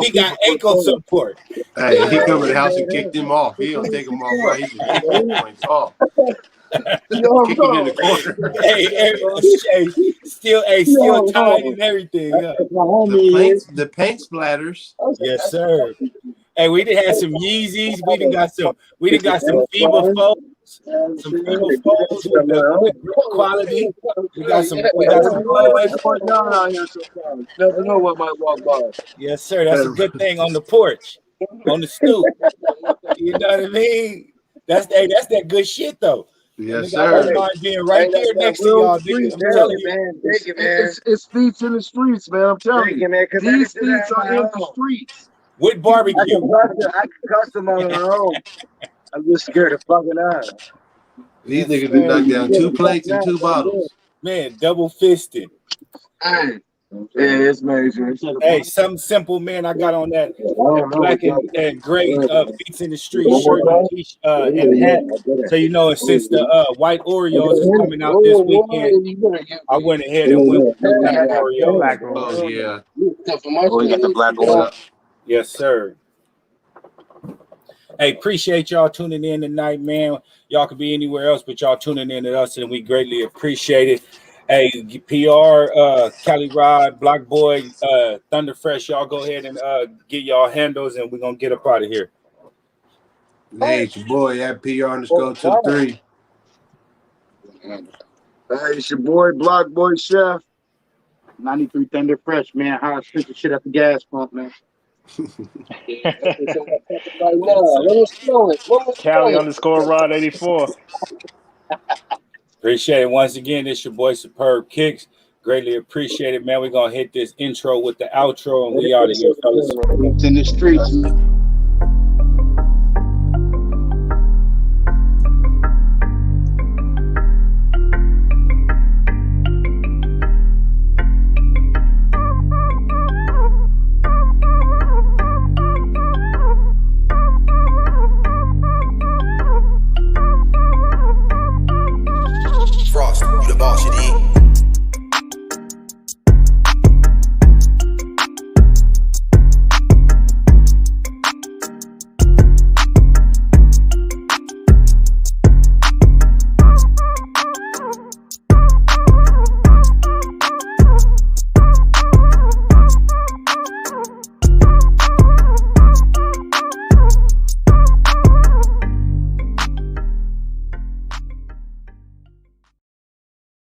He got ankle support. Hey, he come to the house and kicked him off. He don't take him off right. He just kick him off. Kick him in the corner. Hey, still tied and everything. The paint splatters. Yes, sir. Hey, we done had some Yeezys. We done got some FIBA folks. Some FIBA folks with the quality. We got some Never know what might walk by. Yes, sir. That's a good thing on the porch, on the stoop. You know what I mean? That's that good shit though. Yes, sir. Being right there next to y'all, nigga. I'm telling you, man. It's feats in the streets, man. I'm telling you, these feats are in the streets. With barbecue. I can custom on their own. I'm just scared of fucking out. These niggas been knocked down 2 plates and 2 bottles. Man, double fisted. Hey, Yeah, it's major. Hey, something simple, man. I got on that black and gray Beats in the Street shirt and hat. So you know, since the white Oreos is coming out this weekend, I went ahead and went with the black Oreos. Black Oh Rose. yeah. Oh, you got the black one. Yes, sir. Hey, appreciate y'all tuning in tonight, man. Y'all could be anywhere else, but y'all tuning in to us, and we greatly appreciate it. Hey, PR, Cali Rod, Black Boy, Thunder Fresh, y'all go ahead and get y'all handles, and we're gonna get up out of here. Hey, it's your boy at PR_2 3. Hey, it's your boy, Block Boy Chef. 93 Thunder Fresh, man. How I spit the shit at the gas pump, man. Right now, let me smell it. Cali_Rod84. Appreciate it. Once again, it's your boy Superb Kicks. Greatly appreciate it, man. We're gonna hit this intro with the outro, and we out of here, fellas. It's in the streets, man.